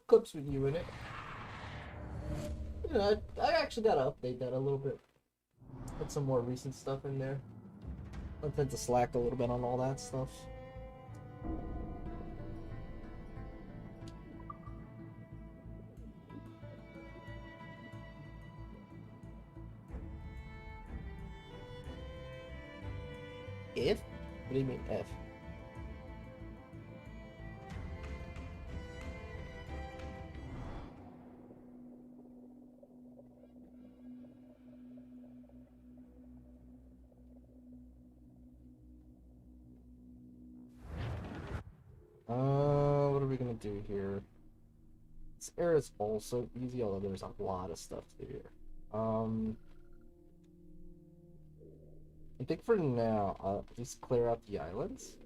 clips with you in it. You know, I actually gotta update that a little bit. Put some more recent stuff in there. I tend to slack a little bit on all that stuff. If? What do you mean if? What are we gonna do here? This area is also easy, although there's a lot of stuff to do here. I think for now, I'll just clear out the islands.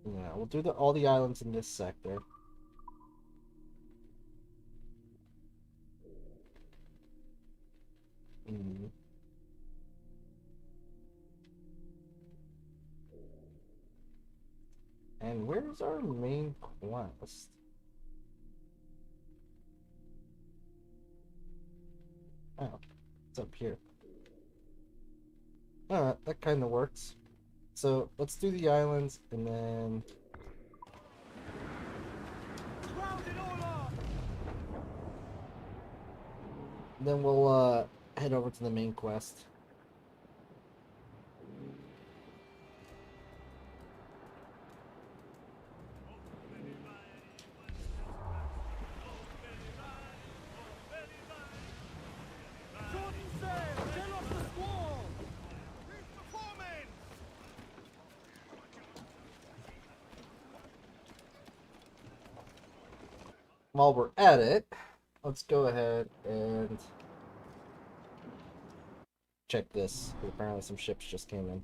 Yeah, we'll do all the islands in this sector. Mm. And where's our main quest? Oh, it's up here. Alright, that kind of works. So let's do the islands and then we'll head over to the main quest. While we're at it, let's go ahead and check this. Apparently some ships just came in.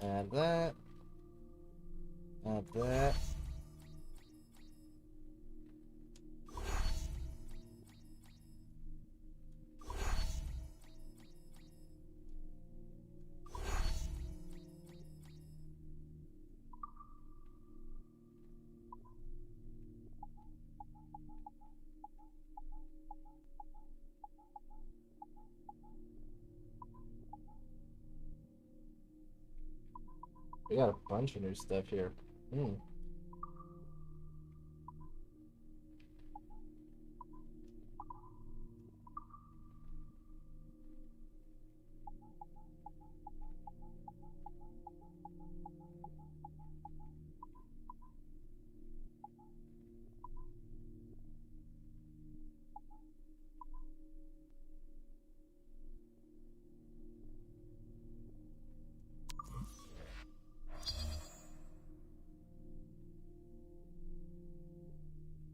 Add that. Add that. We got a bunch of new stuff here. Hmm.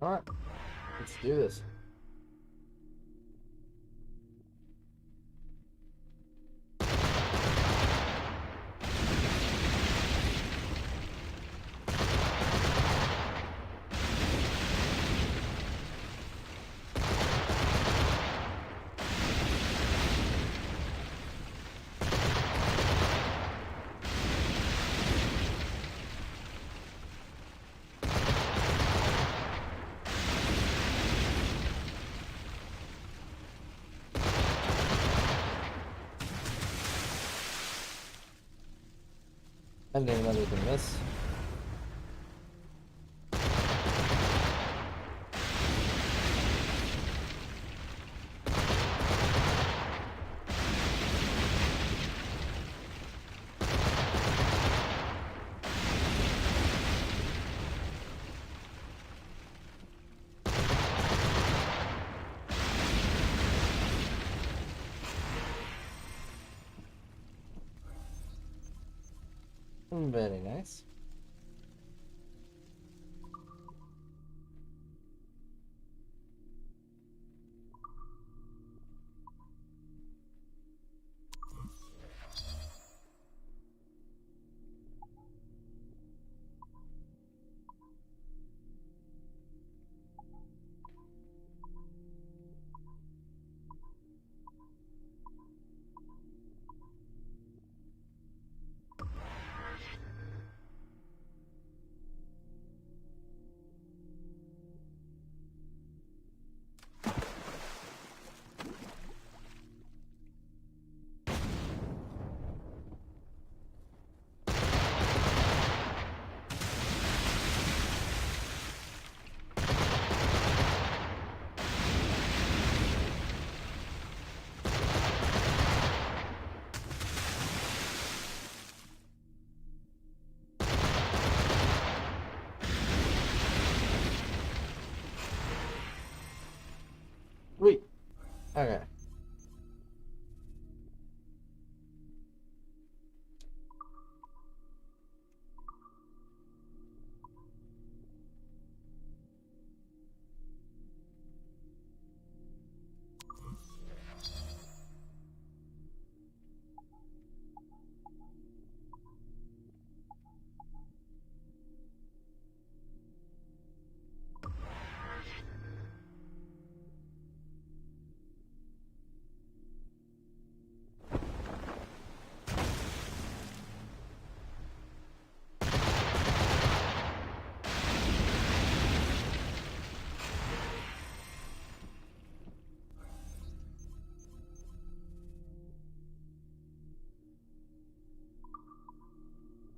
Alright, let's do this. Anything other than this. Very nice. Okay.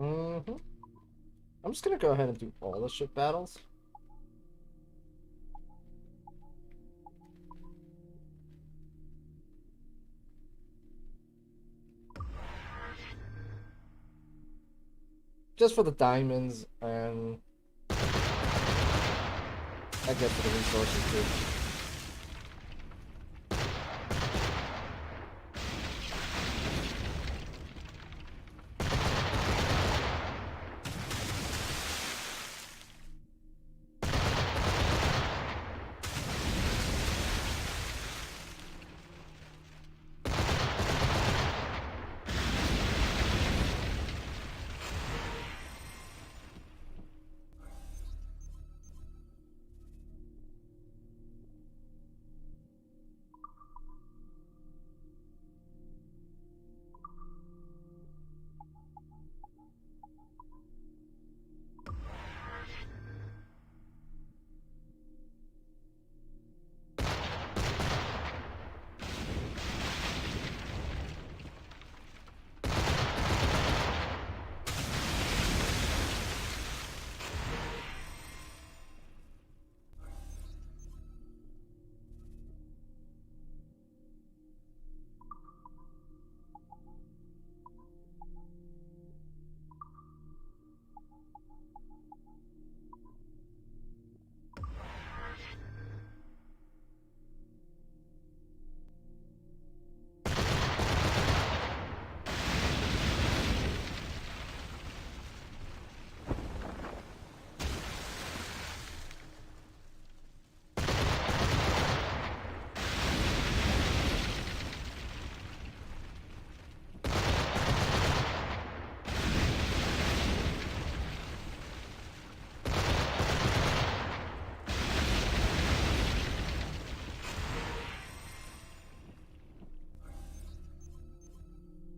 Mm-hmm. I'm just gonna go ahead and do all the ship battles. Just for the diamonds, and I guess for the resources too.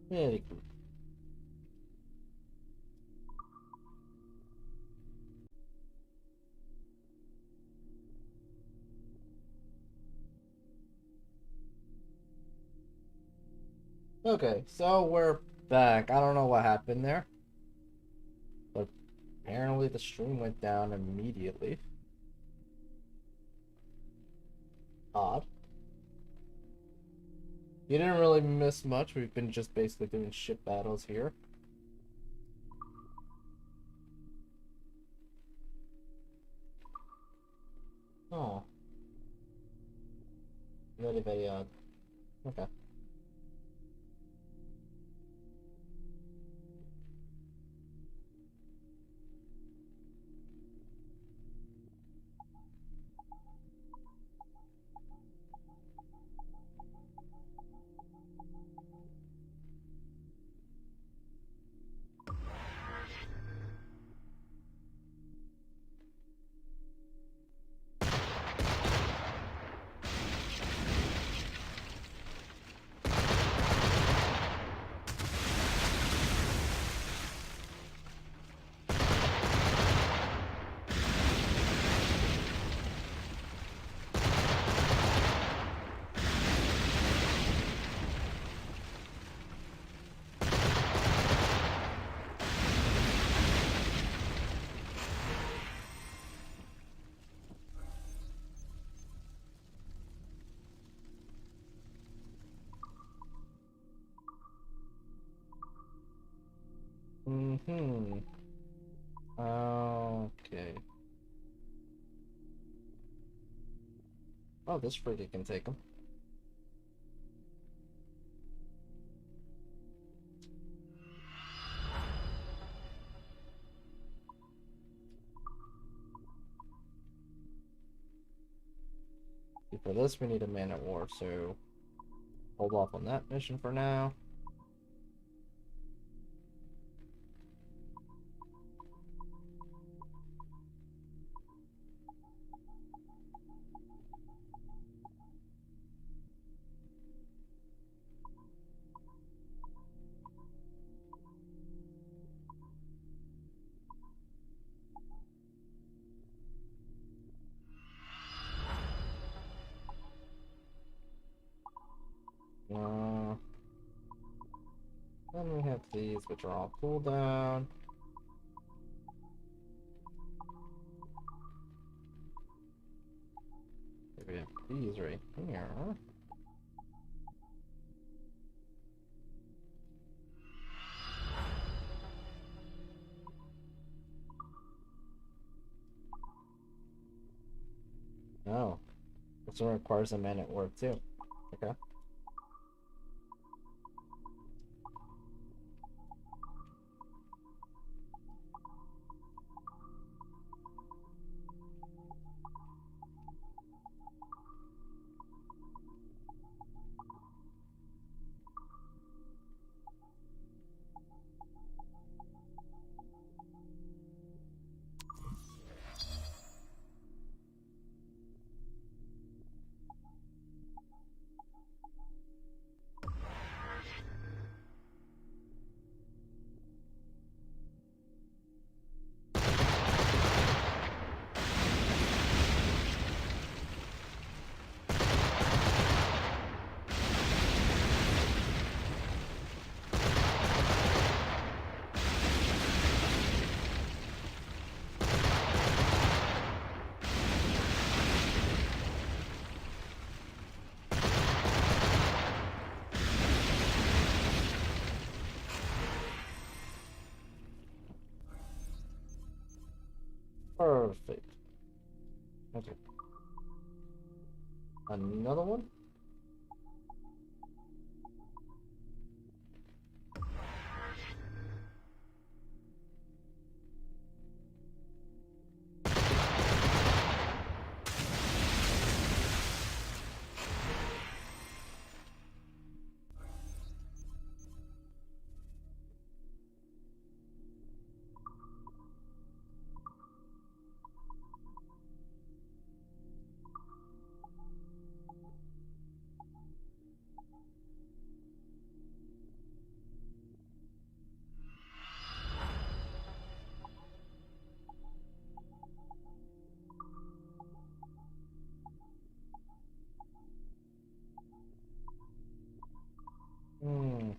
Very good. Okay, so we're back. I don't know what happened there, but apparently the stream went down immediately. Odd. You didn't really miss much. We've been just basically doing ship battles here. Oh. Very, very odd. Okay. Mm-hmm. Okay. Oh, this frigate can take him. for this, we need a man at war, so hold off on that mission for now. Then we have these, which are all cooldown. We have these right here. Oh, this one requires a man at work too. Okay. Perfect. Okay. Another one? Hmm.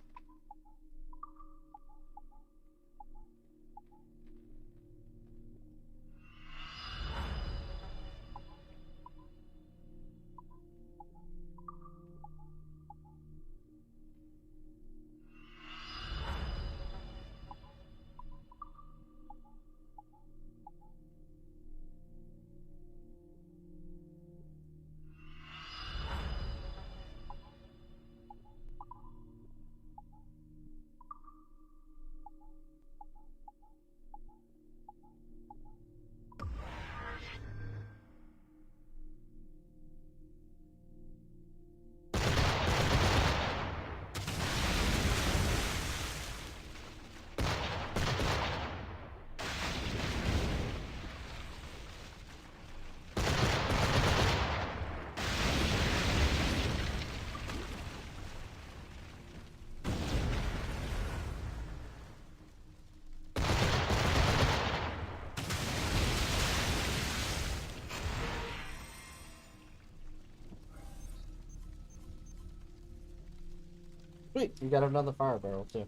Sweet, you got another fire barrel too.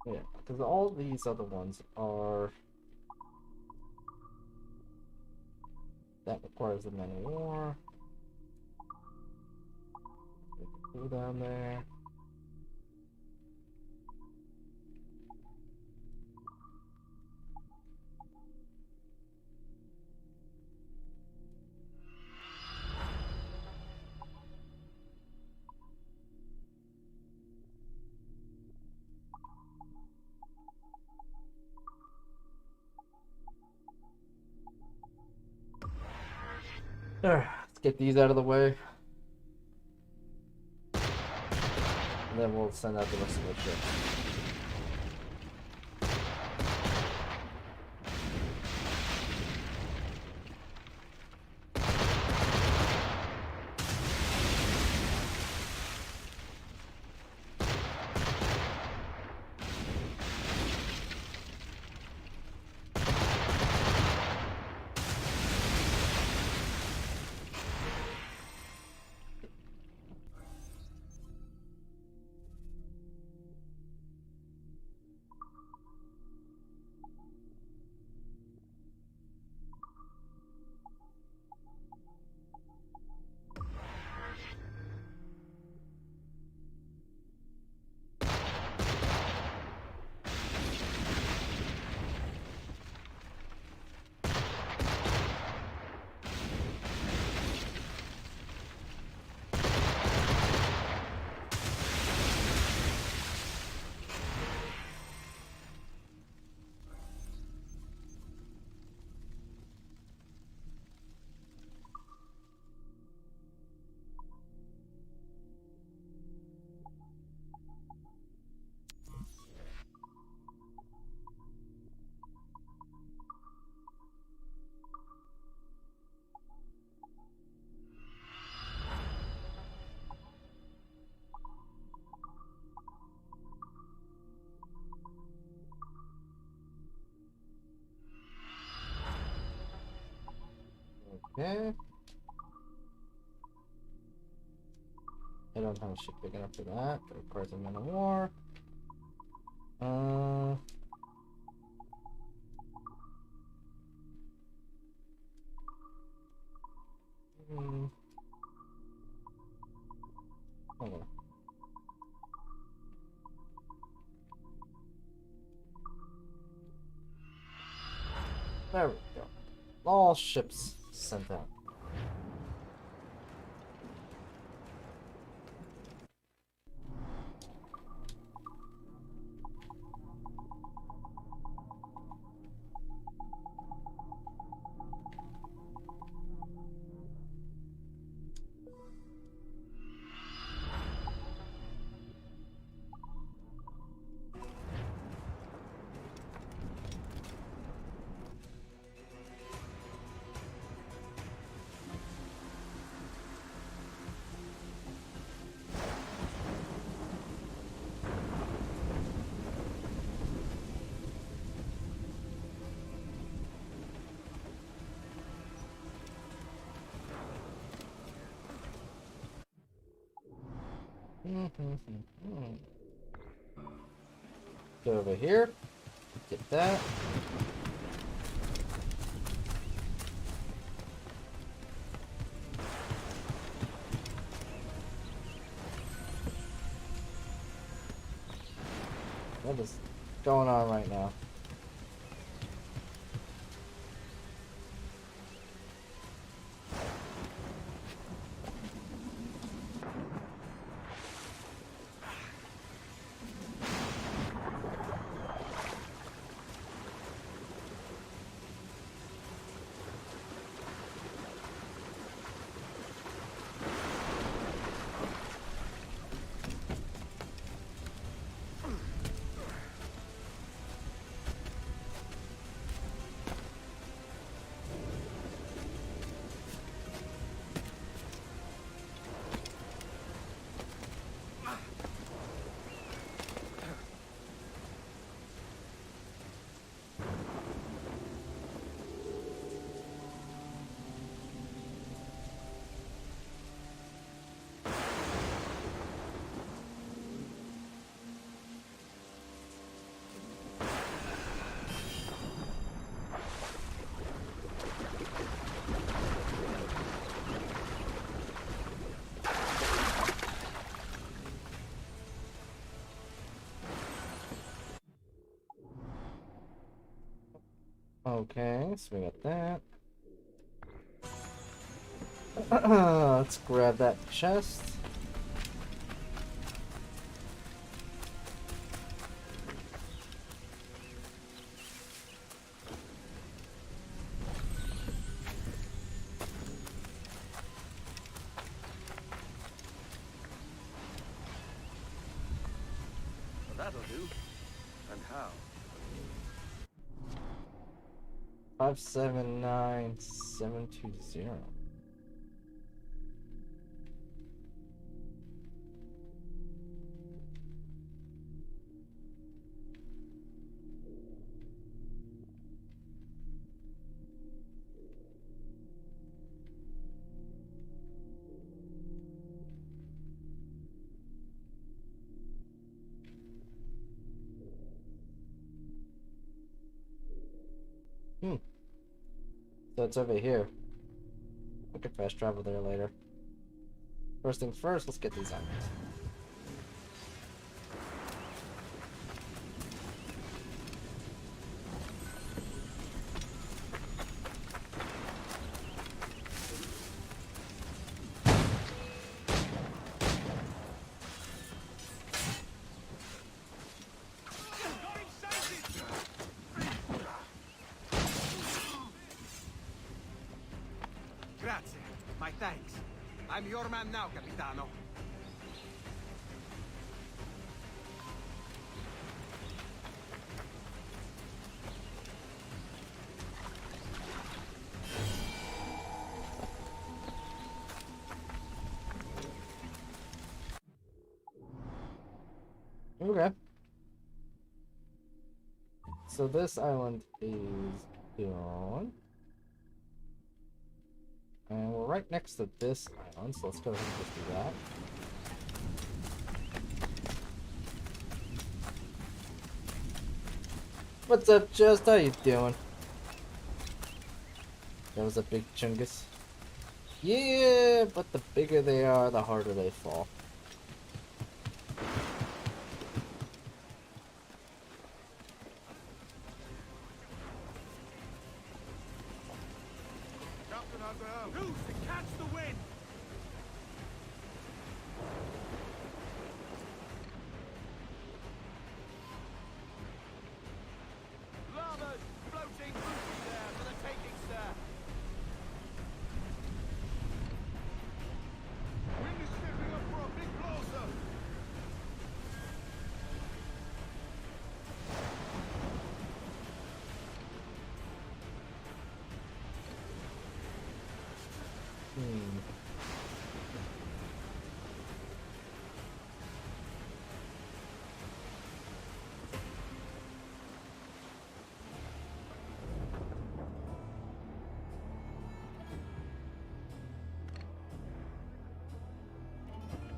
Yeah, because all these other ones are... That requires a man of war. Go down there. Let's get these out of the way. And then we'll send out the rest of the ship. Okay. I don't have a ship big enough for that. That requires a man of war. Hold on. There we go. All ships sent out. Go over here. Get that. What is going on right now? Okay, so we got that. Let's grab that chest. That'll do. And how? 579720. So it's over here. We can fast travel there later. First things first, let's get these items. Grazie. My thanks. I'm your man now, Capitano. Okay. So this island is gone. And we're right next to this island, so let's go ahead and just do that. What's up, Just? How you doing? That was a big chungus. Yeah, but the bigger they are, the harder they fall. Captain Hunter, who's to catch the wind? Larboard, floating booty there for the taking, sir. Wind is shaping up for a big blow, sir.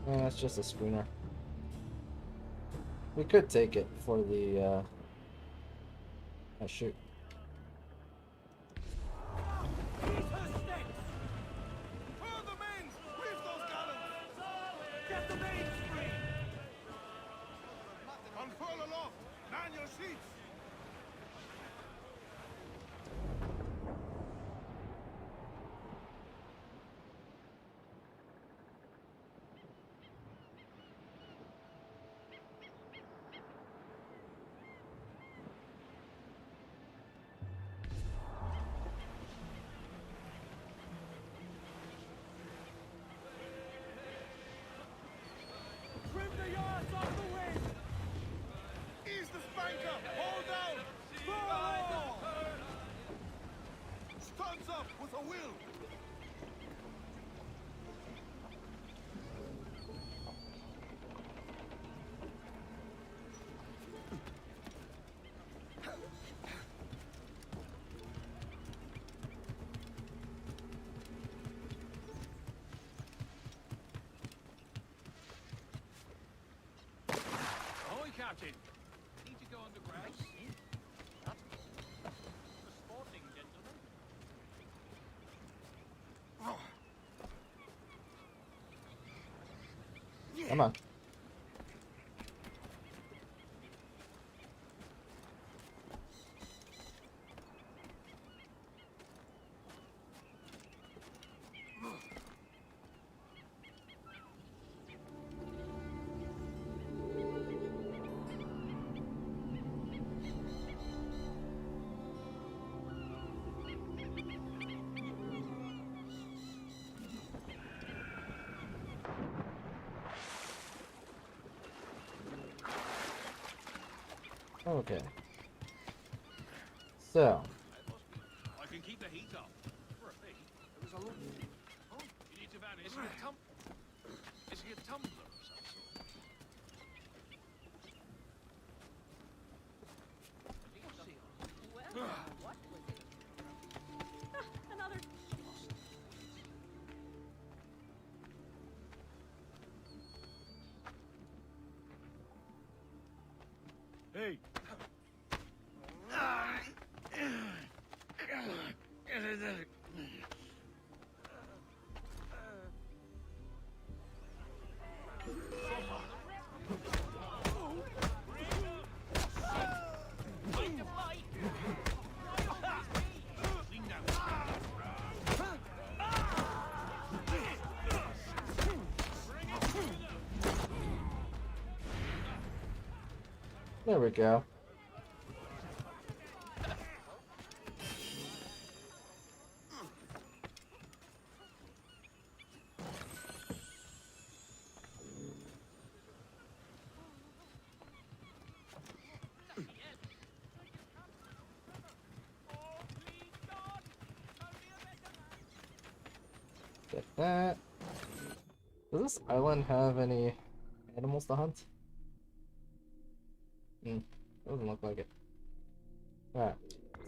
Yeah, it's just a schooner. We could take it for the, oh shoot. Further men! Reef those gallants! Get the mains free! Unfurl aloft! Man your sheets! Trim the yards off the wind! Ease the spanker! Hold down! Throw! Stuns up with a will! Ahoy, Captain! Need to go underground? The sporting gentleman. Come on. Okay. So, I can keep the heat up. For a fee. It was a lot. Oh, you need to vanish. Is he a tumbler of some sort? Well, what was it? Another. Hey. there we go. Get that. Does this island have any animals to hunt? Doesn't look like it. Alright,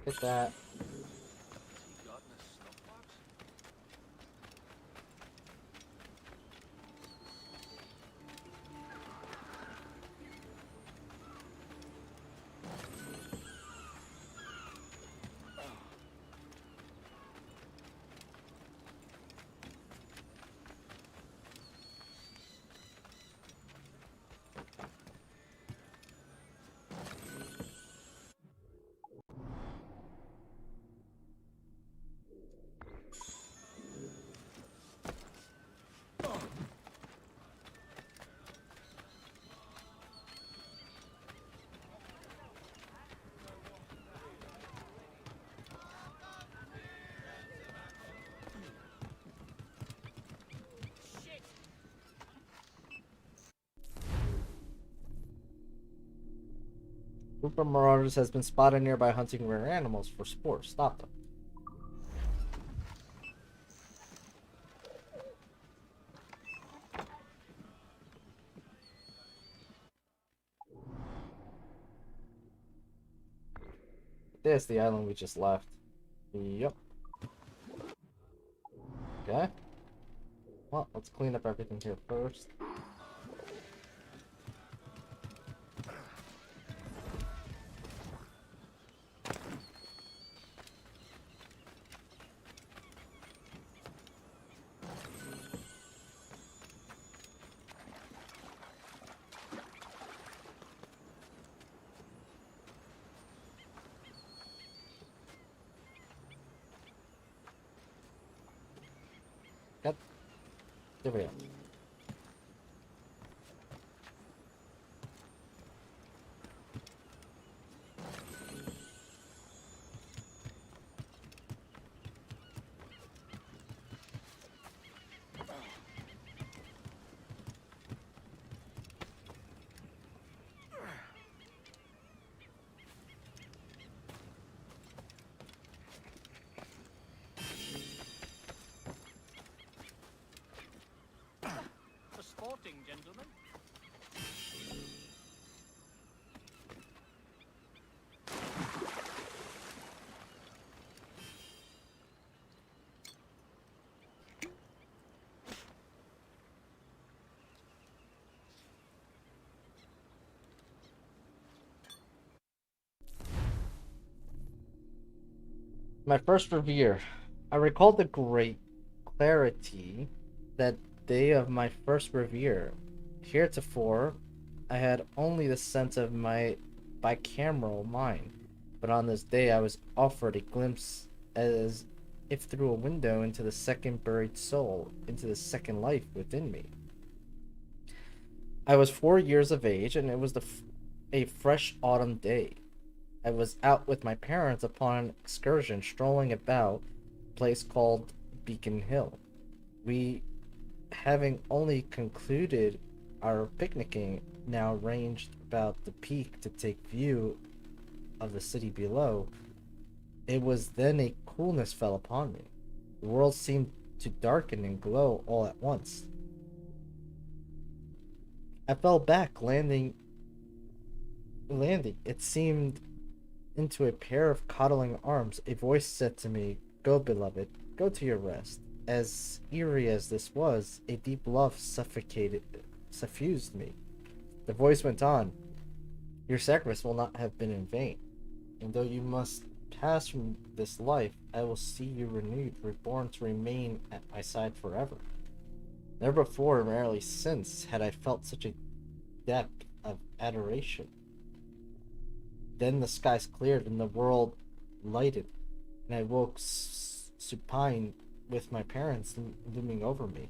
let's get that. He got in a snuff box? Group of marauders has been spotted nearby hunting rare animals for spores. Stop them. There's the island we just left. Yep. Okay. Well, let's clean up everything here first. Yep. There we go. For sporting, gentlemen. My first revere. I recall the great clarity that day of my first revere. Heretofore, I had only the sense of my bicameral mind, but on this day I was offered a glimpse as if through a window into the second buried soul, into the second life within me. I was 4 years of age, and it was a fresh autumn day. I was out with my parents upon an excursion, strolling about a place called Beacon Hill. We, having only concluded our picnicking, now ranged about the peak to take view of the city below. It was then a coolness fell upon me. The world seemed to darken and glow all at once. I fell back, landing, it seemed, into a pair of coddling arms. A voice said to me, "Go, beloved, go to your rest." As eerie as this was, a deep love suffused me. The voice went on, "Your sacrifice will not have been in vain, and though you must pass from this life, I will see you renewed, reborn to remain at my side forever." Never before, rarely since, had I felt such a depth of adoration. Then the skies cleared and the world lighted, and I woke supine with my parents looming over me,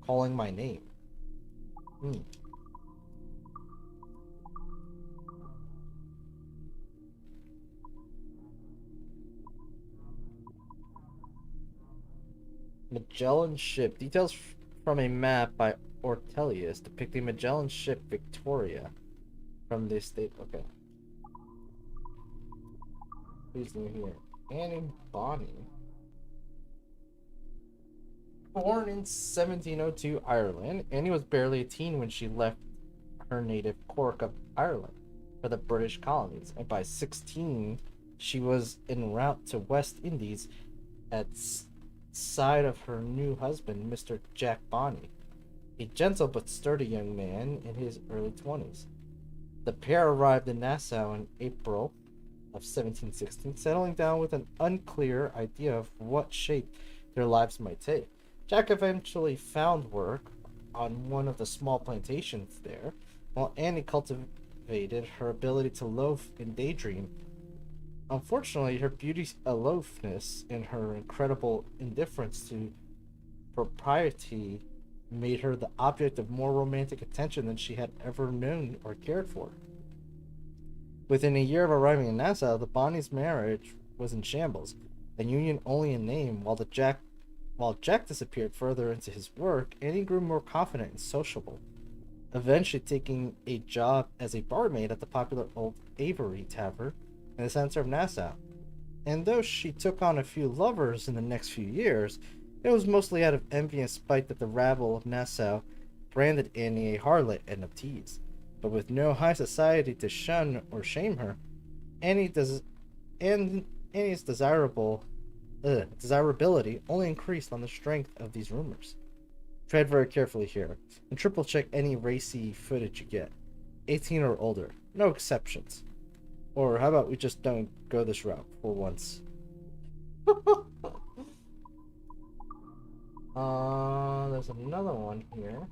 calling my name. Magellan ship. Details from a map by Ortelius depicting Magellan ship Victoria from the estate. Okay. Who's new here? Annie Bonny. Born in 1702 Ireland, Annie was barely a teen when she left her native Cork of Ireland for the British colonies, and by 16 she was en route to West Indies at side of her new husband, Mr. Jack Bonny, a gentle but sturdy young man in his early 20s. The pair arrived in Nassau in April of 1716, settling down with an unclear idea of what shape their lives might take. Jack eventually found work on one of the small plantations there, while Annie cultivated her ability to loaf and daydream. Unfortunately, her beauty's aloofness and her incredible indifference to propriety made her the object of more romantic attention than she had ever known or cared for. Within a year of arriving in Nassau, the Bonnies' marriage was in shambles, a union only in name. While Jack disappeared further into his work, Annie grew more confident and sociable, eventually taking a job as a barmaid at the popular Old Avery Tavern in the center of Nassau. And though she took on a few lovers in the next few years, it was mostly out of envy and spite that the rabble of Nassau branded Annie a harlot and a tease. But with no high society to shun or shame her, Annie's desirability only increased on the strength of these rumors. Tread very carefully here, and triple check any racy footage you get. 18 or older, no exceptions. Or how about we just don't go this route for once? There's another one here.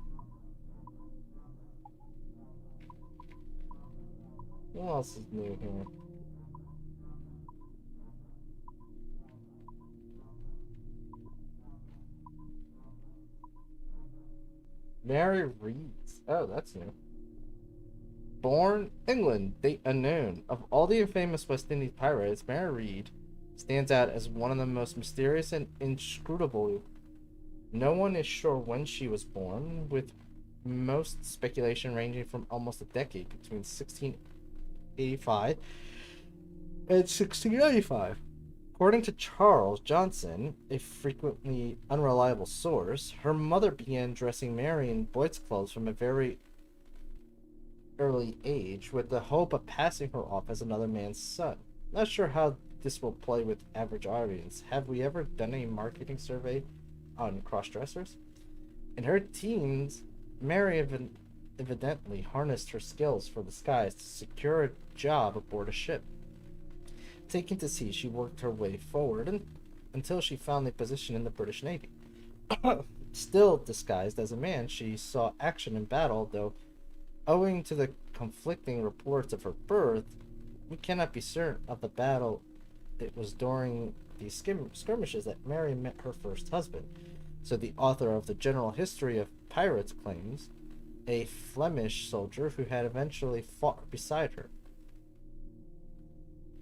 What else is new here? Mary Reeds. Oh, that's new. Born England, date unknown. Of all the infamous West Indies pirates, Mary Reed stands out as one of the most mysterious and inscrutable. No one is sure when she was born, with most speculation ranging from almost a decade between 1685 and 1695. According to Charles Johnson, a frequently unreliable source, her mother began dressing Mary in boy's clothes from a very early age with the hope of passing her off as another man's son. Not sure how this will play with average audience. Have we ever done a marketing survey on cross-dressers? In her teens, Mary evidently harnessed her skills for the skies to secure a job aboard a ship. Taking to sea, she worked her way forward until she found a position in the British Navy. Still disguised as a man, she saw action in battle, though owing to the conflicting reports of her birth, we cannot be certain of the battle. It was during these skirmishes that Mary met her first husband, so the author of the General History of Pirates claims, a Flemish soldier who had eventually fought beside her.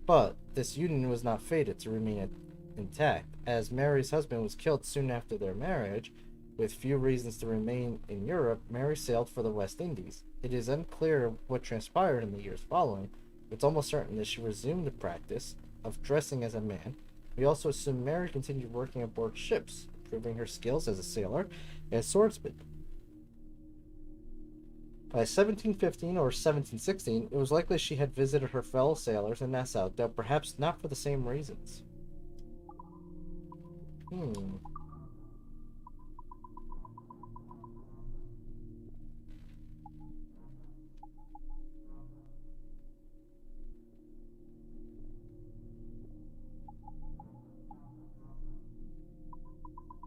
But this union was not fated to remain intact, as Mary's husband was killed soon after their marriage. With few reasons to remain in Europe, Mary sailed for the West Indies. It is unclear what transpired in the years following, It's almost certain that she resumed the practice of dressing as a man. We also assume Mary continued working aboard ships, improving her skills as a sailor and swordsman. By 1715 or 1716, it was likely she had visited her fellow sailors in Nassau, though perhaps not for the same reasons.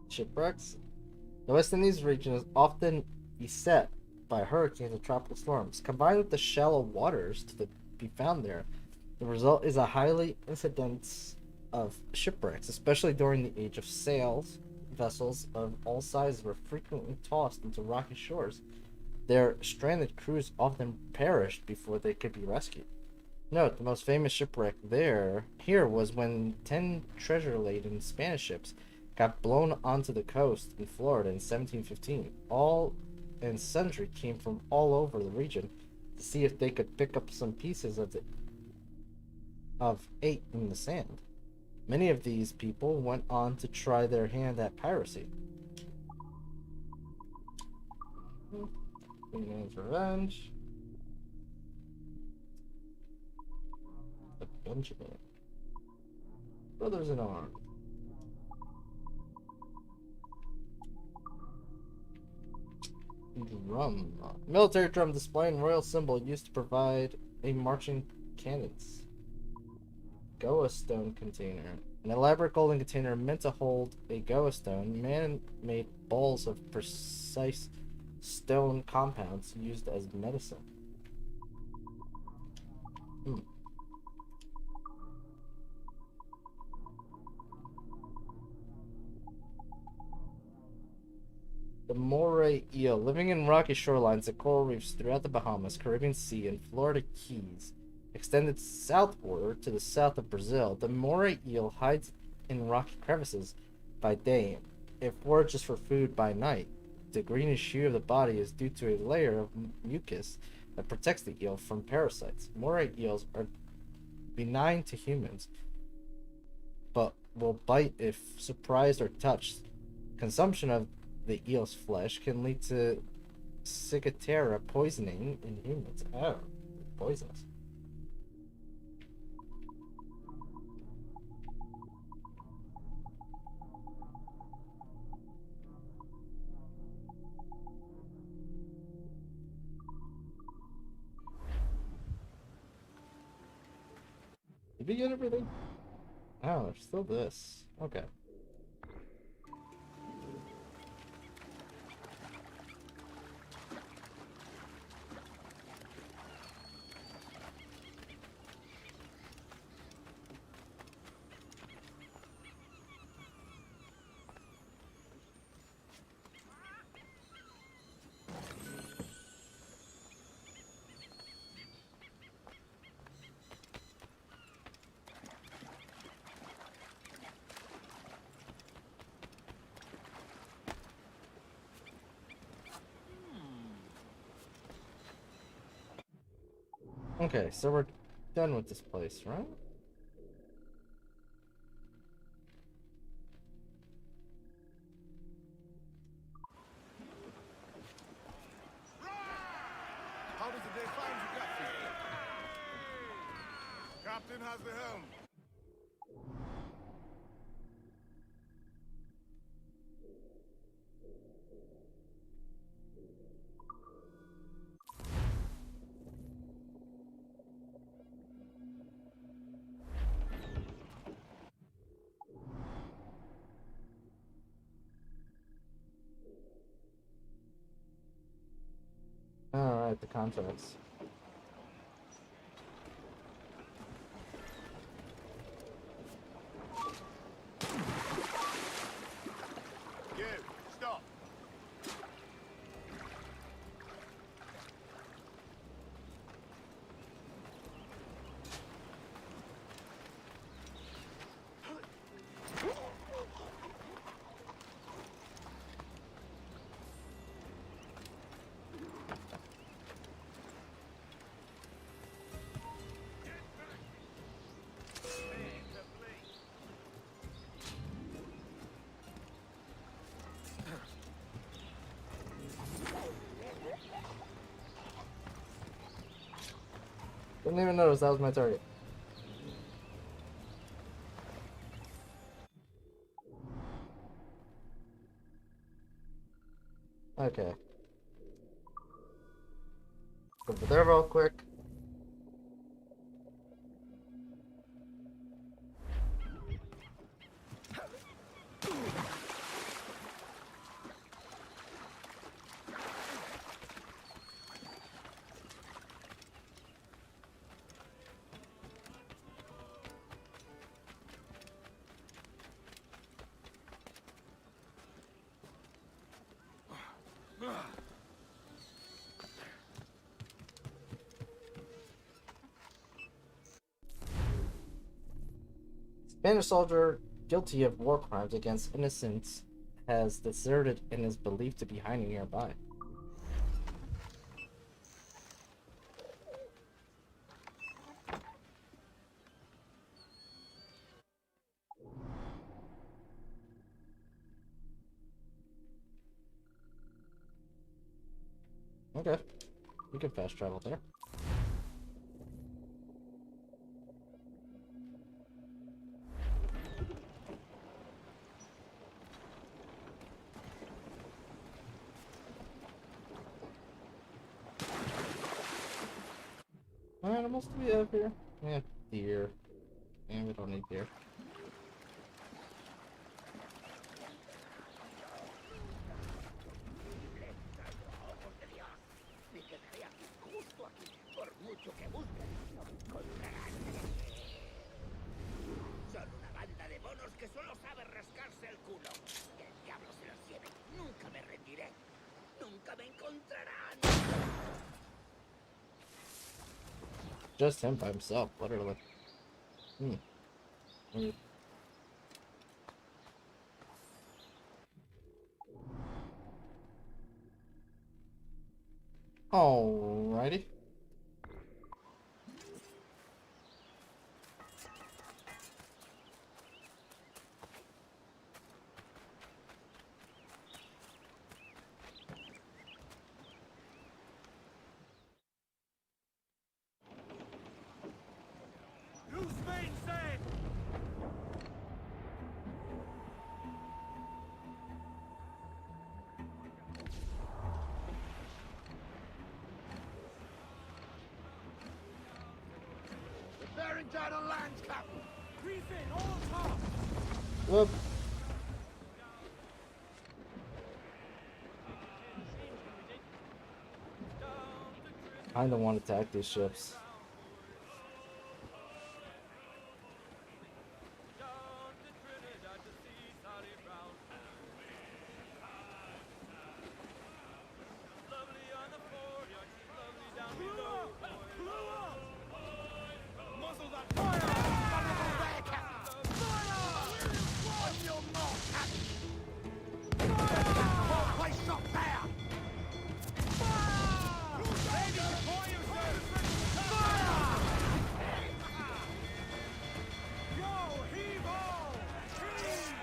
Shipwrecks. The West Indies region is often beset by hurricanes and tropical storms. Combined with the shallow waters be found there, the result is a highly incidence of shipwrecks, especially during the age of sails. Vessels of all sizes were frequently tossed into rocky shores. Their stranded crews often perished before they could be rescued. Note, the most famous shipwreck here was when 10 treasure-laden Spanish ships got blown onto the coast in Florida in 1715. All and sundry came from all over the region to see if they could pick up some pieces of eight in the sand. Many of these people went on to try their hand at piracy. Queen Anne's Revenge. The Benjamin. Brothers in Arms. Drum. Military drum displaying royal symbol used to provide a marching cannons. Goa stone container. An elaborate golden container meant to hold a Goa stone. Man-made balls of precise stone compounds used as medicine. The moray eel, living in rocky shorelines and coral reefs throughout the Bahamas, Caribbean Sea, and Florida Keys, extended southward to the south of Brazil. The moray eel hides in rocky crevices by day. It forages for food by night. The greenish hue of the body is due to a layer of mucus that protects the eel from parasites. Moray eels are benign to humans, but will bite if surprised or touched. Consumption of the eel's flesh can lead to ciguatera poisoning in humans. Oh, poisonous. Did we get everything? Oh, there's still this. Okay. Okay, so we're done with this place, right? How does the day find you, Captain? Captain has the helm. Alright, the contracts. You, stop. Didn't even notice that was my target. Okay. Go over there real quick. Spanish soldier guilty of war crimes against innocents has deserted and is believed to be hiding nearby. Okay, we can fast travel there. What animals do we have here? We have deer. And we don't need deer. Son una banda de monos que solo sabe rascarse el culo. Que el diablo se los lleve. Nunca me rendiré. Nunca me encontrarán. Just him by himself, literally. Alrighty. You Spain say! The bearing down on land, Captain. Brief in, all talk! Whoop. I don't want to attack these ships. Muzzle that fire! Nurbothecat! On your mark, Captain. Whole place shot there. Ready to deploy yourself! Yo, heave ho! Heave!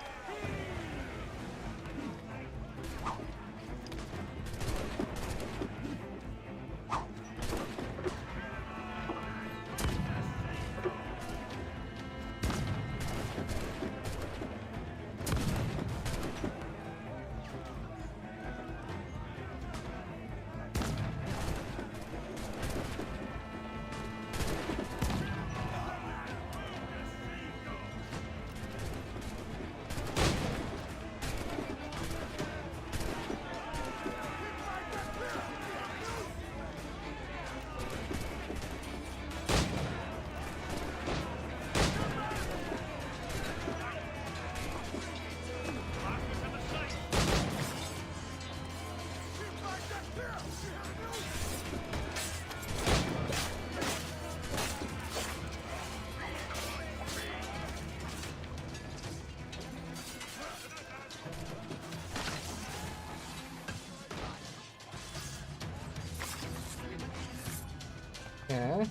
Okay.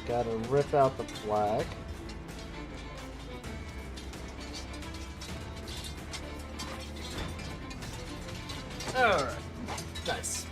Gotta rip out the flag. Alright. Nice.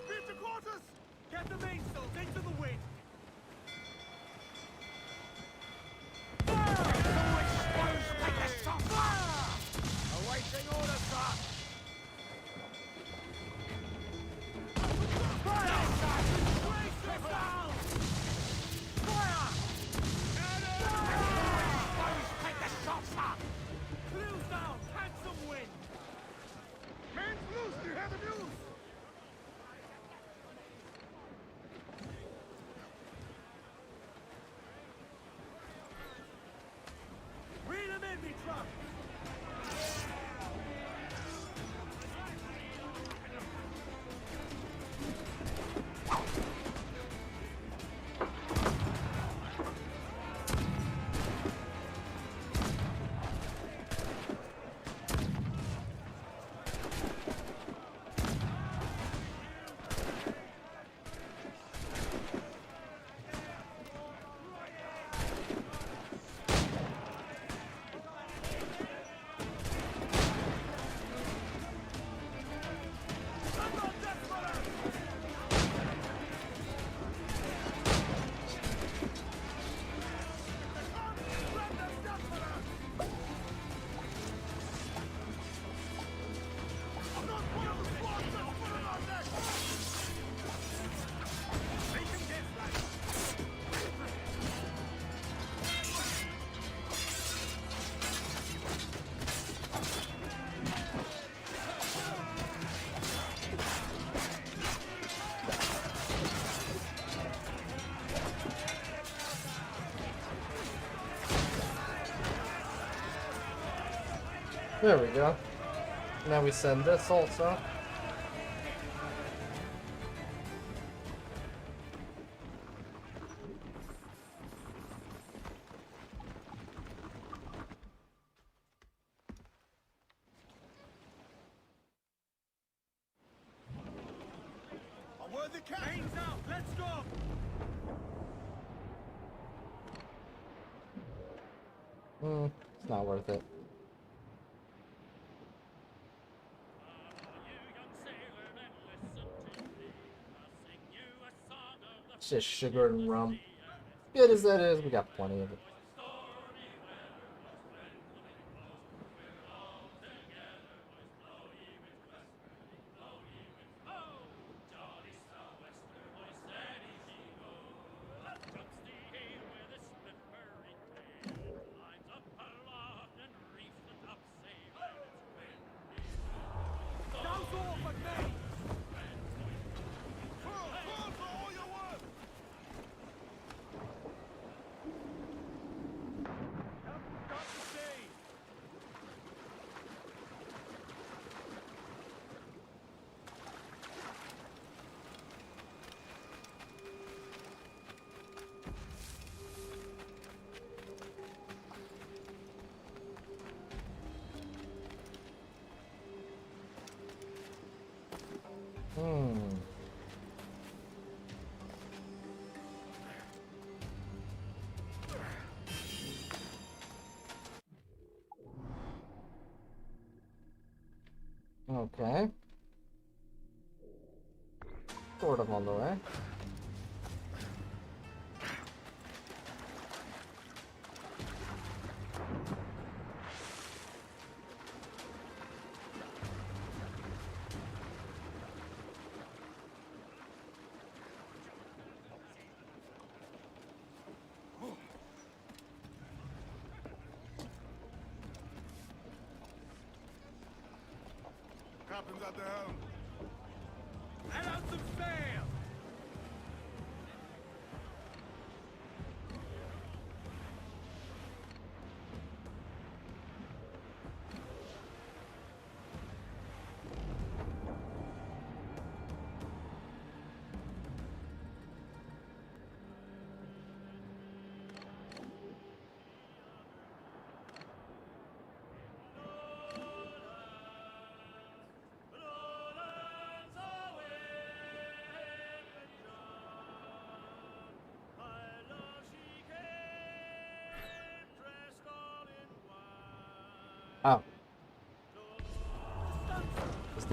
Reach the quarters! Get the mainsails into the wind! Awaiting orders, sir! Fire! Brace yourselves! Fire! Take the shot, sir! Clues down! Handsome wind! Man's loose! Do you have the news? Reel him in, me truck! There we go. Now we send this also. A worthy cat! Hands out! Let's go! It's not worth it. It's just sugar and rum. Good as that is, we got plenty of it. Now's all but me! Full for all your work! Got to see! Okay. Sort of on the way. Captain's at the helm. Let out some sail!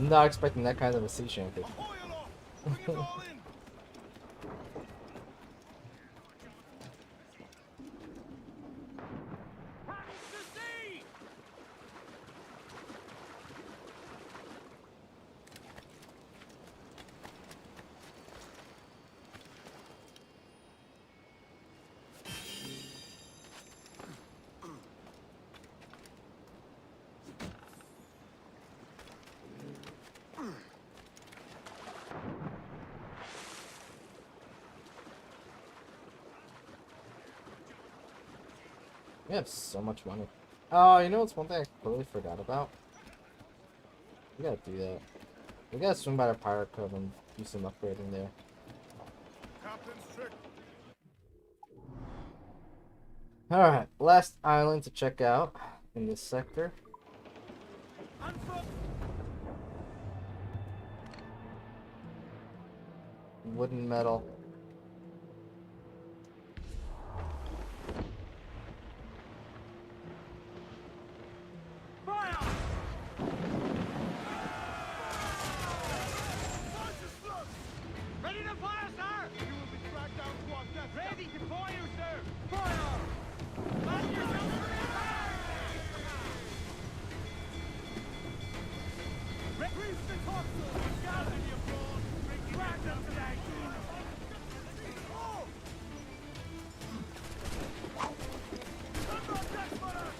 Not expecting that kind of a sea shanty. Ahoy aloft! Bring it all in! Hands to sea! We have so much money. Oh, you know what's one thing I totally forgot about? We gotta do that. We gotta swing by the pirate cove and do some upgrading there. Captain's trick. Alright, last island to check out in this sector. And from Wooden metal. fire! Launch your slugs! Ready to fire, sir! You will be dragged down to our death. Ready to fire, sir! Fire! Land yourself in the fire! Grease the topsail! Gather your brawn! Drag them to their doom! Oh! Stand on deck, fire!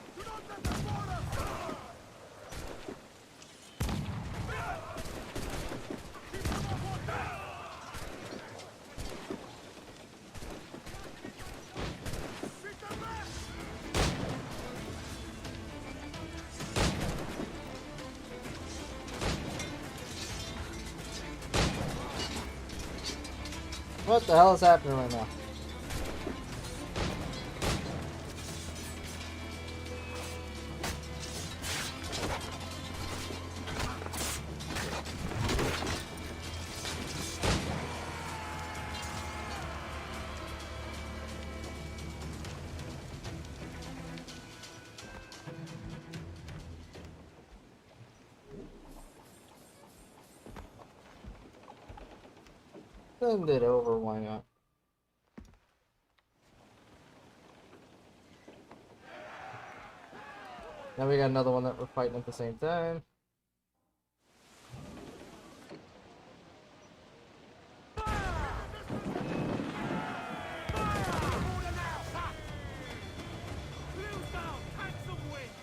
Do not let them board us! Keep them up on deck! Beat them back! What the hell is happening right now? Send it over, why not? Now we got another one that we're fighting at the same time. Blues down! Handsome wind!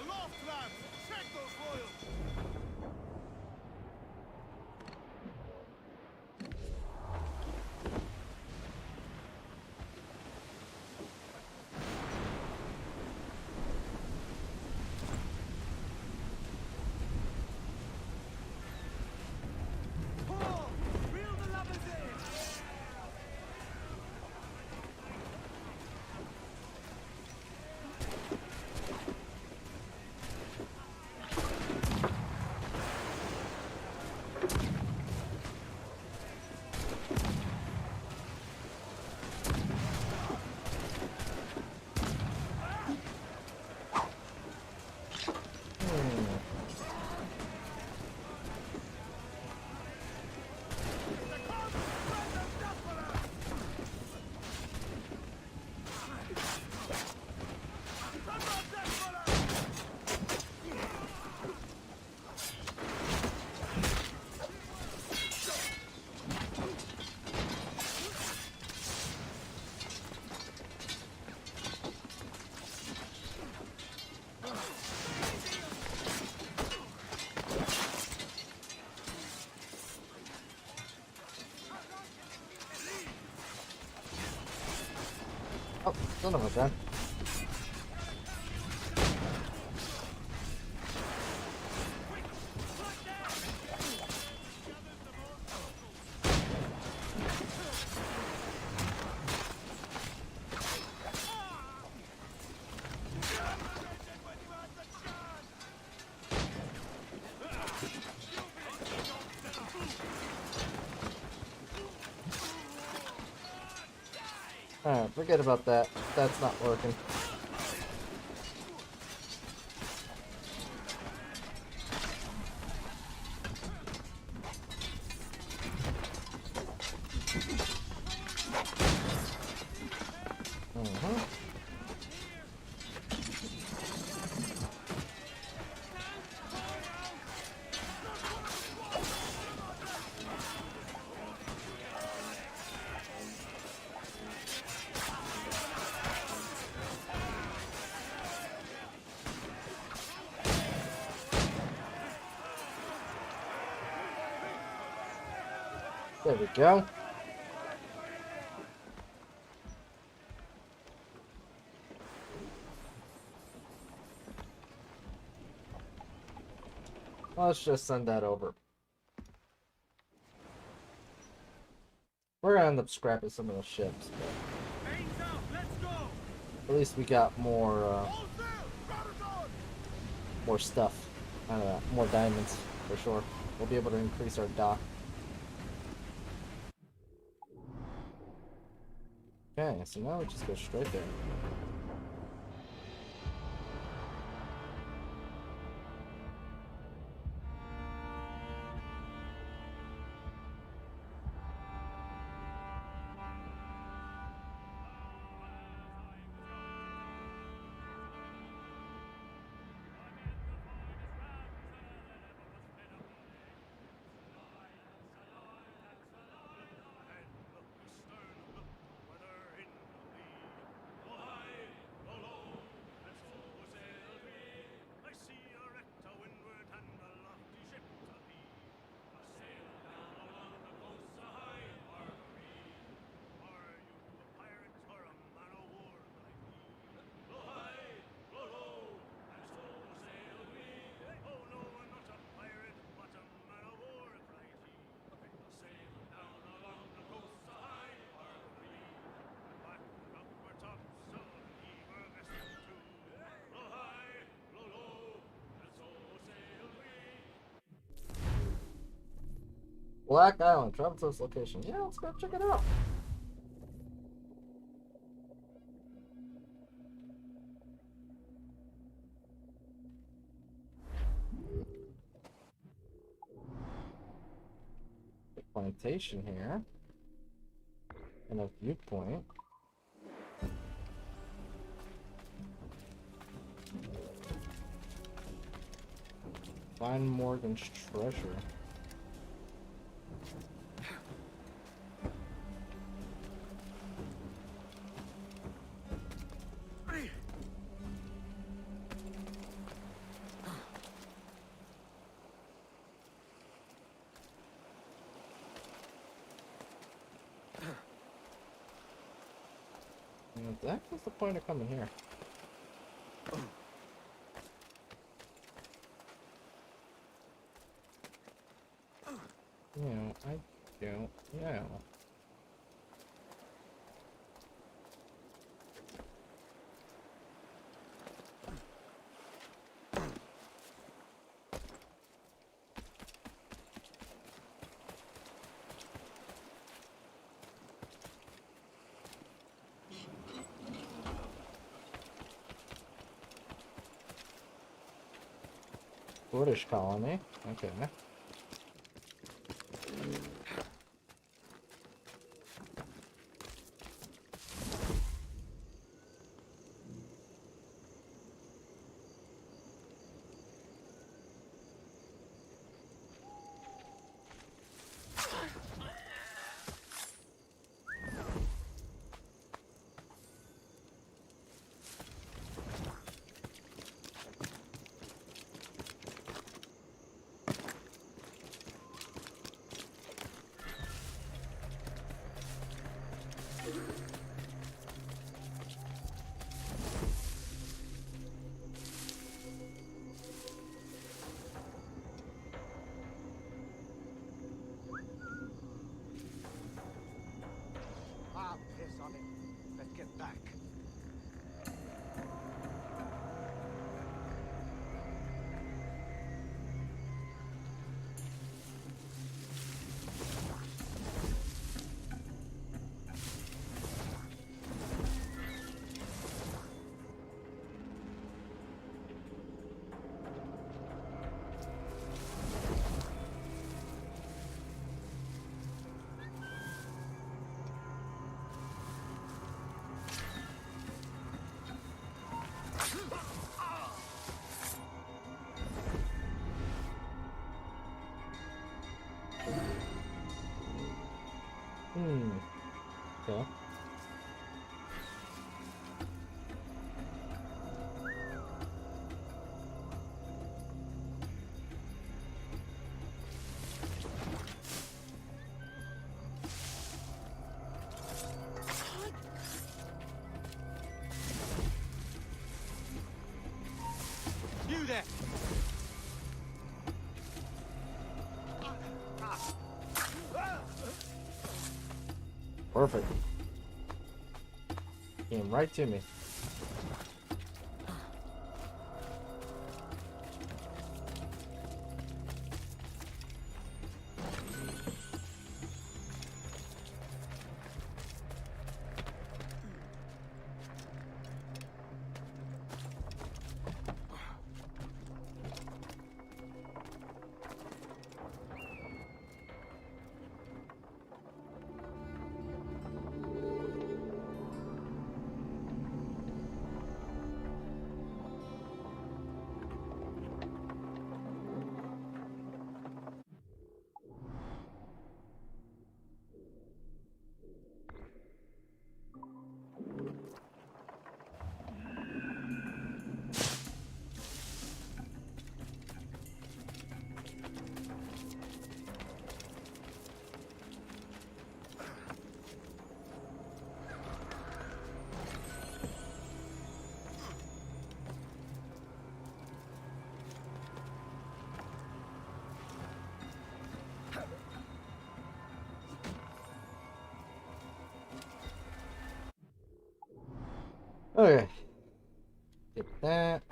Aloft, lads! Check those royals! Pull! Reel the lovers in! Oh, son of a gun. Alright, forget about that. That's not working. There we go. Let's just send that over. We're gonna end up scrapping some of those ships, but Hands up, let's go! at least we got more All there! Got it on! more stuff. More diamonds for sure. We'll be able to increase our dock. Okay, so now we just go straight there. Black Island, travel to this location. Yeah, let's go check it out. The plantation here. And a viewpoint. Find Morgan's treasure. What the heck was the point of coming here? I don't know. British colony. Okay. Ah, piss on it. Let's get back. Okay. You there! Perfect. Came right to me. Okay. Get that.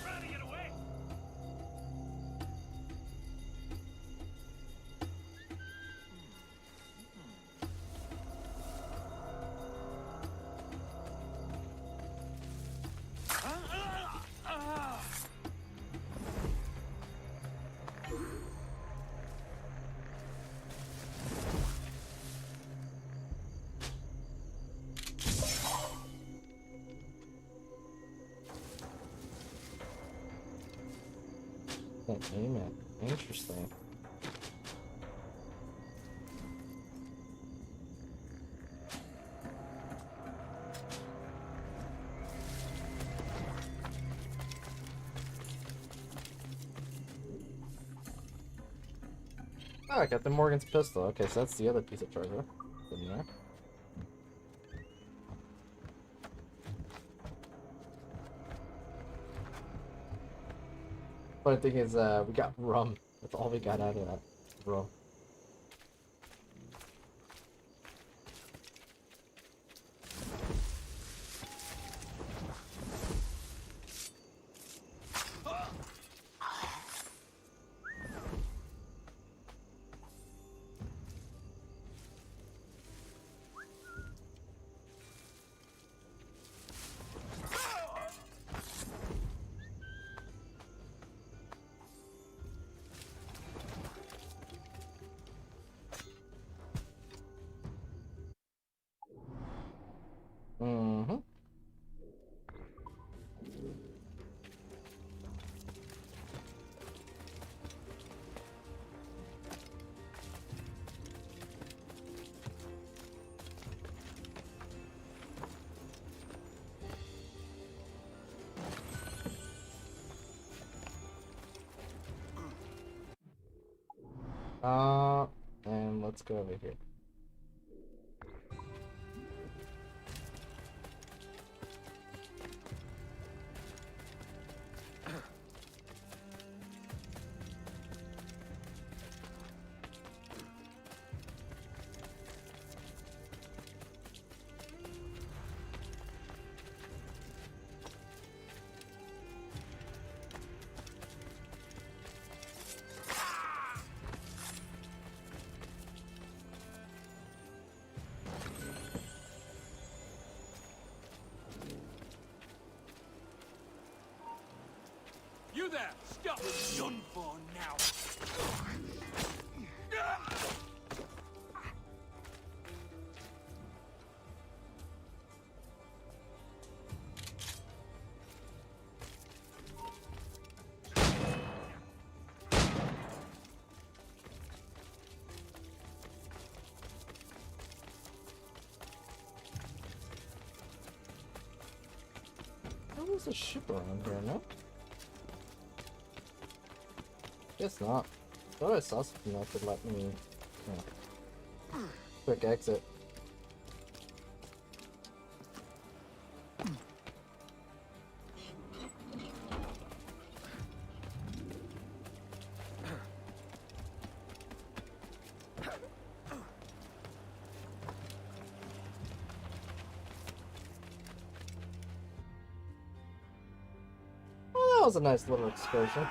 Trying to get away. Can't aim it. Interesting. Oh, I got the Morgan's pistol. Okay, so that's the other piece of treasure. It's in there. Funny thing is, we got rum. That's all we got out of that. Rum. Mm-hmm. And let's go over here. there! Stop! You're done for now! There was a ship around here, no? Guess not. Thought I saw something that could let me. Yeah. Quick exit. Well, that was a nice little excursion.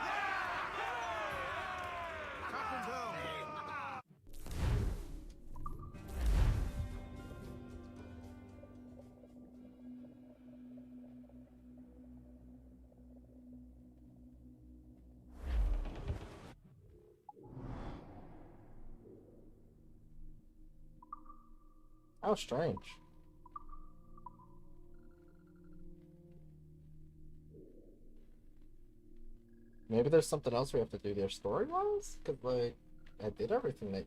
How strange. Maybe there's something else we have to do there story-wise? Because, like, I did everything that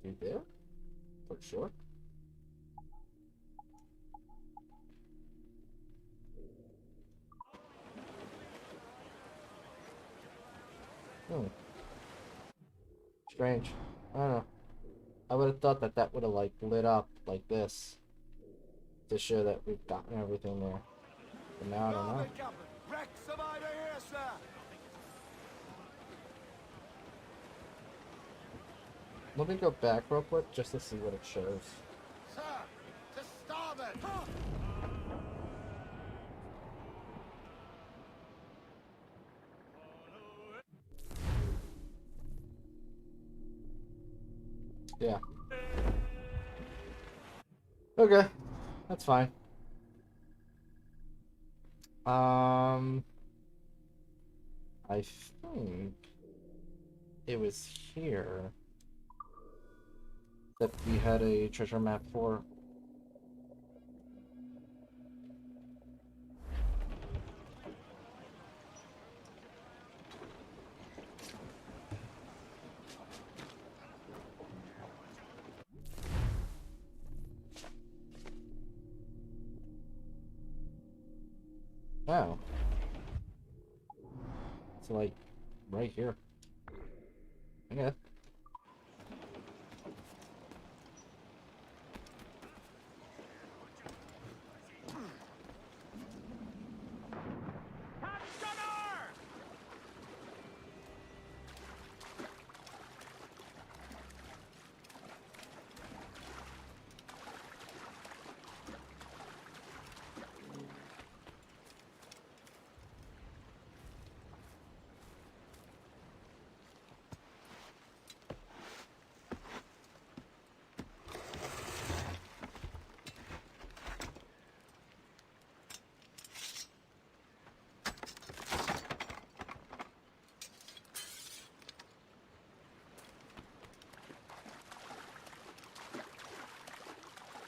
you did. For sure. Hmm. Strange. I don't know. I would have thought that that would have, like, lit up like this. To show that we've gotten everything there. But now I don't know. Wreck survivor here, sir! Let me go back real quick just to see what it shows. Sir, to starboard! Yeah. Okay. That's fine. I think it was here that we had a treasure map for. Oh. So, like, right here. Okay.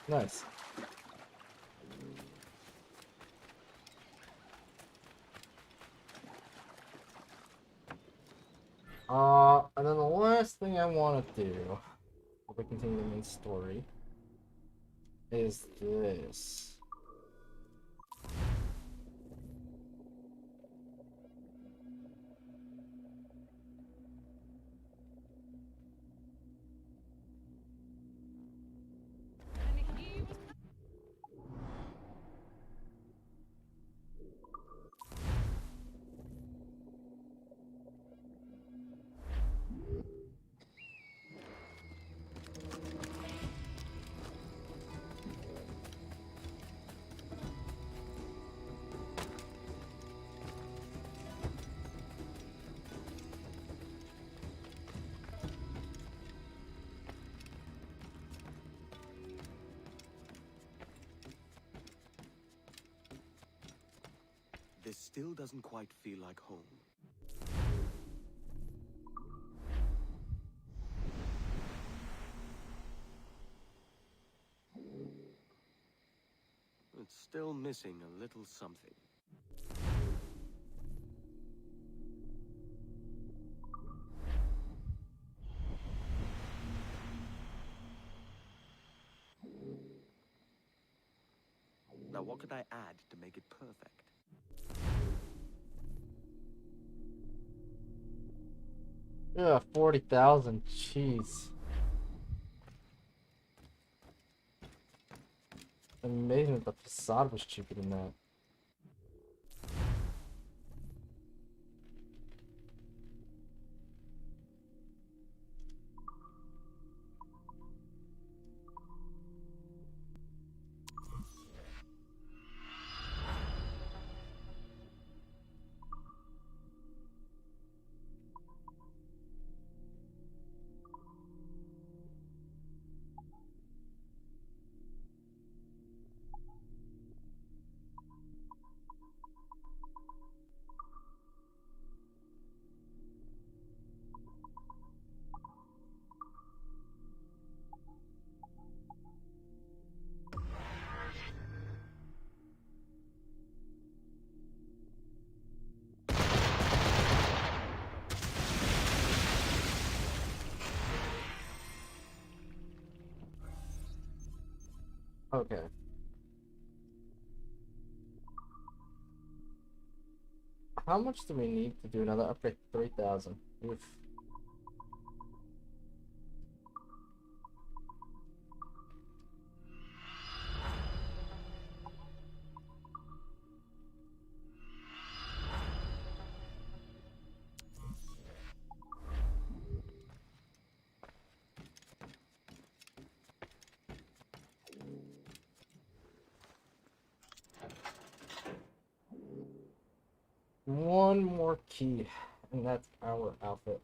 Nice. And then the last thing I want to do, if we continue the main story, is this. This still doesn't quite feel like home. Still missing a little something. Now, what could I add to make it perfect? Yeah, 40,000. Jeez. Amazing that the facade was cheaper than that. Okay. How much do we need to do another upgrade? 3,000. Oof. One more key, and that's our outfit.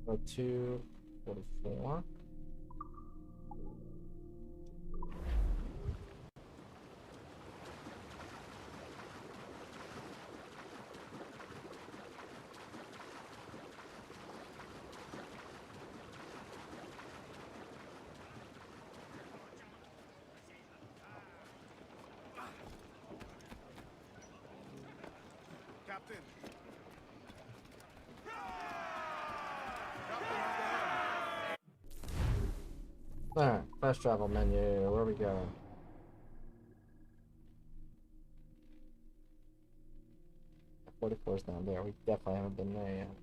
Go to 44. Captain. Alright, fast travel menu. Where are we going? Forty-four is down there. We definitely haven't been there yet.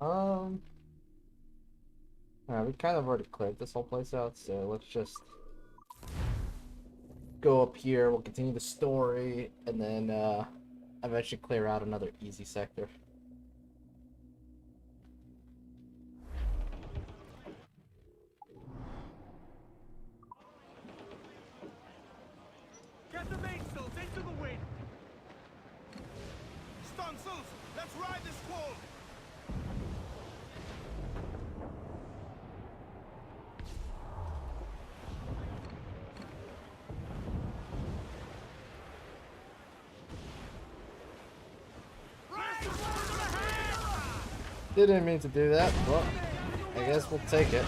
Alright, we kind of already cleared this whole place out, so let's just go up here. We'll continue the story, and then eventually clear out another easy sector. Get the mainsails into the wind! Stunsails, let's ride this squall! Didn't mean to do that, but I guess we'll take it.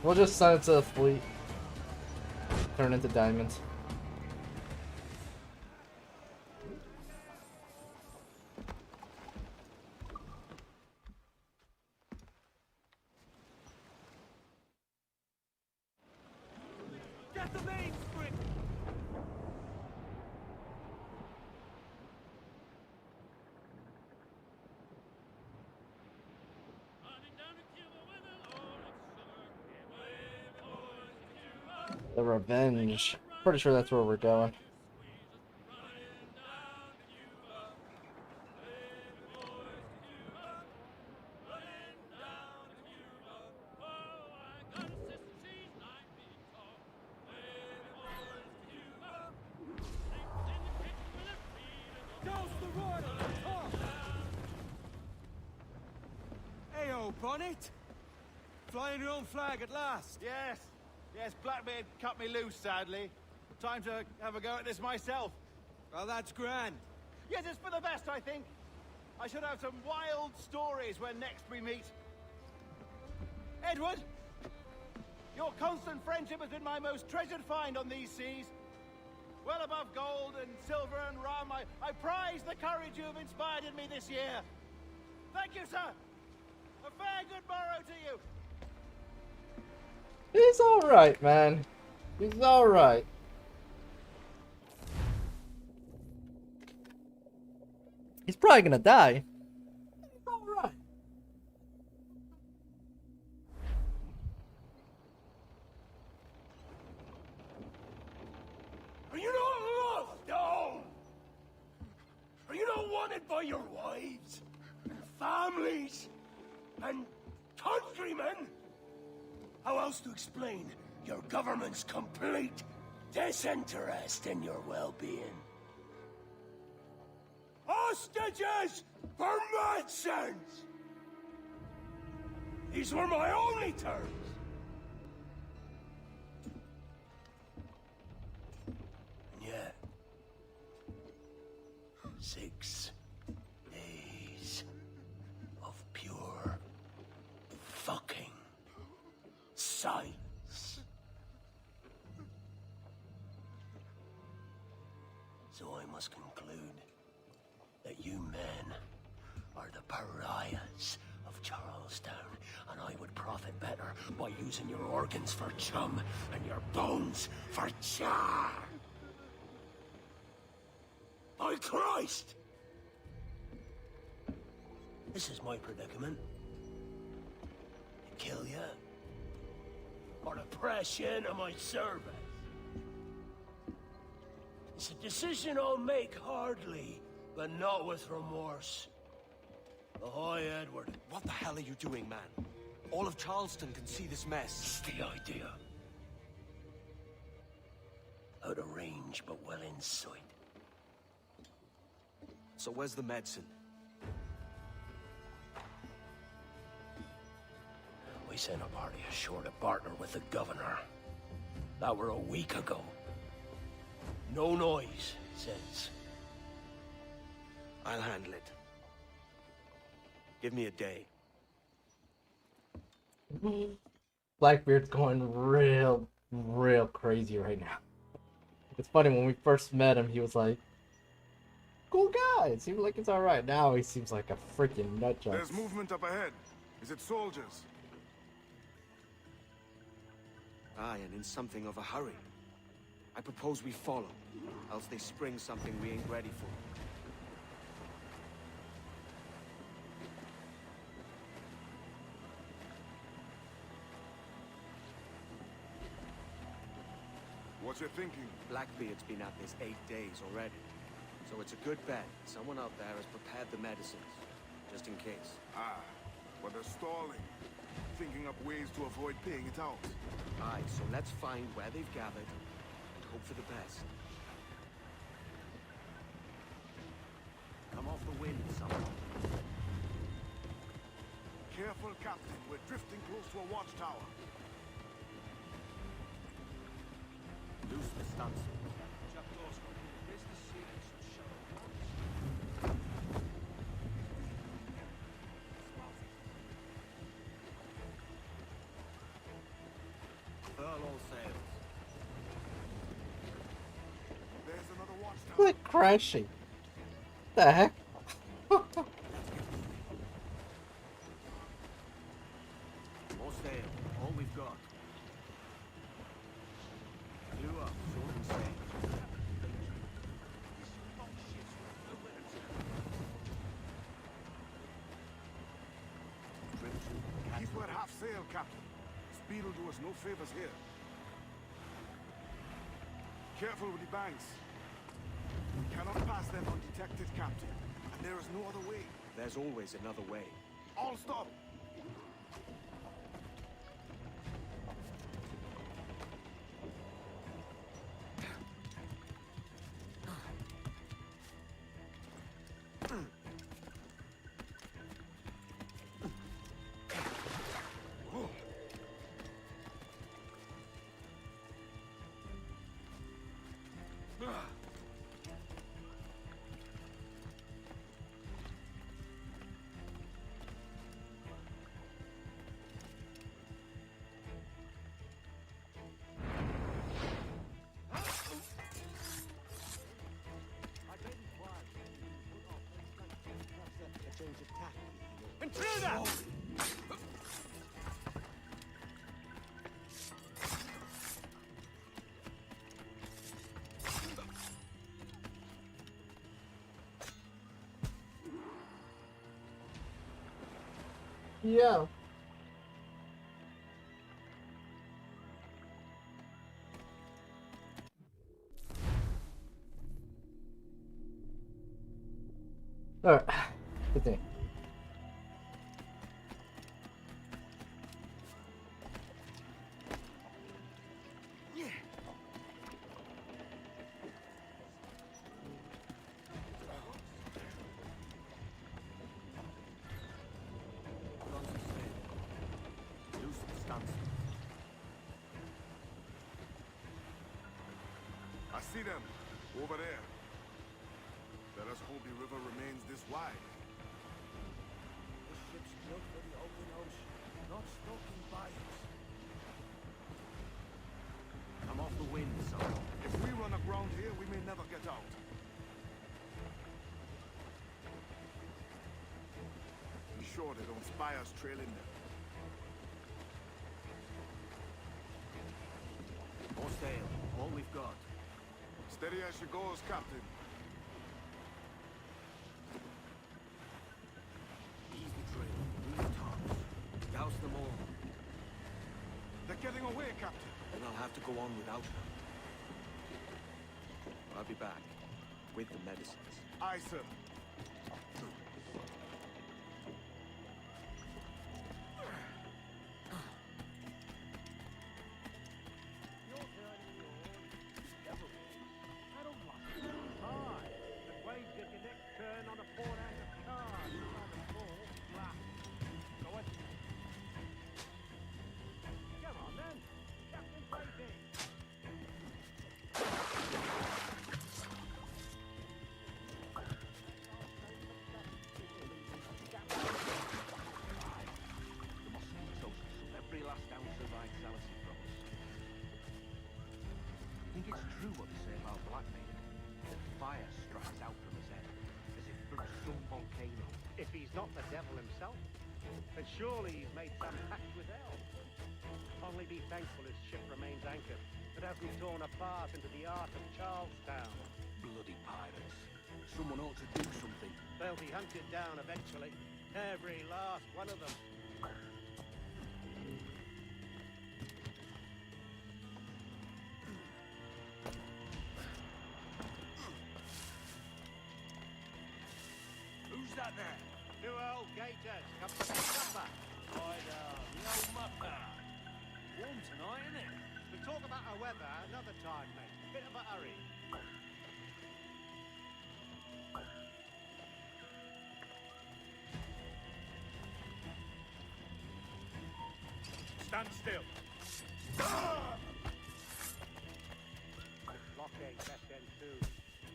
We'll just send it to the fleet. Turn into diamonds. The revenge. Pretty sure that's where we're going. Toast the royal top! Heyo, Bonnet! Flying your own flag at last. Yes. Yes, Blackbeard cut me loose, sadly. Time to have a go at this myself. Well, that's grand. Yes, it's for the best, I think. I should have some wild stories when next we meet. Edward! Your constant friendship has been my most treasured find on these seas. Well above gold and silver and rum, I prize the courage you have inspired in me this year. Thank you, sir. A fair good morrow to you. He's alright, man. He's alright. He's probably gonna die. He's alright. Are you not loved, oh? Are you not wanted by your wives, and families, and countrymen? How else to explain your government's complete disinterest in your well-being? Hostages for medicines! These were my only terms. And yet, 6 days of pure fucking silence. So I must conclude that you men are the pariahs of Charlestown, and I would profit better by using your organs for chum and your bones for char. By Christ! This is my predicament. To kill you, or to press you into my service. It's a decision I'll make hardly, but not with remorse. Ahoy, Edward. What the hell are you doing, man? All of Charleston can see this mess. It's the idea. Out of range, but well in sight. So where's the medicine? We sent a party ashore to partner with the governor. That were a week ago. No noise since. I'll handle it. Give me a day. Blackbeard's going real crazy right now. It's funny, when we first met him, he was like, cool guy. It seemed like it's alright. Now he seems like a freaking nut job. There's movement up ahead. Is it soldiers? Aye, and in something of a hurry. I propose we follow, else they spring something we ain't ready for. What's your thinking? Blackbeard's been at this 8 days already. So it's a good bet someone out there has prepared the medicines, just in case. Ah, but they're stalling. Thinking up ways to avoid paying it out. Aye, so let's find where they've gathered and hope for the best. Come off the wind, someone. Careful, Captain. We're drifting close to a watchtower. Loose the stunts. Furl all sails. There's another watchtower. Quit crashing. The heck? More sail. All we've got. Blew up, short and sail. Keep her half sail, Captain. Speed will do us no favors here. Careful with the banks. We cannot pass them undetected, Captain. And there is no other way. There's always another way. All stop! Intruder! Yeah. Alright, good thing. I see them. Over there. Let us hope the river remains this wide. This ship's built for the open ocean, not stuck in bayous. I'm off the wind, son. If we run aground here, we may never get out. Be sure they don't spy us trailing them. More sail. All we've got. Steady as she goes, Captain. Ease the trail. Move the tops. Douse them all. They're getting away, Captain. Then I'll have to go on without her. I'll be back. With the medicines. Aye, sir. True what they say about blackmail. That fire strikes out from his head, as if from some volcano. If he's not the devil himself, then surely he's made some pact with hell. Only be thankful his ship remains anchored. It hasn't torn apart into the art of Charlestown. Bloody pirates. Someone ought to do something. They'll be hunted down eventually. Every last one of them. Who's that there? Two old gators come for their supper. Right, no mucker. Warm tonight, isn't it? We'll talk about our weather another time, mate. Bit of a hurry. Stand still. The blockade best end soon.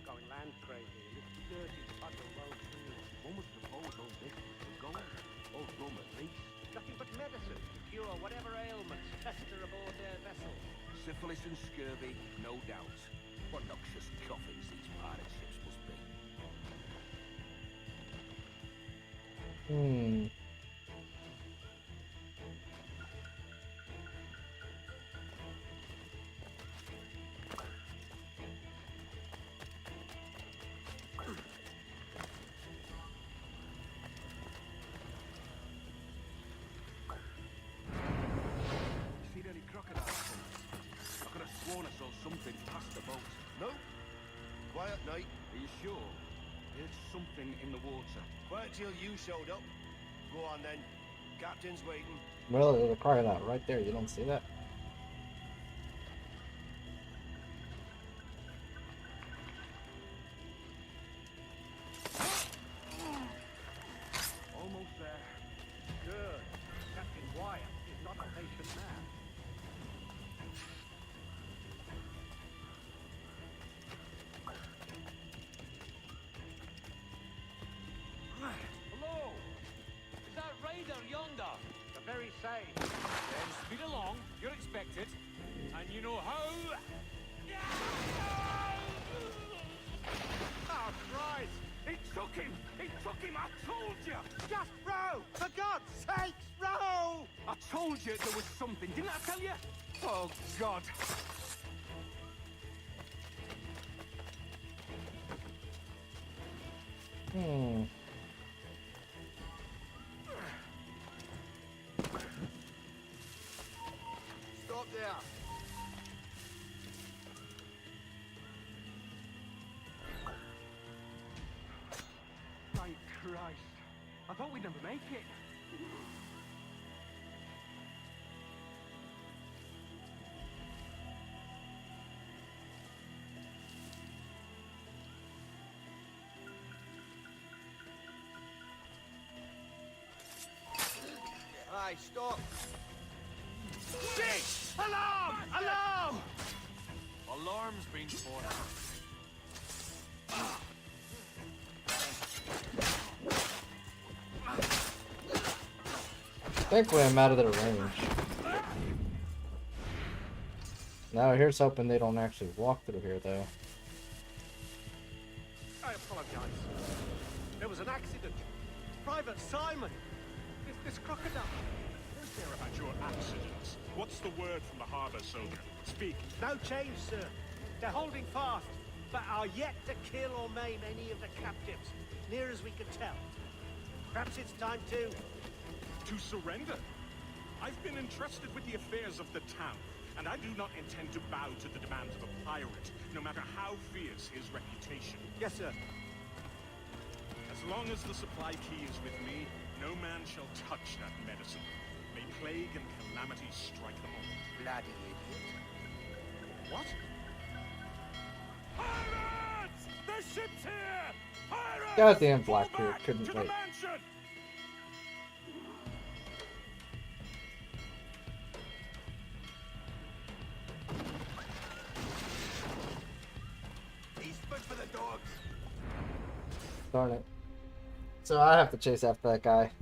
Going land crazy. And this dirty puddle won't soon. One would suppose all this was going. Or rum at least. Nothing but medicine to cure whatever ailments fester aboard their vessel. Syphilis and scurvy, no doubt. What noxious coffins these pirate ships must be. Seen any crocodiles? I could have sworn I saw something past the boat. sure. There's something in the water. Wait till you showed up. Go on then. Captain's waiting. Well, there's a crocodile right there. You don't see that? Almost there. Good. Captain Wyatt is not a patient man. Hello! Is that Raider yonder? The very same. Then speed along. You're expected. And you know how... Oh, Christ! He took him! He took him! I told you! Just row! For God's sakes, row! I told you there was something, didn't I tell you? Oh, God. Hmm. Stop there. Thank Christ. I thought we'd never make it. Aye, stop. Shit! Alarm! Alarm! Alarm's been forced. Thankfully, I'm out of their range. Now, here's hoping they don't actually walk through here, though. I apologize. There was an accident. Private Simon. This crocodile. Don't care about your accidents. What's the word from the harbor, soldier? Speak. No change, sir. They're holding fast, but are yet to kill or maim any of the captives, near as we can tell. Perhaps it's time to... To surrender? I've been entrusted with the affairs of the town, and I do not intend to bow to the demands of a pirate, no matter how fierce his reputation. Yes, sir. As long as the supply key is with me, no man shall touch that medicine. May plague and calamity strike them all. Bloody idiot. What? Pirates! The ship's here! Pirates! Goddamn Fall Blackbeard back couldn't to wait. the mansion! Eastward for the dogs! Darn it. So I have to chase after that guy.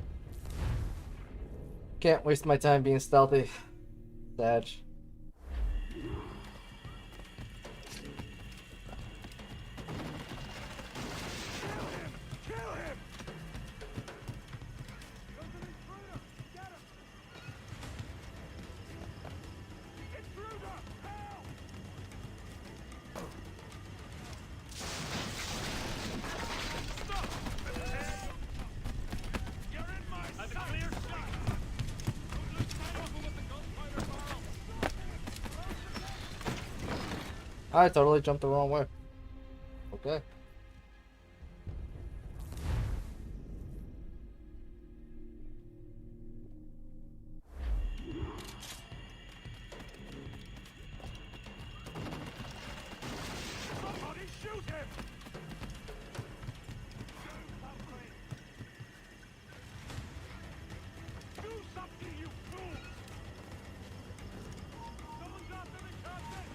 Can't waste my time being stealthy. Sad. Kill him! Intruder! Help! You're in my sight! Clear shot! Don't lose sight of him with the gunfighter barrel! I totally jumped the wrong way. Okay. Somebody shoot him! Do something, you fools! Someone's after the captain!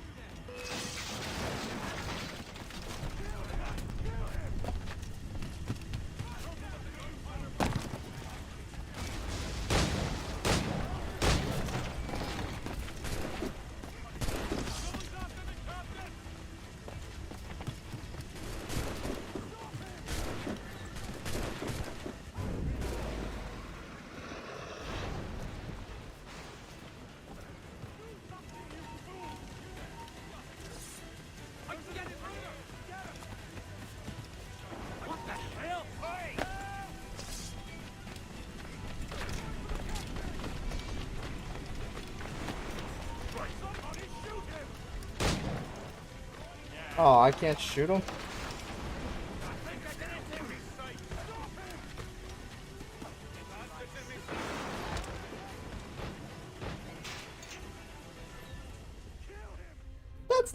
What the hell? Hey! Somebody shoot him! Oh, I can't shoot him?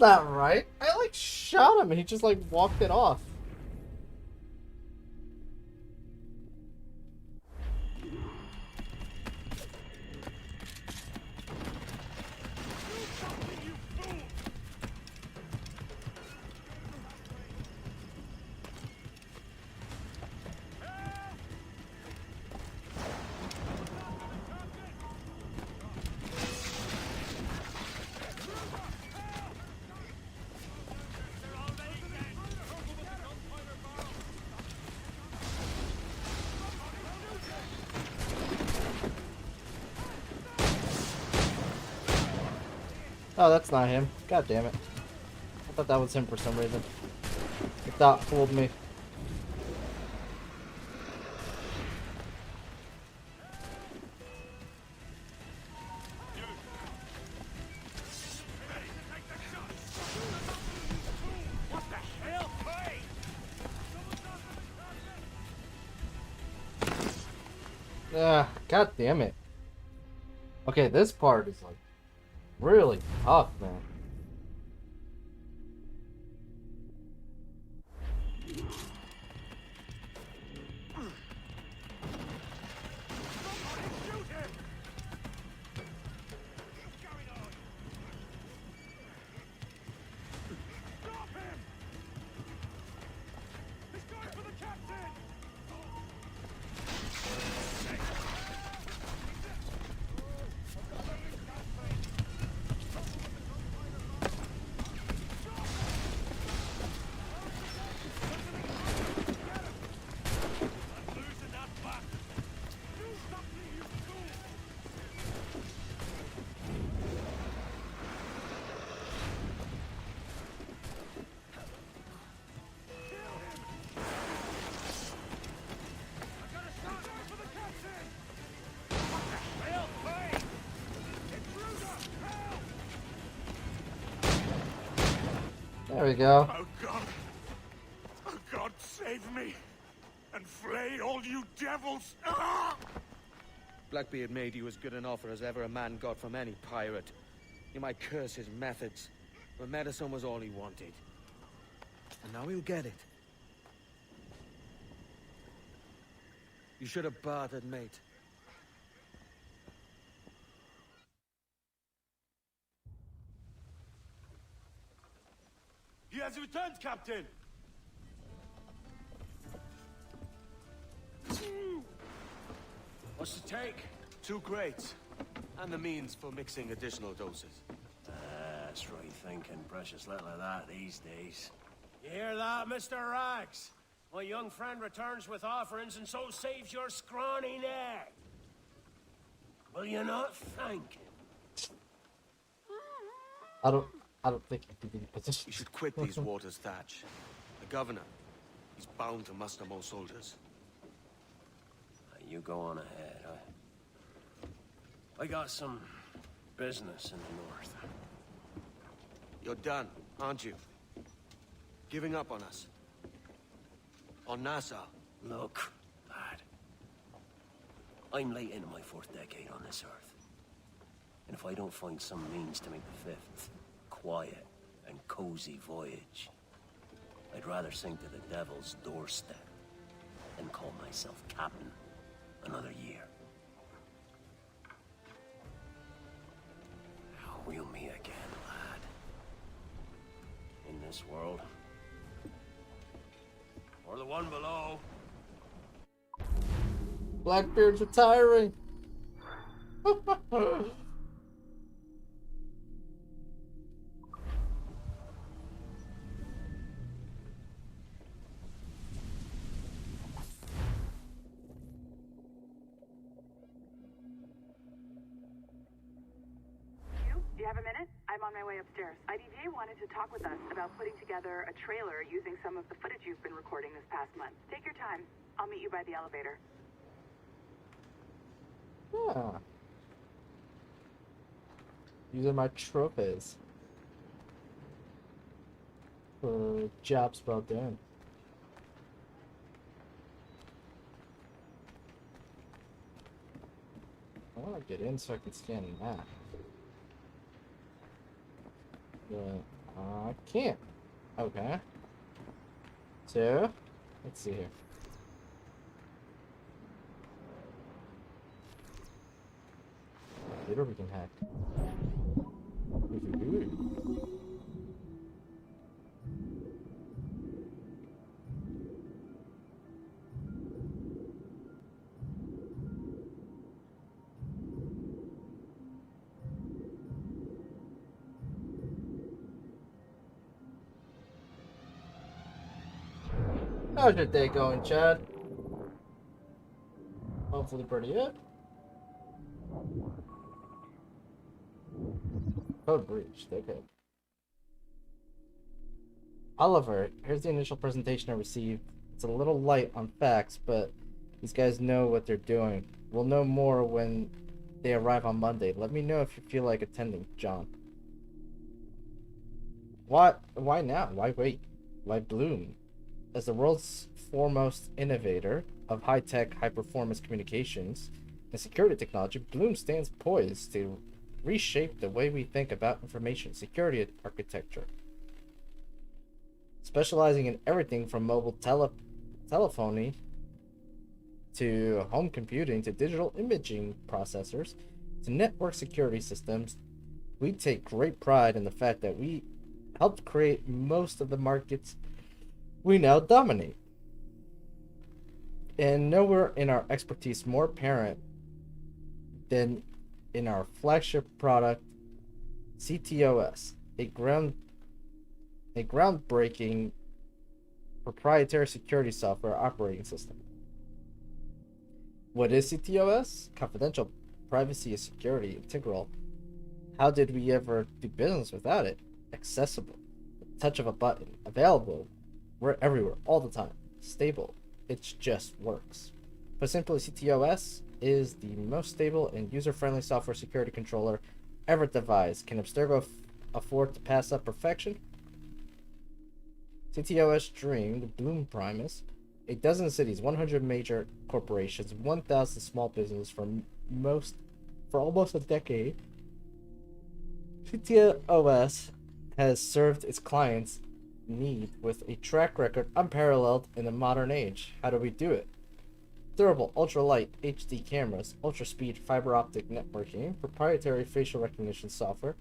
not right. I like shot him and he just like walked it off. Oh, that's not him. God damn it. I thought that was him for some reason. The thought fooled me. God damn it. Okay, this part is like really tough, man. There we go. Oh God! Oh God, save me! And flay all you devils! Ah! Blackbeard made you as good an offer as ever a man got from any pirate. You might curse his methods, but medicine was all he wanted. And now he'll get it. You should have bartered, mate. He has returned, Captain! What's the take? 2 crates. And the means for mixing additional doses. That's right thinking. Precious little of that these days. You hear that, Mr. Rags? My young friend returns with offerings and so saves your scrawny neck. Will you not thank him? I don't think he can be in a position. We should quit these waters, Thatch. The governor, he's bound to muster more soldiers. You go on ahead. I got some business in the north. You're done, aren't you? Giving up on us. On Nassau. Look, lad. I'm late into my 4th decade on this earth. And if I don't find some means to make the 5th quiet and cozy voyage, I'd rather sink to the devil's doorstep than call myself captain another year. We'll meet again, lad. In this world. Or the one below. Blackbeard's retiring. Do you have a minute? I'm on my way upstairs. IDJ wanted to talk with us about putting together a trailer using some of the footage you've been recording this past month. Take your time. I'll meet you by the elevator. Yeah. These are my trophies. For jobs well done. I want to get in so I can scan the map. But, I can't. Okay. So, let's see here. Computer we can hack. How's your day going, Chad? Hopefully pretty good. Code breached, okay. Oliver, here's the initial presentation I received. It's a little light on facts, but these guys know what they're doing. We'll know more when they arrive on Monday. Let me know if you feel like attending, John. What? Why now? Why wait? Why Bloom? As the world's foremost innovator of high-tech, high-performance communications and security technology, Bloom stands poised to reshape the way we think about information security architecture. Specializing in everything from mobile telephony to home computing to digital imaging processors to network security systems, we take great pride in the fact that we helped create most of the markets we now dominate. And nowhere in our expertise more apparent than in our flagship product, CTOS, a groundbreaking proprietary security software operating system. What is CTOS? Confidential, privacy is security, integral. How did we ever do business without it? Accessible, the touch of a button, available. We're everywhere, all the time. Stable. It just works. But simply, CTOS is the most stable and user-friendly software security controller ever devised. Can Abstergo afford to pass up perfection? CTOS Dream, the Bloom Primus, a dozen cities, 100 major corporations, 1,000 small businesses for almost a decade. CTOS has served its clients' need with a track record unparalleled in the modern age. How do we do it? Durable, ultralight HD cameras, ultra-speed fiber optic networking, proprietary facial recognition software,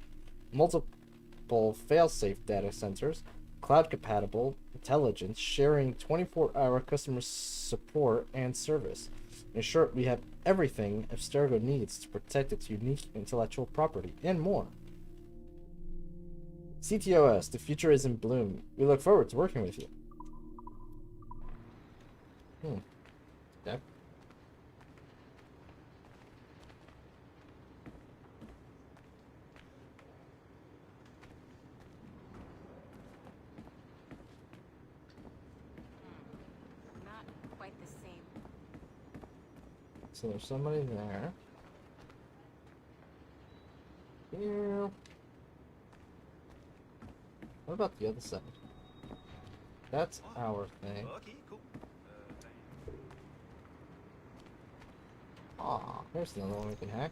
multiple fail-safe data centers, cloud-compatible intelligence, sharing 24-hour customer support and service. In short, we have everything Abstergo needs to protect its unique intellectual property, and more. CTOS, the future is in bloom. We look forward to working with you. Okay. Not quite the same. So there's somebody there. Here. What about the other side? That's our thing. Okay, cool. Aw, here's another one we can hack.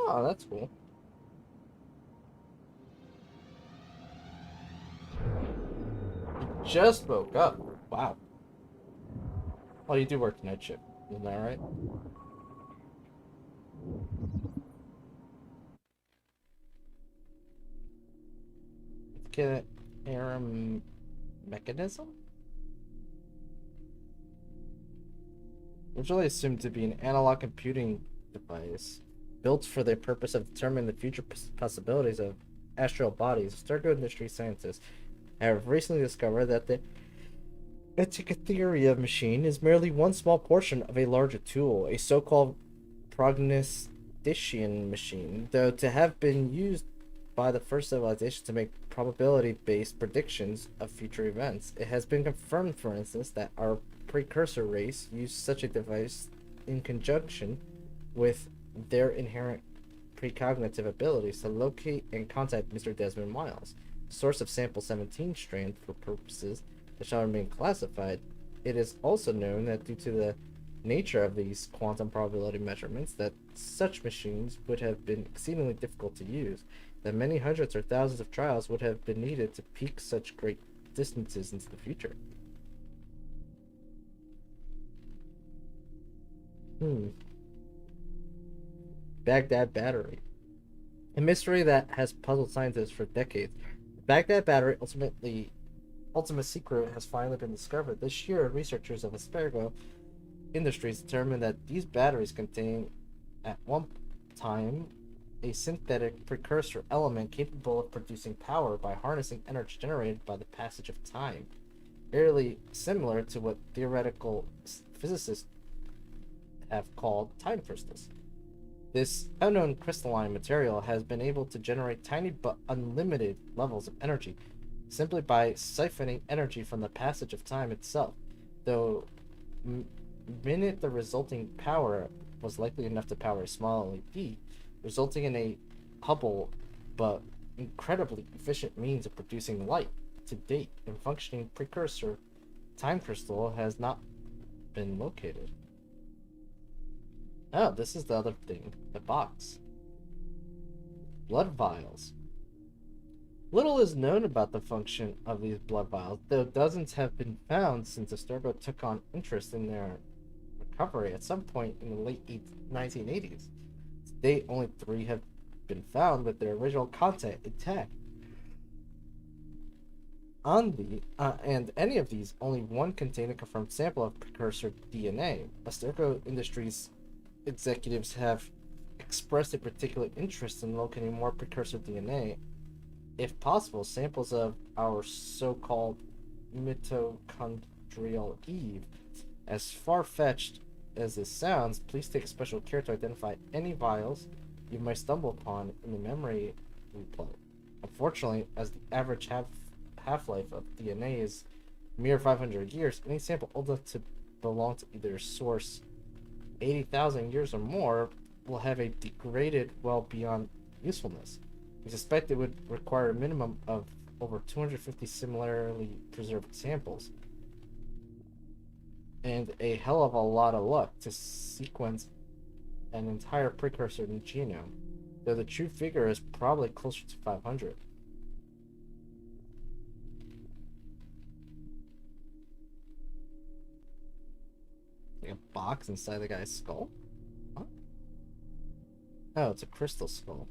Oh, that's cool. You just woke up. Wow. Well, you do work night shift, isn't that right? Get error mechanism? Originally assumed to be an analog computing device built for the purpose of determining the future possibilities of astral bodies, Abstergo industry scientists have recently discovered that the Antikythera machine is merely one small portion of a larger tool, a so-called prognostication machine, though to have been used by the first civilization to make probability-based predictions of future events. It has been confirmed, for instance, that our precursor race used such a device in conjunction with their inherent precognitive abilities to locate and contact Mr. Desmond Miles, source of sample 17 strand for purposes that shall remain classified. It is also known that due to the nature of these quantum probability measurements that such machines would have been exceedingly difficult to use, that many hundreds or thousands of trials would have been needed to peak such great distances into the future. Baghdad Battery. A mystery that has puzzled scientists for decades. The Baghdad Battery ultimate secret has finally been discovered. This year, researchers of Aspergo Industries determined that these batteries contain, at one time, a synthetic precursor element capable of producing power by harnessing energy generated by the passage of time, eerily similar to what theoretical physicists have called time crystals. This unknown crystalline material has been able to generate tiny but unlimited levels of energy simply by siphoning energy from the passage of time itself, though minute the resulting power was likely enough to power a small LED, resulting in a humble but incredibly efficient means of producing light. To date, a functioning precursor time crystal has not been located. Oh, this is the other thing. The box. Blood vials. Little is known about the function of these blood vials, though dozens have been found since Asturgo took on interest in their recovery at some point in the late 1980s. To date, only 3 have been found with their original content intact. And any of these, only one contained a confirmed sample of precursor DNA. Asturgo Industries executives have expressed a particular interest in locating more precursor DNA. If possible, samples of our so-called mitochondrial Eve. As far-fetched as this sounds, please take special care to identify any vials you might stumble upon in the memory replay. Unfortunately, as the average half-life of DNA is mere 500 years, any sample old enough to belong to either source 80,000 years or more will have a degraded well beyond usefulness. We suspect it would require a minimum of over 250 similarly preserved samples and a hell of a lot of luck to sequence an entire precursor genome, though the true figure is probably closer to 500. Like a box inside the guy's skull? Huh? Oh, it's a crystal skull.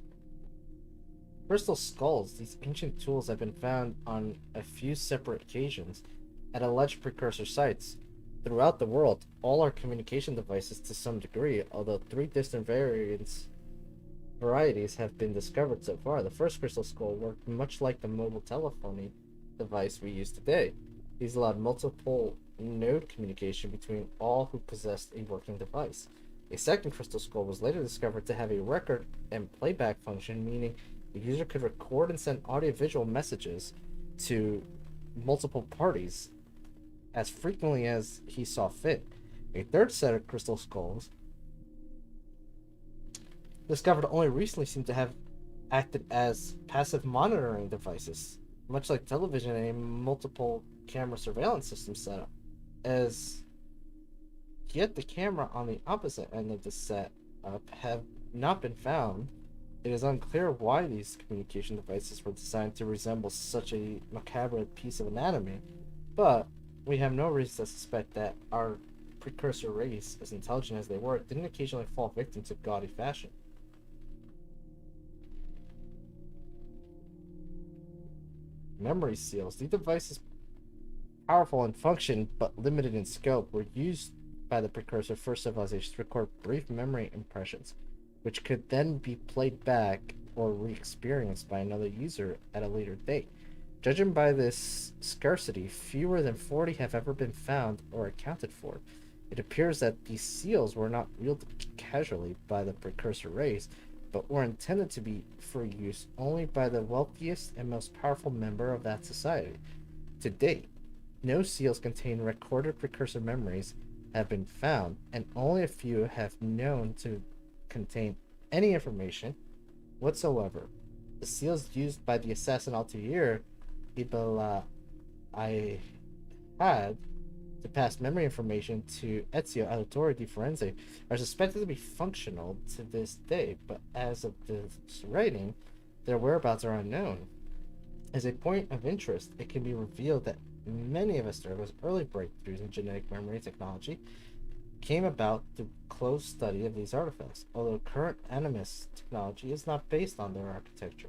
Crystal skulls, these ancient tools have been found on a few separate occasions at alleged precursor sites throughout the world. All are communication devices to some degree, although 3 distant varieties have been discovered so far. The first crystal skull worked much like the mobile telephony device we use today. These allowed multiple node communication between all who possessed a working device. A second crystal skull was later discovered to have a record and playback function, meaning the user could record and send audiovisual messages to multiple parties as frequently as he saw fit. A third set of crystal skulls, discovered only recently, seem to have acted as passive monitoring devices, much like television and a multiple camera surveillance system setup. As yet the camera on the opposite end of the setup have not been found. It is unclear why these communication devices were designed to resemble such a macabre piece of anatomy, but we have no reason to suspect that our precursor race, as intelligent as they were, didn't occasionally fall victim to gaudy fashion. Memory seals. These devices, powerful in function but limited in scope, were used by the precursor first civilization to record brief memory impressions, which could then be played back or re-experienced by another user at a later date. Judging by this scarcity, fewer than 40 have ever been found or accounted for. It appears that these seals were not wielded casually by the precursor race, but were intended to be for use only by the wealthiest and most powerful member of that society. To date, no seals containing recorded precursor memories have been found, and only a few have known to contain any information whatsoever. The seals used by the assassin Altair Ibn I had to pass memory information to Ezio Auditore di Firenze are suspected to be functional to this day, but as of this writing, their whereabouts are unknown. As a point of interest, it can be revealed that many of Asturgo's early breakthroughs in genetic memory technology came about through close study of these artifacts, although current Animus technology is not based on their architecture.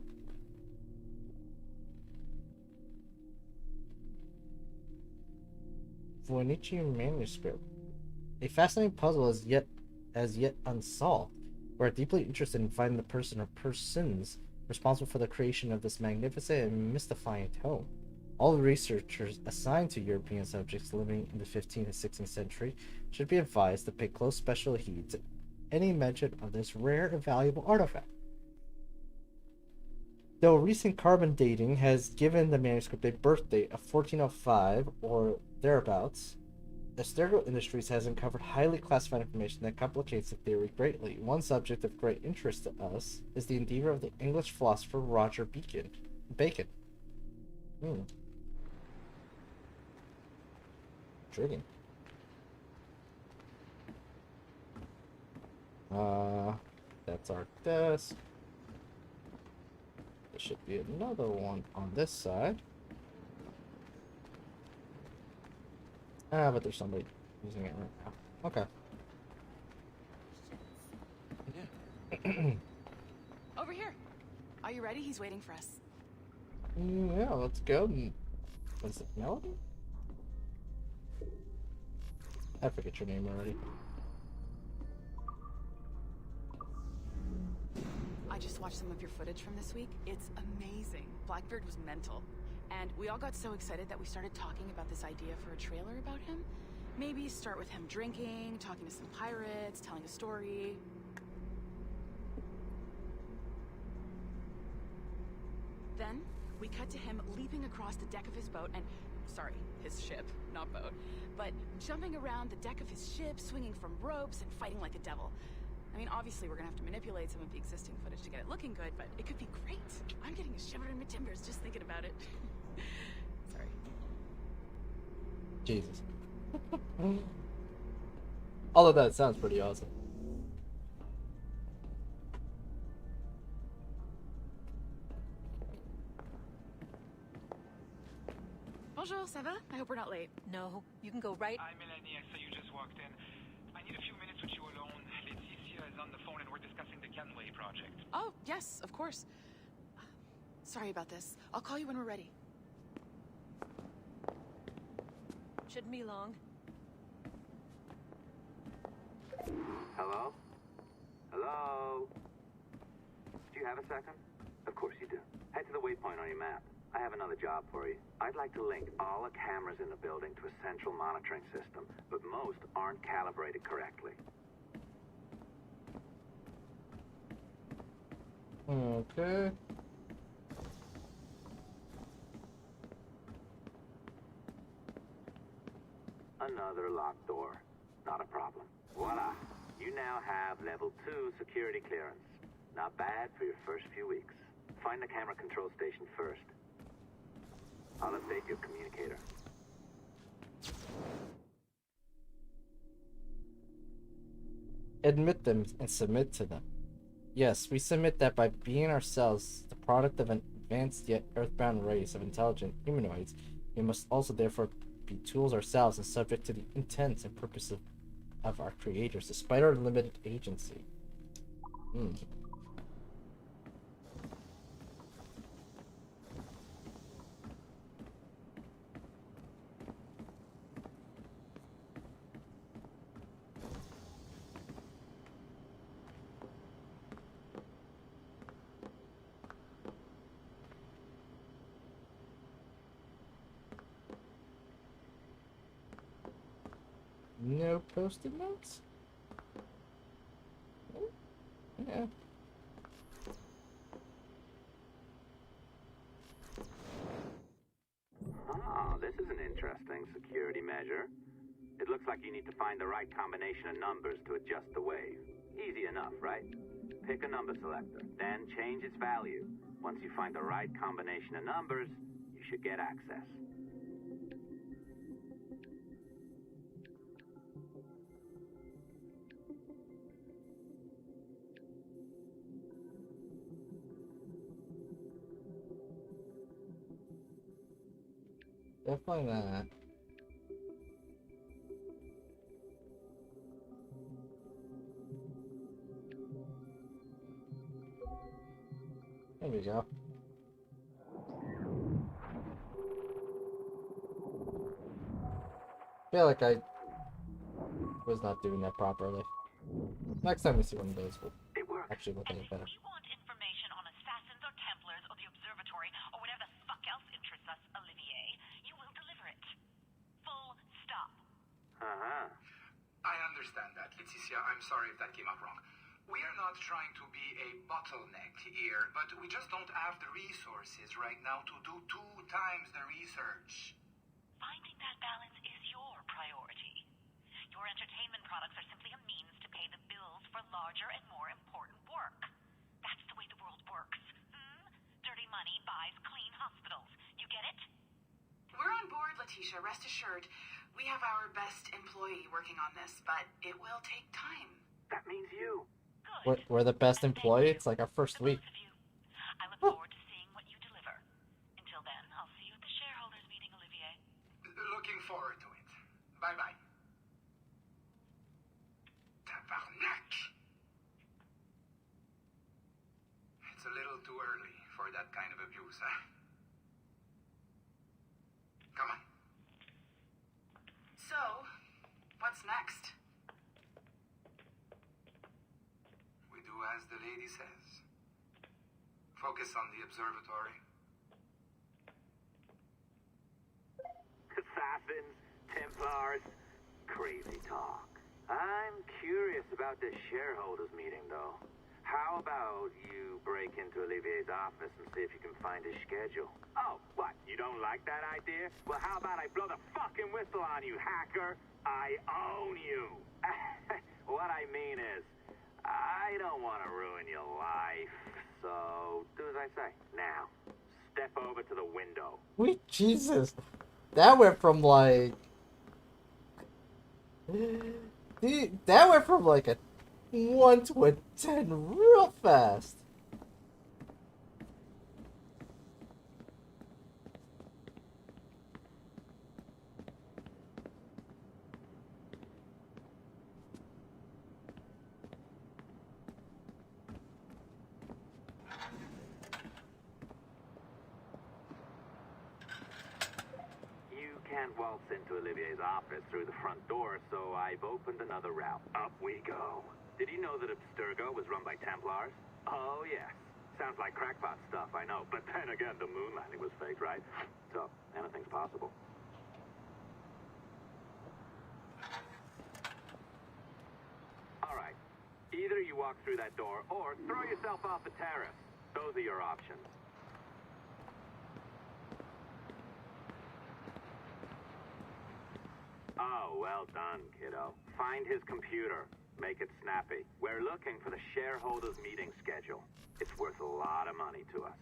Voynich manuscript. A fascinating puzzle is as yet unsolved. We're deeply interested in finding the person or persons responsible for the creation of this magnificent and mystifying tome. All the researchers assigned to European subjects living in the 15th and 16th century should be advised to pay close special heed to any mention of this rare and valuable artifact. Though recent carbon dating has given the manuscript a birth date of 1405 or thereabouts, Asturgo Industries has uncovered highly classified information that complicates the theory greatly. One subject of great interest to us is the endeavor of the English philosopher Roger Bacon. Intriguing. That's our desk. There should be another one on this side. But there's somebody using it right now. Okay. Over here. Are you ready? He's waiting for us. Yeah, let's go. Was it Melody? I forget your name already. I just watched some of your footage from this week. It's amazing. Blackbeard was mental. And we all got so excited that we started talking about this idea for a trailer about him. Maybe start with him drinking, talking to some pirates, telling a story. Then, we cut to him leaping across the deck of his boat and... Sorry, his ship, not boat. But jumping around the deck of his ship, swinging from ropes, and fighting like a devil. I mean, obviously we're gonna have to manipulate some of the existing footage to get it looking good, but it could be great. I'm getting a shiver in my timbers just thinking about it. Sorry. Jesus. All of that sounds pretty awesome. Bonjour, ça va? I hope we're not late. No, you can go right. Hi, Melanie. I saw you just walked in. I need a few minutes with you alone. Laetitia is on the phone and we're discussing the Kenway project. Oh, yes, of course. Sorry about this. I'll call you when we're ready. Shouldn't be long. Hello? Hello? Do you have a second? Of course you do. Head to the waypoint on your map. I have another job for you. I'd like to link all the cameras in the building to a central monitoring system, but most aren't calibrated correctly. Okay. Another locked door. Not a problem. Voila. You now have level 2 security clearance. Not bad for your first few weeks. Find the camera control station first. I'll update your communicator. Admit them and submit to them. Yes, we submit that by being ourselves the product of an advanced yet earthbound race of intelligent humanoids, we must also therefore be tools ourselves and subject to the intents and purposes of our creators, despite our limited agency. No post-it notes? Yeah. Ah, this is an interesting security measure. It looks like you need to find the right combination of numbers to adjust the wave. Easy enough, right? Pick a number selector, then change its value. Once you find the right combination of numbers, you should get access. Definitely that. There we go. Feel like I was not doing that properly. Next time we see one of those, we'll actually look at it better. If you want information on assassins or Templars or the Observatory or whatever the fuck else interests us, Olivier, you will deliver it. Full stop. Uh-huh. I understand that, Leticia. I'm sorry if that came up wrong. We are not trying to be a bottleneck here, but we just don't have the resources right now to do 2 times the research. Finding that balance is your priority. Your entertainment products are simply a means to pay the bills for larger and more important work. That's the way the world works. Dirty money buys clean hospitals. You get it? We're on board, Letitia, rest assured. We have our best employee working on this, but it will take time. That means you. We're the best employee. It's like our first week. I look forward to seeing what you deliver. Until then, I'll see you at the shareholders meeting, Olivier. Looking forward to it. Bye-bye. Tabarnak! It's a little too early for that kind of abuse, huh? Come on. So, what's next? We do as the lady says. Focus on the observatory. Assassins, Templars, crazy talk. I'm curious about this shareholders meeting, though. How about you break into Olivier's office and see if you can find his schedule? Oh, what? You don't like that idea? Well, how about I blow the fucking whistle on you, hacker? I own you. What I mean is, I don't want to ruin your life. So, do as I say. Now, step over to the window. Wait, Jesus. That went from like... Dude, that went from like a 1 to a 10 real fast. You can't waltz into Olivier's office through the front door, so I've opened another route. Up we go. Did you know that Abstergo was run by Templars? Oh, yes. Sounds like crackpot stuff, I know. But then again, the moon landing was fake, right? So, anything's possible. All right. Either you walk through that door, or throw yourself off the terrace. Those are your options. Oh, well done, kiddo. Find his computer. Make it snappy. We're looking for the shareholders meeting schedule. It's worth a lot of money to us.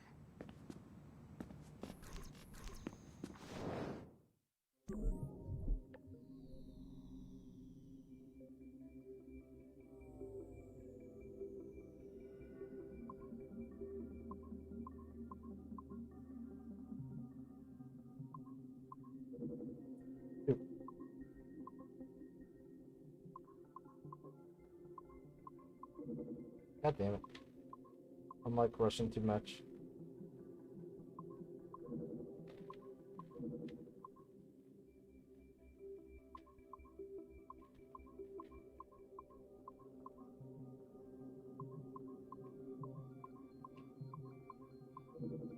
God damn it. I'm like rushing too much.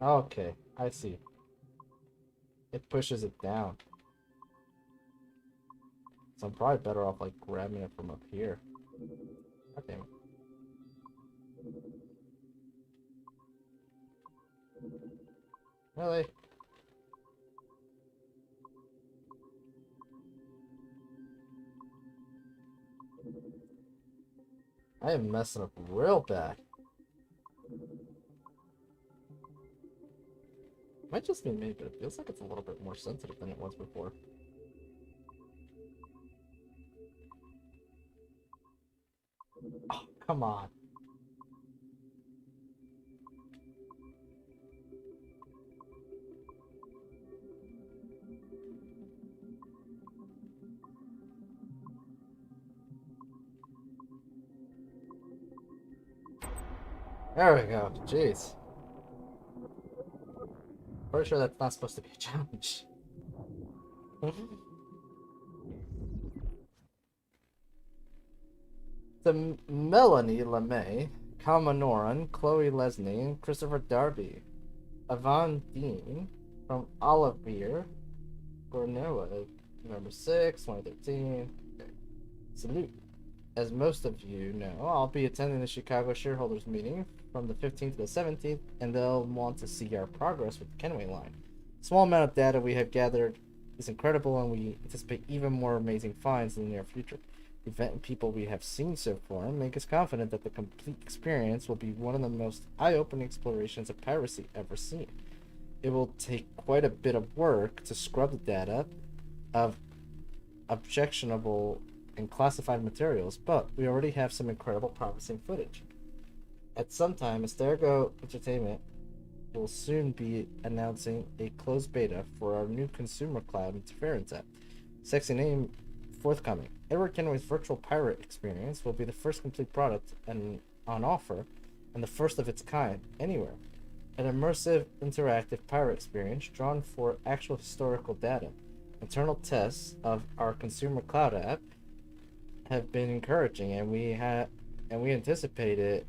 Okay, I see. It pushes it down. So I'm probably better off like grabbing it from up here. God damn it. Really? I am messing up real bad. Might just be me, but it feels like it's a little bit more sensitive than it was before. Oh, come on. There we go. Jeez. Pretty sure that's not supposed to be a challenge. The Melanie LeMay, Kamanoran, Chloe Lesney, Christopher Darby, Yvonne Dean from Olivier, Gornoa, November 6, 2013. Okay. Salute. As most of you know, I'll be attending the Chicago shareholders meeting from the 15th to the 17th, and they'll want to see our progress with the Kenway line. The small amount of data we have gathered is incredible, and we anticipate even more amazing finds in the near future. The event and people we have seen so far make us confident that the complete experience will be one of the most eye-opening explorations of piracy ever seen. It will take quite a bit of work to scrub the data of objectionable and classified materials, but we already have some incredible promising footage. At some time, Astergo Entertainment will soon be announcing a closed beta for our new consumer cloud interference app. Sexy name forthcoming. Edward Kenway's virtual pirate experience will be the first complete product on offer and the first of its kind anywhere. An immersive, interactive pirate experience drawn for actual historical data. Internal tests of our consumer cloud app have been encouraging, and we anticipate it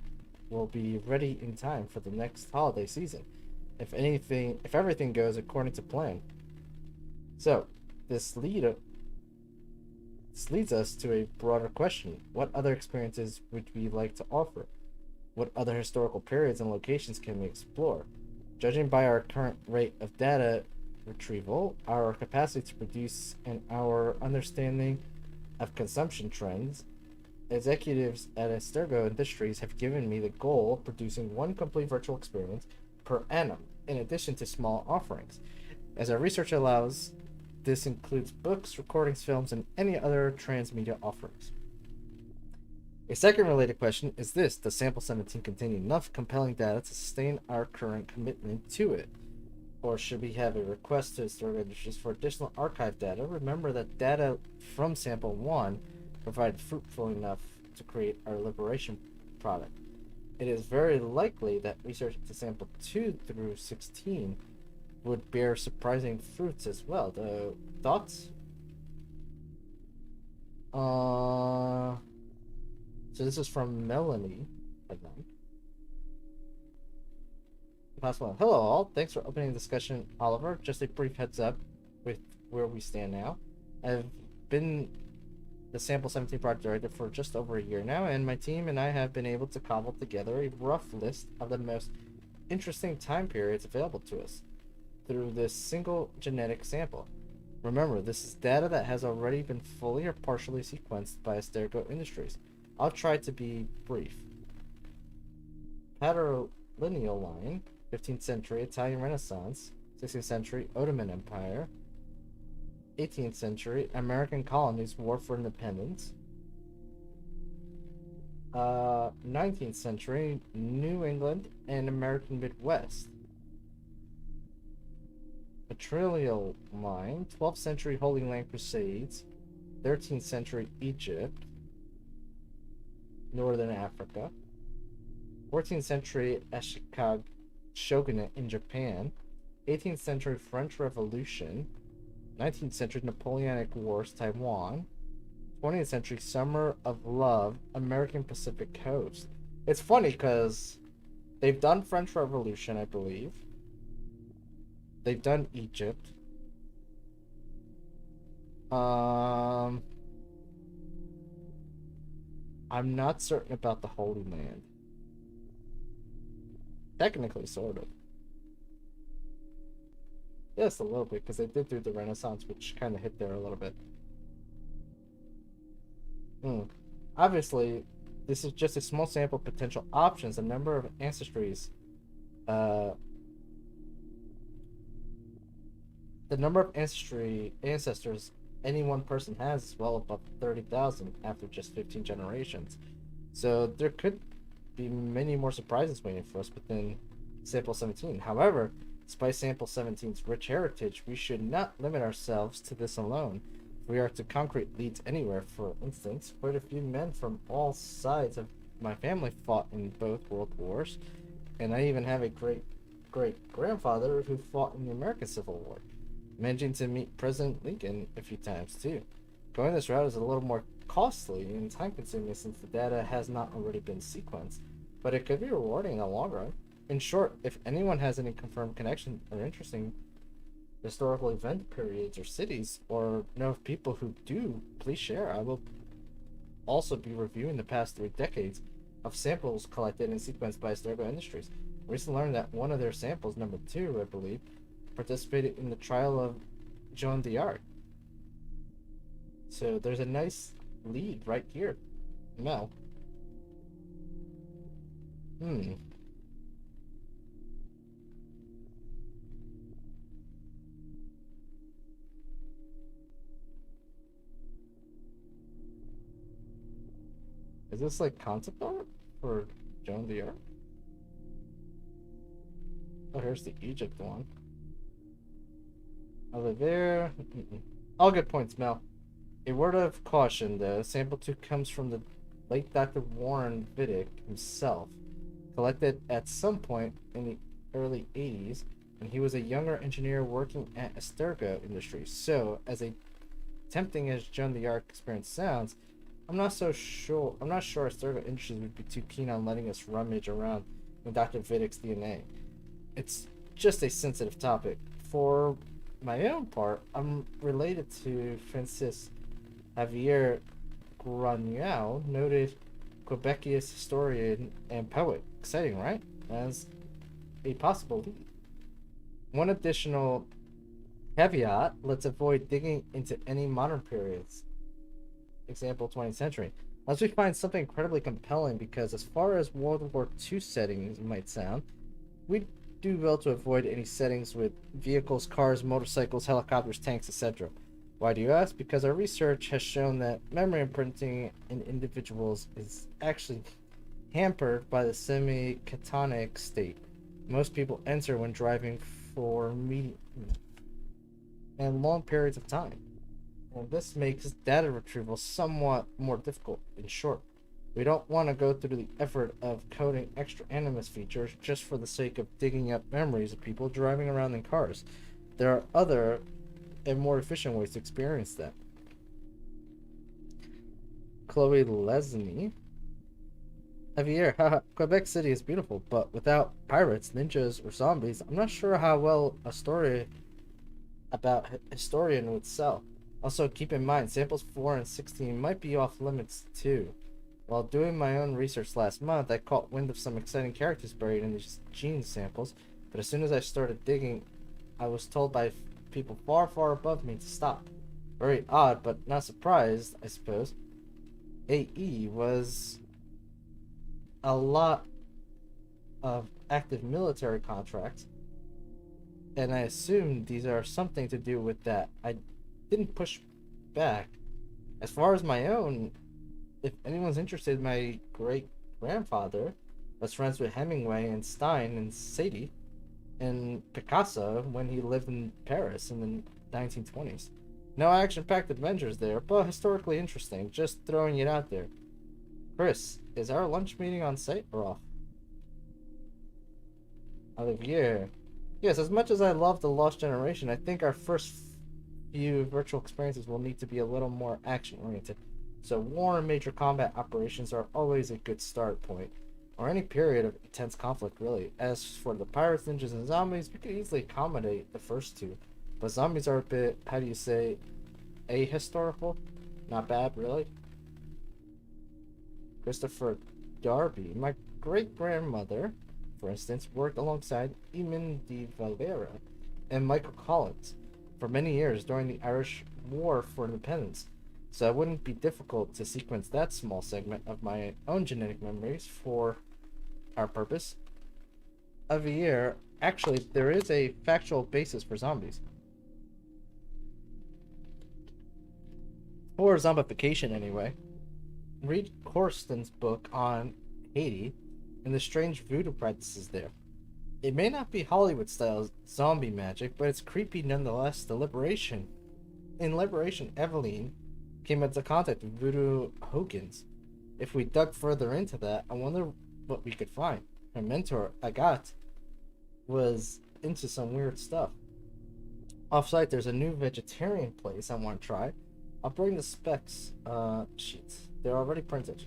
will be ready in time for the next holiday season, if everything goes according to plan. So, this leads us to a broader question: what other experiences would we like to offer? What other historical periods and locations can we explore? Judging by our current rate of data retrieval, our capacity to produce, and our understanding of consumption trends, executives at Astergo Industries have given me the goal of producing one complete virtual experience per annum, in addition to small offerings. As our research allows, this includes books, recordings, films, and any other transmedia offerings. A second related question is this: does Sample 17 contain enough compelling data to sustain our current commitment to it? Or should we have a request to Astergo Industries for additional archive data? Remember that data from Sample 1 provided fruitful enough to create our Liberation product. It is very likely that research into Sample 2 through 16 would bear surprising fruits as well. The thoughts? So this is from Melanie, I think. Last one. Hello all. Thanks for opening the discussion, Oliver. Just a brief heads up with where we stand now. I've been the Sample 17 project director for just over a year now, and my team and I have been able to cobble together a rough list of the most interesting time periods available to us through this single genetic sample. Remember, this is data that has already been fully or partially sequenced by Astergo Industries. I'll try to be brief. Patrilineal line, 15th century Italian Renaissance, 16th century Ottoman Empire, 18th century American colonies war for independence, 19th century New England and American Midwest. Patrilineal line, 12th century Holy Land Crusades, 13th century Egypt, Northern Africa, 14th century Ashikaga Shogunate in Japan, 18th century French Revolution, 19th century Napoleonic Wars, Taiwan, 20th century Summer of Love, American Pacific Coast. It's funny because they've done French Revolution, I believe. They've done Egypt. I'm not certain about the Holy Land. Technically, sort of. Yes, a little bit, because they did do the Renaissance, which kind of hit there a little bit. Obviously, this is just a small sample of potential options. The number of ancestries, the number of ancestors any one person has is well above 30,000 after just 15 generations. So there could be many more surprises waiting for us within Sample 17. However, despite Sample 17's rich heritage, we should not limit ourselves to this alone. If we are to concrete leads anywhere, for instance, quite a few men from all sides of my family fought in both world wars, and I even have a great-grandfather who fought in the American Civil War. Managing to meet President Lincoln a few times too. Going this route is a little more costly and time-consuming since the data has not already been sequenced, but it could be rewarding in the long run. In short, if anyone has any confirmed connection or interesting historical event periods or cities, or know of people who do, please share. I will also be reviewing the past 3 decades of samples collected and sequenced by Historical Industries. I recently learned that one of their samples, number 2, I believe, participated in the trial of Joan d'Arc. So there's a nice lead right here. Mel. Is this like concept art for Joan d'Arc? Oh, here's the Egypt one. Over there. All good points, Mel. A word of caution, though. Sample 2 comes from the late Dr. Warren Vidic himself, collected at some point in the early 80s when he was a younger engineer working at Estergo Industries. So, as tempting as Joan d'Arc experience sounds, I'm not sure Estergo Industries would be too keen on letting us rummage around with Dr. Vidic's DNA. It's just a sensitive topic. For my own part, I'm related to Francis Javier Graniau, noted Quebecian historian and poet. Exciting, right? As a possible lead. One additional caveat, let's avoid digging into any modern periods. Example, 20th century. Unless we find something incredibly compelling, because as far as World War II settings might sound, we do well to avoid any settings with vehicles, cars, motorcycles, helicopters, tanks, etc. Why do you ask? Because our research has shown that memory imprinting in individuals is actually hampered by the semi-catonic state most people enter when driving for medium and long periods of time. And this makes data retrieval somewhat more difficult. In short, we don't want to go through the effort of coding extra animus features just for the sake of digging up memories of people driving around in cars. There are other and more efficient ways to experience them. Chloe Lesney. Javier, haha, Quebec City is beautiful, but without pirates, ninjas, or zombies, I'm not sure how well a story about Historian would sell. Also, keep in mind, samples 4 and 16 might be off limits too. While doing my own research last month, I caught wind of some exciting characters buried in these gene samples, but as soon as I started digging, I was told by people far, far above me to stop. Very odd, but not surprised, I suppose. AE was a lot of active military contracts, and I assumed these are something to do with that. I didn't push back. As far as my own, if anyone's interested, my great-grandfather was friends with Hemingway and Stein and Sadie and Picasso when he lived in Paris in the 1920s. No action-packed adventures there, but historically interesting. Just throwing it out there. Chris, is our lunch meeting on site or off? Olivier. Yes, as much as I love The Lost Generation, I think our first few virtual experiences will need to be a little more action-oriented. So war and major combat operations are always a good start point, or any period of intense conflict, really. As for the pirates, ninjas, and zombies, we could easily accommodate the first two, but zombies are a bit, how do you say, ahistorical? Not bad, really. Christopher Darby. My great-grandmother, for instance, worked alongside Eamon de Valera and Michael Collins for many years during the Irish War for Independence, so it wouldn't be difficult to sequence that small segment of my own genetic memories for our purpose. Of a year, actually, there is a factual basis for zombies. Or zombification, anyway. Read Corsten's book on Haiti and the strange voodoo practices there. It may not be Hollywood-style zombie magic, but it's creepy nonetheless. In Liberation, Eveline came into contact with voodoo Hogans. If we dug further into that, I wonder what we could find. Her mentor, Agathe, was into some weird stuff. Off-site, there's a new vegetarian place I want to try. I'll bring the specs sheets. They're already printed.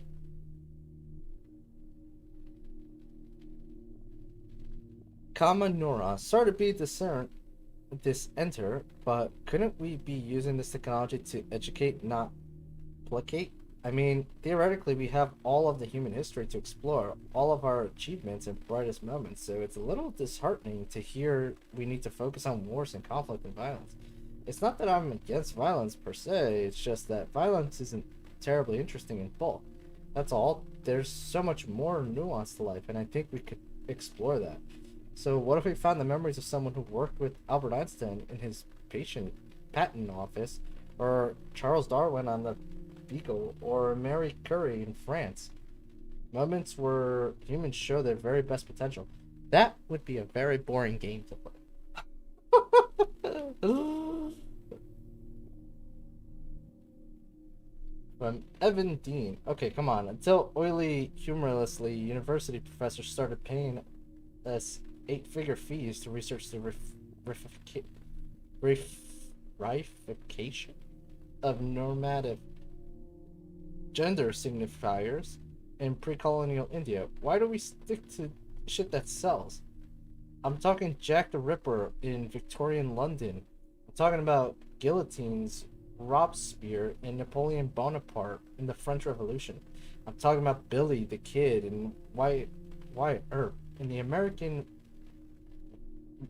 Kama Nora. Sorry to be dissenter, but couldn't we be using this technology to educate, not placate? I mean, theoretically, we have all of the human history to explore, all of our achievements and brightest moments, so it's a little disheartening to hear we need to focus on wars and conflict and violence. It's not that I'm against violence per se, it's just that violence isn't terribly interesting in bulk. That's all. There's so much more nuance to life, and I think we could explore that. So what if we found the memories of someone who worked with Albert Einstein in his patent office, or Charles Darwin on the Beagle, or Marie Curie in France? Moments where humans show their very best potential. That would be a very boring game to play. From Evan Dean. Okay, come on. Until oily, humorlessly university professors started paying us 8-figure fees to research the reification of normative gender signifiers in pre-colonial India. Why do we stick to shit that sells? I'm talking Jack the Ripper in Victorian London. I'm talking about guillotines, Robespierre, and Napoleon Bonaparte in the French Revolution. I'm talking about Billy the Kid and Wyatt Earp in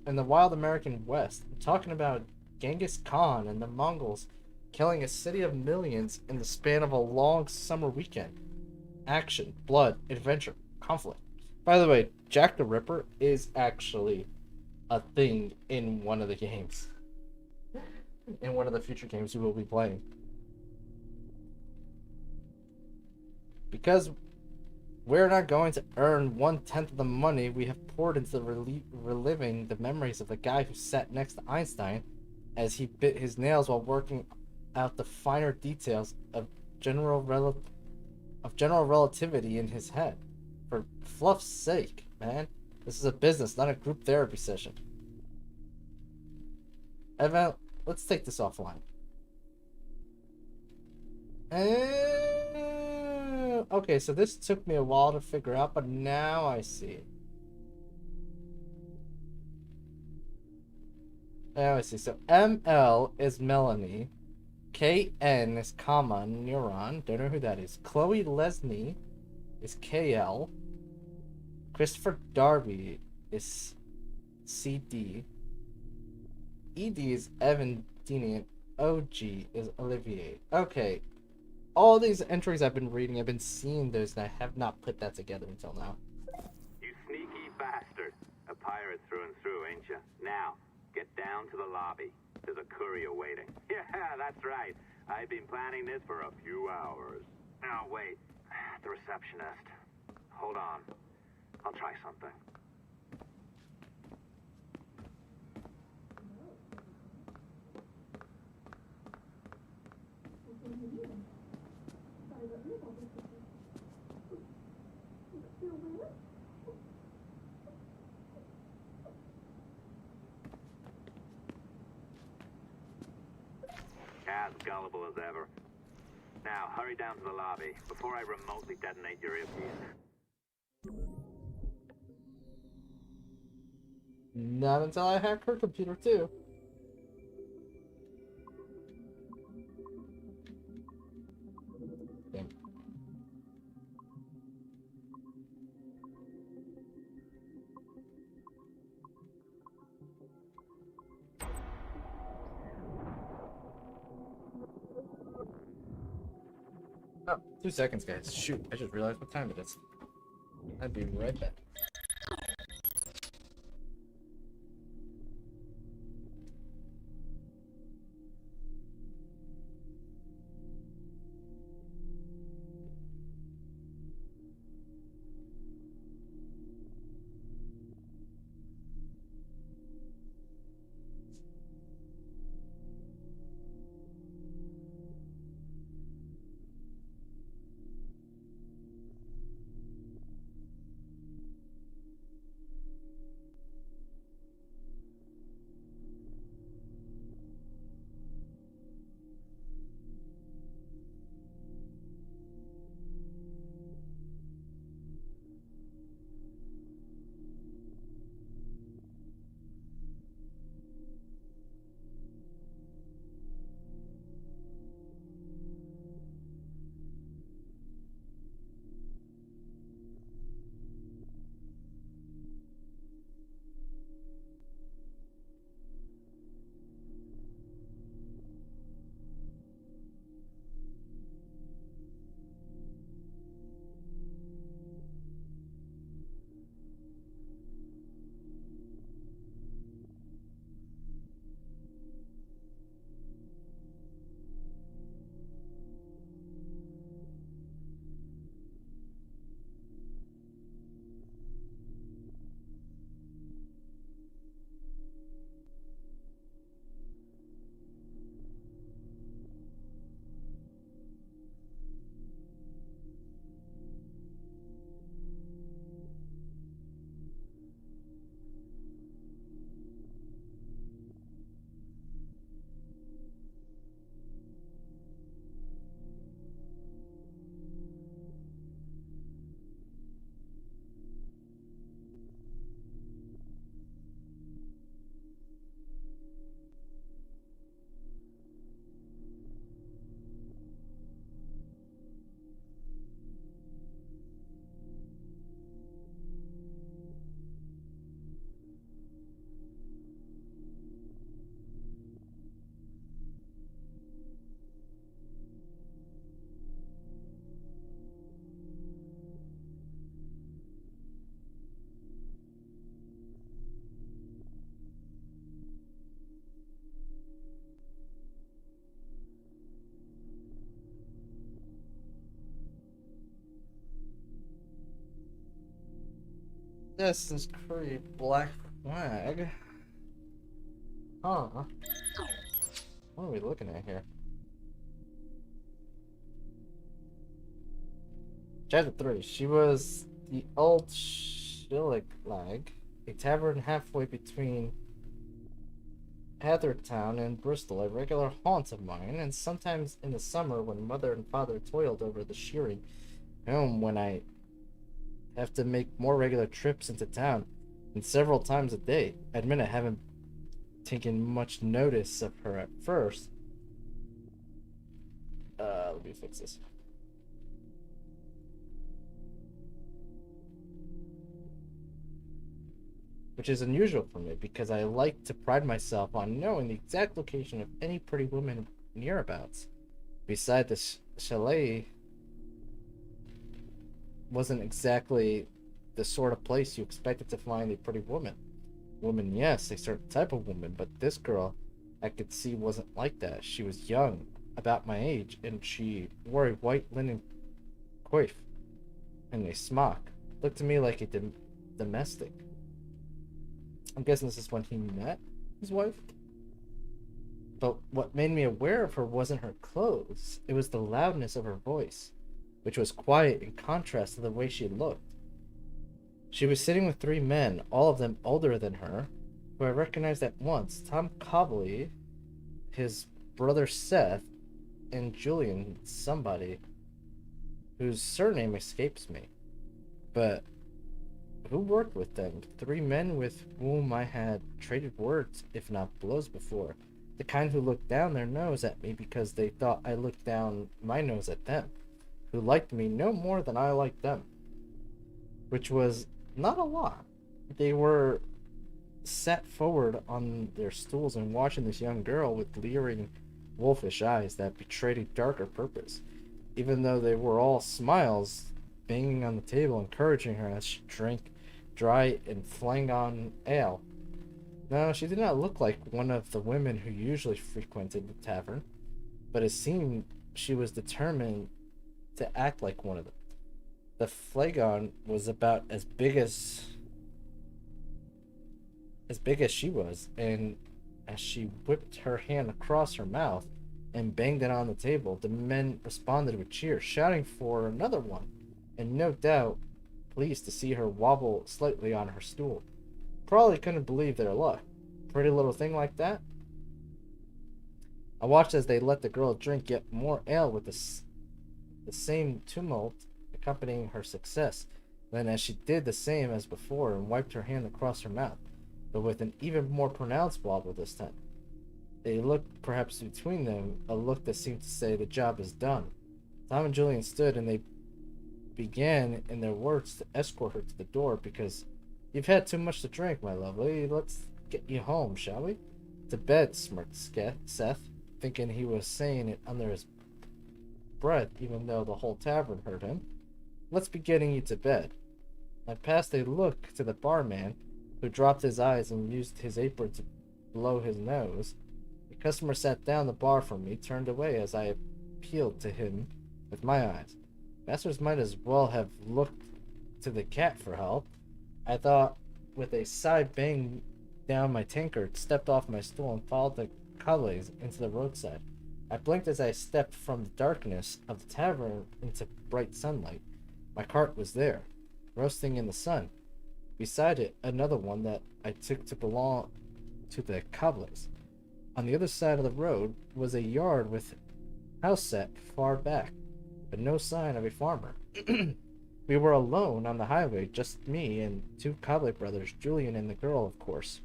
the wild American West. I'm talking about Genghis Khan and the Mongols killing a city of millions in the span of a long summer weekend. Action, blood, adventure, conflict. By the way, Jack the Ripper is actually a thing in one of the games. In one of the future games we will be playing. Because we're not going to earn 1/10 of the money we have poured into reliving the memories of the guy who sat next to Einstein as he bit his nails while working out the finer details of general relativity in his head. For fluff's sake, man. This is a business, not a group therapy session. Evan, let's take this offline. Okay, so this took me a while to figure out, but now I see. Now I see. So ML is Melanie. KN is comma neuron. Don't know who that is. Chloe Lesney is KL. Christopher Darby is CD. ED is Evan Dini, and OG is Olivier. Okay. All these entries I've been reading, I've been seeing those, and I have not put that together until now. You sneaky bastard. A pirate through and through, ain't you? Now, get down to the lobby. There's a courier waiting. Yeah, that's right. I've been planning this for a few hours. Now, wait. The receptionist. Hold on. I'll try something. As gullible as ever. Now, hurry down to the lobby before I remotely detonate your earpiece. Not until I hack her computer too. Damn. 2 seconds, guys. Shoot, I just realized what time it is. I'll be right back. Assassin's Creed Black Flag. Huh. What are we looking at here? Chapter 3. She was the old Shilliglag, a tavern halfway between Hathertown and Bristol, a regular haunt of mine, and sometimes in the summer when mother and father toiled over the shearing home when I have to make more regular trips into town, and several times a day. I admit I haven't taken much notice of her at first. Let me fix this. Which is unusual for me because I like to pride myself on knowing the exact location of any pretty woman nearabouts. Beside the chalet wasn't exactly the sort of place you expected to find a pretty woman. Woman, yes, a certain type of woman, but this girl I could see wasn't like that. She was young, about my age, and she wore a white linen coif and a smock. Looked to me like a domestic. I'm guessing this is when he met his wife. But what made me aware of her wasn't her clothes. It was the loudness of her voice, which was quiet in contrast to the way she looked. She was sitting with 3 men, all of them older than her, who I recognized at once. Tom Cobley, his brother Seth, and Julian somebody, whose surname escapes me. But who worked with them? 3 men with whom I had traded words, if not blows before. The kind who looked down their nose at me because they thought I looked down my nose at them. Who liked me no more than I liked them. Which was not a lot. They were sat forward on their stools and watching this young girl with leering, wolfish eyes that betrayed a darker purpose. even though they were all smiles, banging on the table, encouraging her as she drank dry and flagon ale. No, she did not look like one of the women who usually frequented the tavern, but it seemed she was determined to act like one of them. The flagon was about as big as she was, and as she whipped her hand across her mouth and banged it on the table, the men responded with cheers, shouting for another one, and no doubt pleased to see her wobble slightly on her stool. Probably couldn't believe their luck. Pretty little thing like that. I watched as they let the girl drink yet more ale with the same tumult accompanying her success. Then, as she did the same as before and wiped her hand across her mouth, but with an even more pronounced wobble this time. They looked perhaps between them, a look that seemed to say the job is done. Tom and Julian stood, and they began, in their words, to escort her to the door because you've had too much to drink, my lovely. Let's get you home, shall we? To bed, smirked Seth, thinking he was saying it under his breath, even though the whole tavern heard him. Let's be getting you to bed. I passed a look to the barman, who dropped his eyes and used his apron to blow his nose. The customer sat down the bar from me, turned away as I appealed to him with my eyes. Masters might as well have looked to the cat for help. I thought, with a sigh, banged down my tankard, stepped off my stool, and followed the colleagues into the roadside. I blinked as I stepped from the darkness of the tavern into bright sunlight. My cart was there, roasting in the sun. Beside it, another one that I took to belong to the cobblers. On the other side of the road was a yard with house set far back, but no sign of a farmer. We were alone on the highway, just me and two cobbler brothers, Julian and the girl, of course.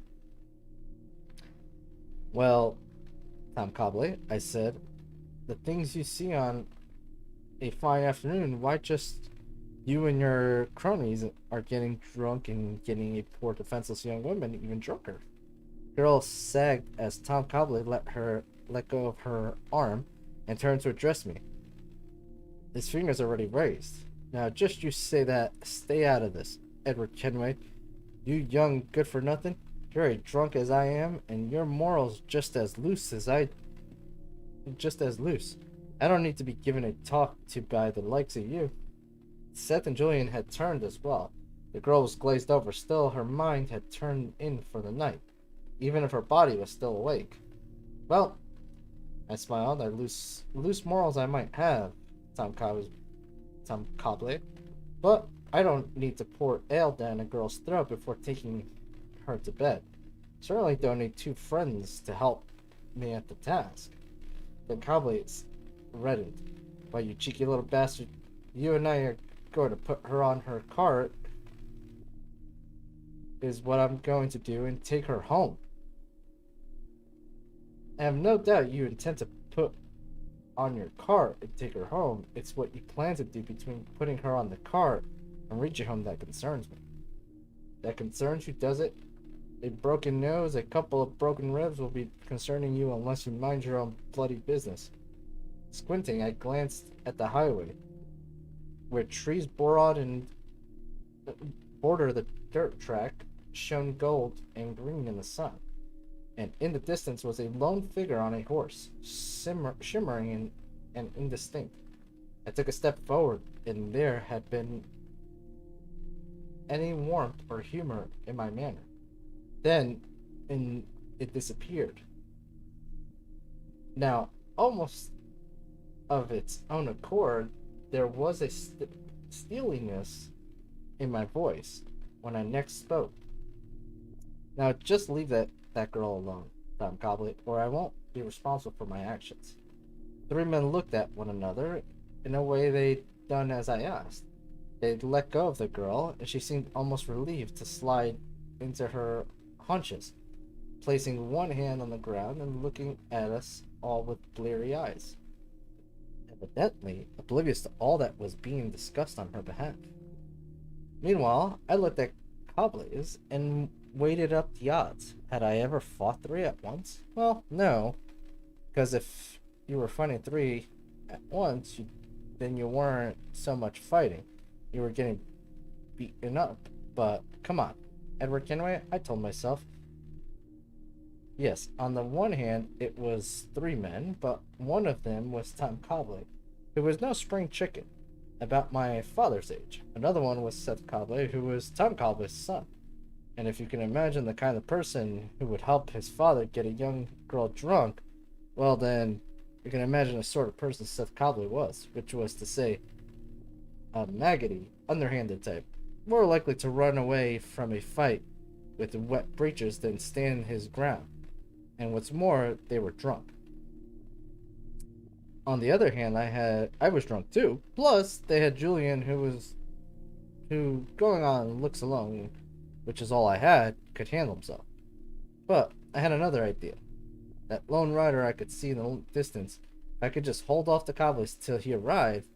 Well, Tom Cobley, I said, the things you see on a fine afternoon, why just you and your cronies are getting drunk and getting a poor defenseless young woman even drunker. Girl sagged as Tom Cobley let go of her arm and turned to address me. His fingers already raised. Now just you say that, stay out of this, Edward Kenway. You young good for nothing. You're as drunk as I am, and your morals just as loose. I don't need to be given a talk to by the likes of you. Seth and Julian had turned as well. The girl was glazed over. Still, her mind had turned in for the night, even if her body was still awake. Well, I smiled. Loose morals I might have, Tom Cobley, but I don't need to pour ale down a girl's throat before taking her to bed. Certainly don't need two friends to help me at the task. Then Cobley reddened. Why, you cheeky little bastard, you and I are going to put her on her cart is what I'm going to do and take her home. I have no doubt you intend to put on your cart and take her home. It's what you plan to do between putting her on the cart and reach you home that concerns me. That concerns you, does it? A broken nose, a couple of broken ribs will be concerning you unless you mind your own bloody business. Squinting, I glanced at the highway, where trees border the dirt track shone gold and green in the sun, and in the distance was a lone figure on a horse, shimmering and indistinct. I took a step forward, and there had been any warmth or humor in my manner. Then it disappeared. Now, almost of its own accord, there was a steeliness in my voice when I next spoke. Now, just leave that girl alone, Tom Cobley, or I won't be responsible for my actions. The three men looked at one another in a way they'd done as I asked. They'd let go of the girl, and she seemed almost relieved to slide into her haunches, placing one hand on the ground and looking at us all with bleary eyes, evidently oblivious to all that was being discussed on her behalf. Meanwhile, I looked at Cobley's and weighted up the odds. Had I ever fought three at once? Well, no, because if you were fighting three at once, you'd then you weren't so much fighting. You were getting beaten up. But come on, Edward Kenway, I told myself. Yes, on the one hand, it was 3 men, but one of them was Tom Cobley, who was no spring chicken, about my father's age. Another one was Seth Cobley, who was Tom Cobley's son. And if you can imagine the kind of person who would help his father get a young girl drunk, well then, you can imagine the sort of person Seth Cobley was, which was to say, a maggoty, underhanded type, more likely to run away from a fight with wet breeches than stand his ground. And what's more, they were drunk. On the other hand, I was drunk too. Plus, they had Julian, who going on looks alone, which is all I had, could handle himself. But I had another idea. That lone rider I could see in the distance, if I could just hold off the Cobleys till he arrived,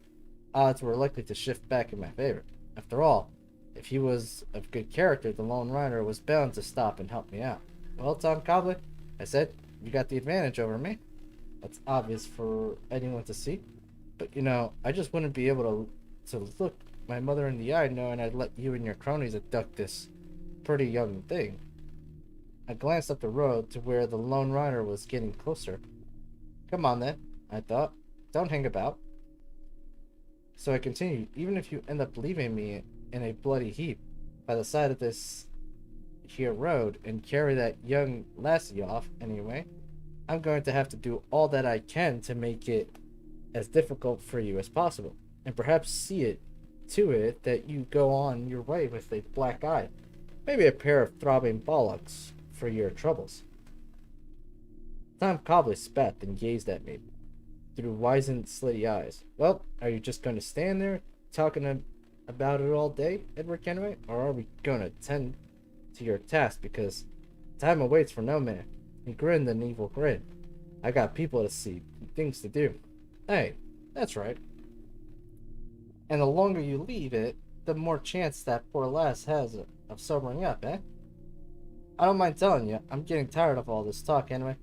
odds were likely to shift back in my favor. After all, if he was of good character, the lone rider was bound to stop and help me out. Well, Tom Cobley, I said, you got the advantage over me. That's obvious for anyone to see. But you know, I just wouldn't be able to look my mother in the eye knowing I'd let you and your cronies abduct this pretty young thing. I glanced up the road to where the lone rider was getting closer. Come on then, I thought. Don't hang about. So I continued, even if you end up leaving me in a bloody heap by the side of this here road and carry that young lassie off anyway, I'm going to have to do all that I can to make it as difficult for you as possible, and perhaps see it to it that you go on your way with a black eye, maybe a pair of throbbing bollocks for your troubles. Tom Cobley spat and gazed at me through wizened, slitty eyes. Well, are you just going to stand there talking about it all day, Edward Kenway, or are we going to tend to your task, because time awaits for no man? He grinned an evil grin. I got people to see, things to do. Hey, that's right. And the longer you leave it, the more chance that poor lass has of sobering up, eh? I don't mind telling you, I'm getting tired of all this talk anyway.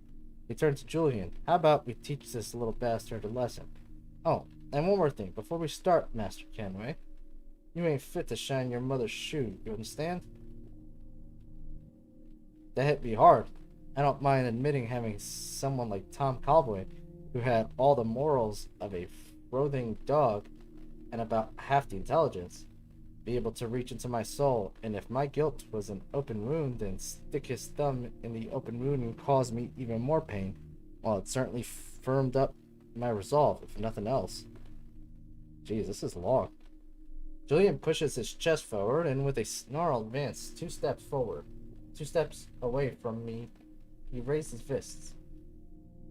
He turned to Julian. How about we teach this little bastard a lesson? Oh, and one more thing, before we start, Master Kenway. You ain't fit to shine your mother's shoe, you understand? That hit me hard. I don't mind admitting having someone like Tom Cobley, who had all the morals of a roving dog and about half the intelligence, be able to reach into my soul, and if my guilt was an open wound, then stick his thumb in the open wound and cause me even more pain. Well, it certainly firmed up my resolve, if nothing else. Jeez, this is long. Julian pushes his chest forward and with a snarl advanced 2 steps forward. 2 steps away from me, he raised his fists,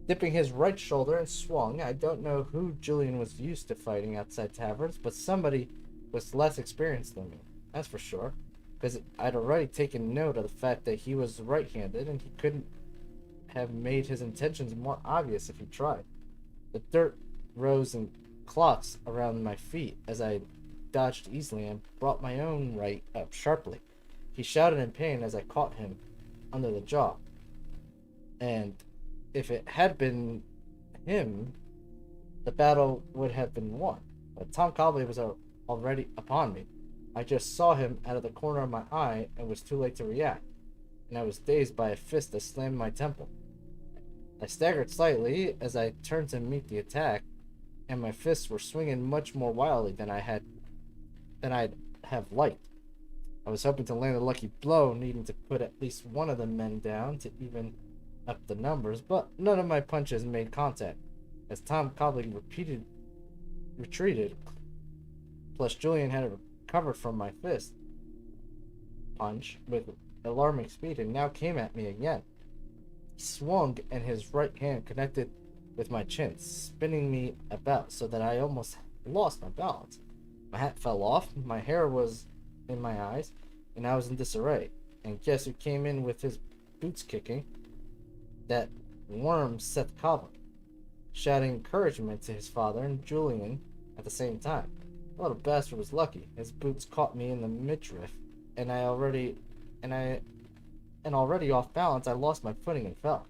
dipping his right shoulder and swung. I don't know who Julian was used to fighting outside taverns, but somebody was less experienced than me, that's for sure, because I'd already taken note of the fact that he was right-handed and he couldn't have made his intentions more obvious if he tried. The dirt rose in clots around my feet as I dodged easily and brought my own right up sharply. He shouted in pain as I caught him under the jaw. And if it had been him, the battle would have been won. But Tom Cobley was already upon me. I just saw him out of the corner of my eye and was too late to react, and I was dazed by a fist that slammed my temple. I staggered slightly as I turned to meet the attack, and my fists were swinging much more wildly than I'd have liked. I was hoping to land a lucky blow, needing to put at least one of the men down to even up the numbers, but none of my punches made contact, as Tom Cobley retreated, plus Julian had recovered from my fist punch with alarming speed and now came at me again. He swung and his right hand connected with my chin, spinning me about so that I almost lost my balance. My hat fell off, my hair was in my eyes, and I was in disarray. And guess who came in with his boots kicking? That worm Seth Cobley, shouting encouragement to his father and Julian at the same time. The little bastard was lucky. His boots caught me in the midriff, and already off balance, I lost my footing and fell.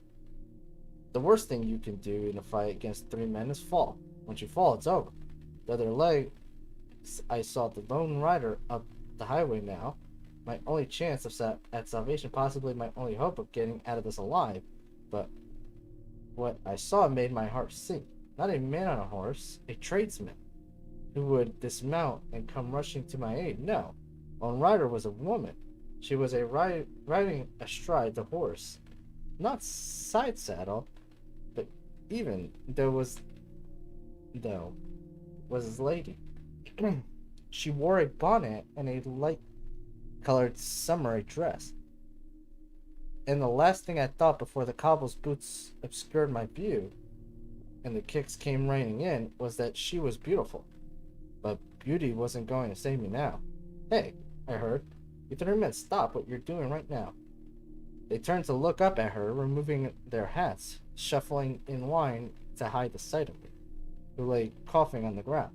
The worst thing you can do in a fight against 3 men is fall. Once you fall, it's over. The other leg, I saw the lone rider up the highway now. My only chance at salvation, possibly my only hope of getting out of this alive. But what I saw made my heart sink. Not a man on a horse, a tradesman, who would dismount and come rushing to my aid. No, lone rider was a woman. She was riding astride the horse, not side saddle, but even was his lady. She wore a bonnet and a light-colored summery dress. And the last thing I thought before the cobble's boots obscured my view and the kicks came raining in was that she was beautiful. But beauty wasn't going to save me now. Hey, I heard. You three men, stop what you're doing right now. They turned to look up at her, removing their hats, shuffling in line to hide the sight of me, who lay coughing on the ground.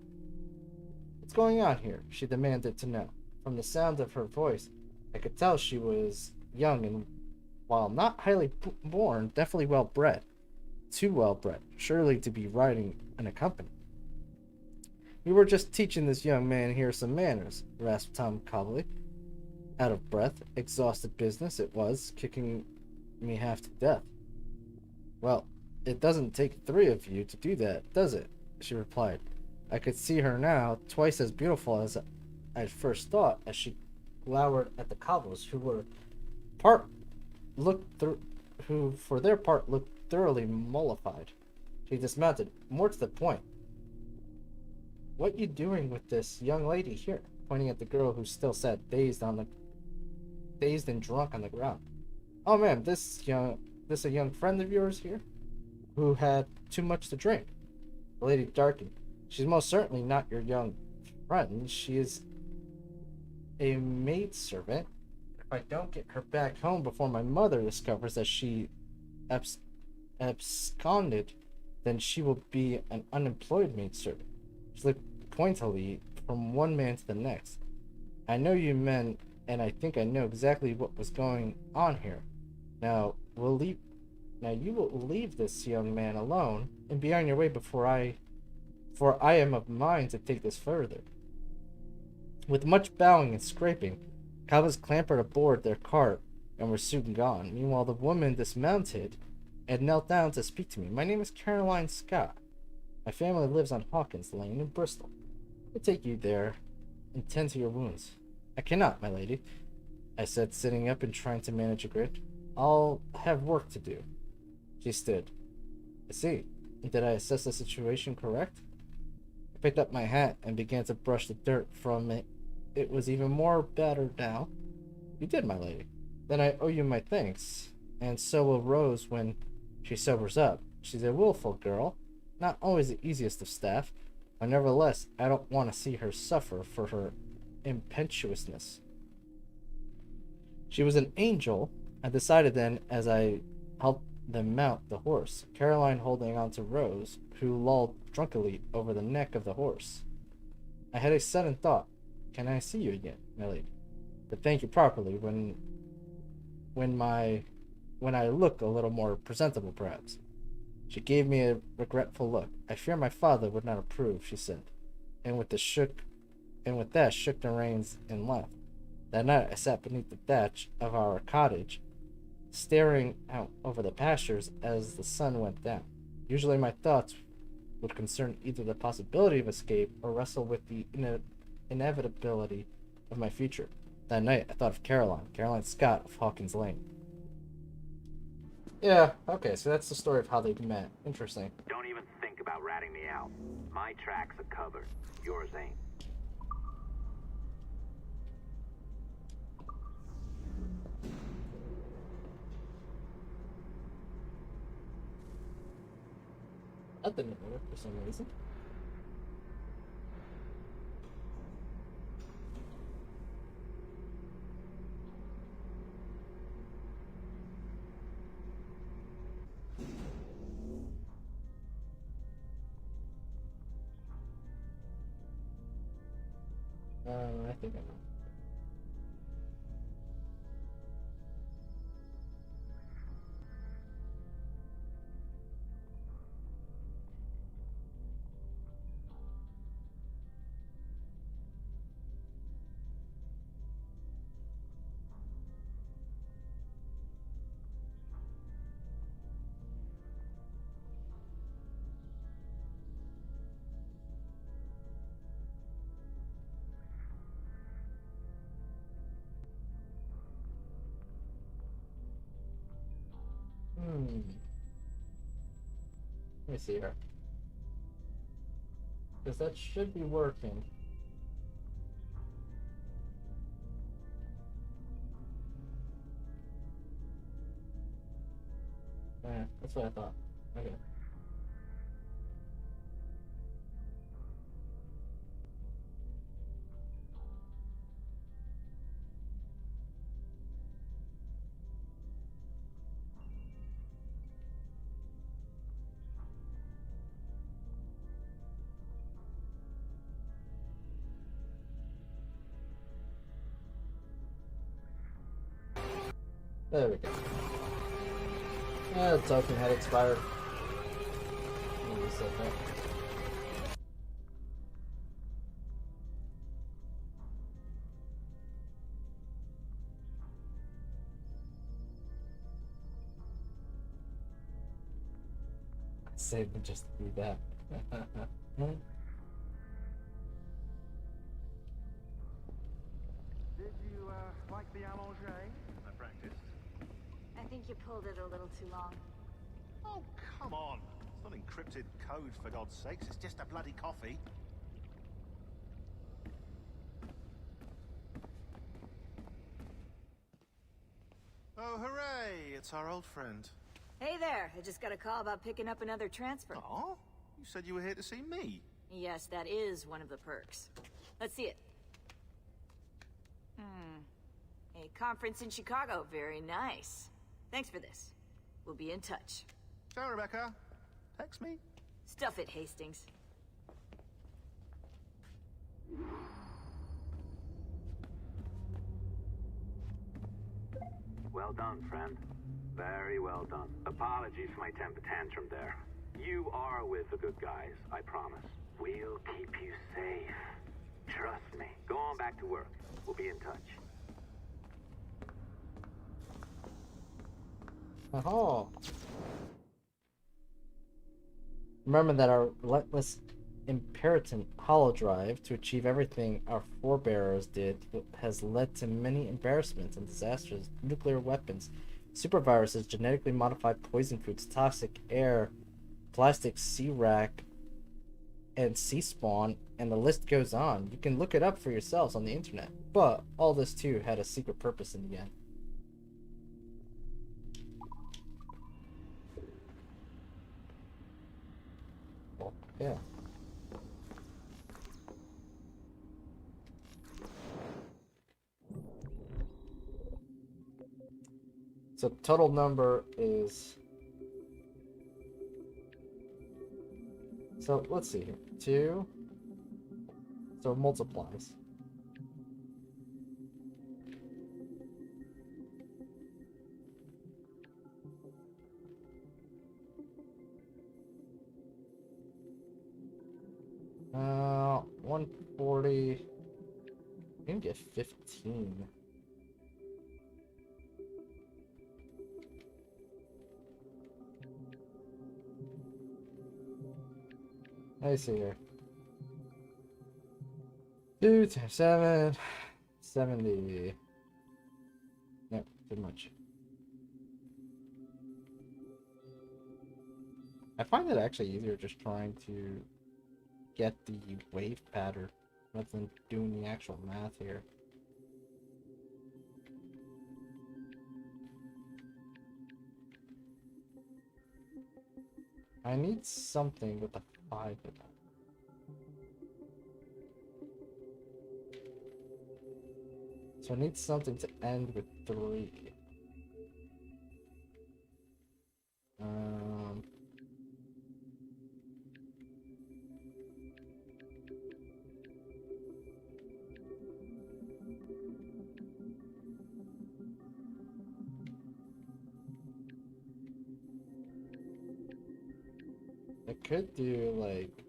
What's going on here? She demanded to know. From the sound of her voice, I could tell she was young and, while not highly born, definitely well bred. Too well bred, surely to be riding in a company. We were just teaching this young man here some manners, rasped Tom Cobley. Out of breath, exhausted business it was, kicking me half to death. Well, it doesn't take three of you to do that, does it? She replied. I could see her now, twice as beautiful as I'd first thought, as she glowered at the cobblers, who for their part looked thoroughly mollified. She dismounted, more to the point. What you doing with this young lady here? Pointing at the girl who still sat dazed and drunk on the ground. Oh, ma'am, this a young friend of yours here, who had too much to drink. The lady darkened. She's most certainly not your young friend. She is a maidservant. If I don't get her back home before my mother discovers that she absconded, then she will be an unemployed maidservant. She looked pointedly from one man to the next. I know you men, and I think I know exactly what was going on here. Now you will leave this young man alone and be on your way for I am of mind to take this further. With much bowing and scraping, cobblers clambered aboard their cart and were soon gone. Meanwhile, the woman dismounted and knelt down to speak to me. My name is Caroline Scott. My family lives on Hawkins Lane in Bristol. I'll take you there and tend to your wounds. I cannot, my lady, I said, sitting up and trying to manage a grin. I'll have work to do. She stood. I see. Did I assess the situation correct? I picked up my hat and began to brush the dirt from it. It was even more battered now. You did, my lady. Then I owe you my thanks, and so will Rose when she sobers up. She's a willful girl, not always the easiest of staff, but nevertheless, I don't want to see her suffer for her impetuousness. She was an angel, I decided then as I helped them mount the horse, Caroline holding on to Rose, who lolled drunkenly over the neck of the horse. I had a sudden thought. Can I see you again, my lady? To thank you properly when I look a little more presentable, perhaps. She gave me a regretful look. I fear my father would not approve, she said, and with that shook the reins and left. That night I sat beneath the thatch of our cottage, staring out over the pastures as the sun went down. Usually my thoughts would concern either the possibility of escape or wrestle with the inevitability of my future. That night I thought of Caroline Scott of Hawkins Lane. Yeah, okay, so that's the story of how they met. Interesting. Don't even think about ratting me out. My tracks are covered. Yours ain't. That didn't work for some reason. I think I know. Let me see here. Because that should be working. Yeah, that's what I thought. Okay. There we go. Yeah, the token had expired. Let me reset that. Saved it just to do that. Did you like the allongé? I practiced. I think you pulled it a little too long. Oh, come on. It's not encrypted code, for God's sakes. It's just a bloody coffee. Oh, hooray! It's our old friend. Hey there, I just got a call about picking up another transfer. Oh? You said you were here to see me. Yes, that is one of the perks. Let's see it. A conference in Chicago, very nice. Thanks for this. We'll be in touch. Ciao, Rebecca. Text me. Stuff it, Hastings. Well done, friend. Very well done. Apologies for my temper tantrum there. You are with the good guys, I promise. We'll keep you safe. Trust me. Go on back to work. We'll be in touch. Oh. Remember that our relentless imperative holodrive to achieve everything our forebears did has led to many embarrassments and disasters. Nuclear weapons, superviruses, genetically modified poison foods, toxic air, plastic sea rack, and sea spawn, and the list goes on. You can look it up for yourselves on the internet. But all this too had a secret purpose in the end. Well, yeah. So total number is... So let's see here. 2. So it multiplies. Uh, 140. You can get 15. I see here. 2 times 7, 70. No, too much. I find it actually easier just trying to get the wave pattern rather than doing the actual math here. I need something with a 5 in it. So I need something to end with 3. I could do like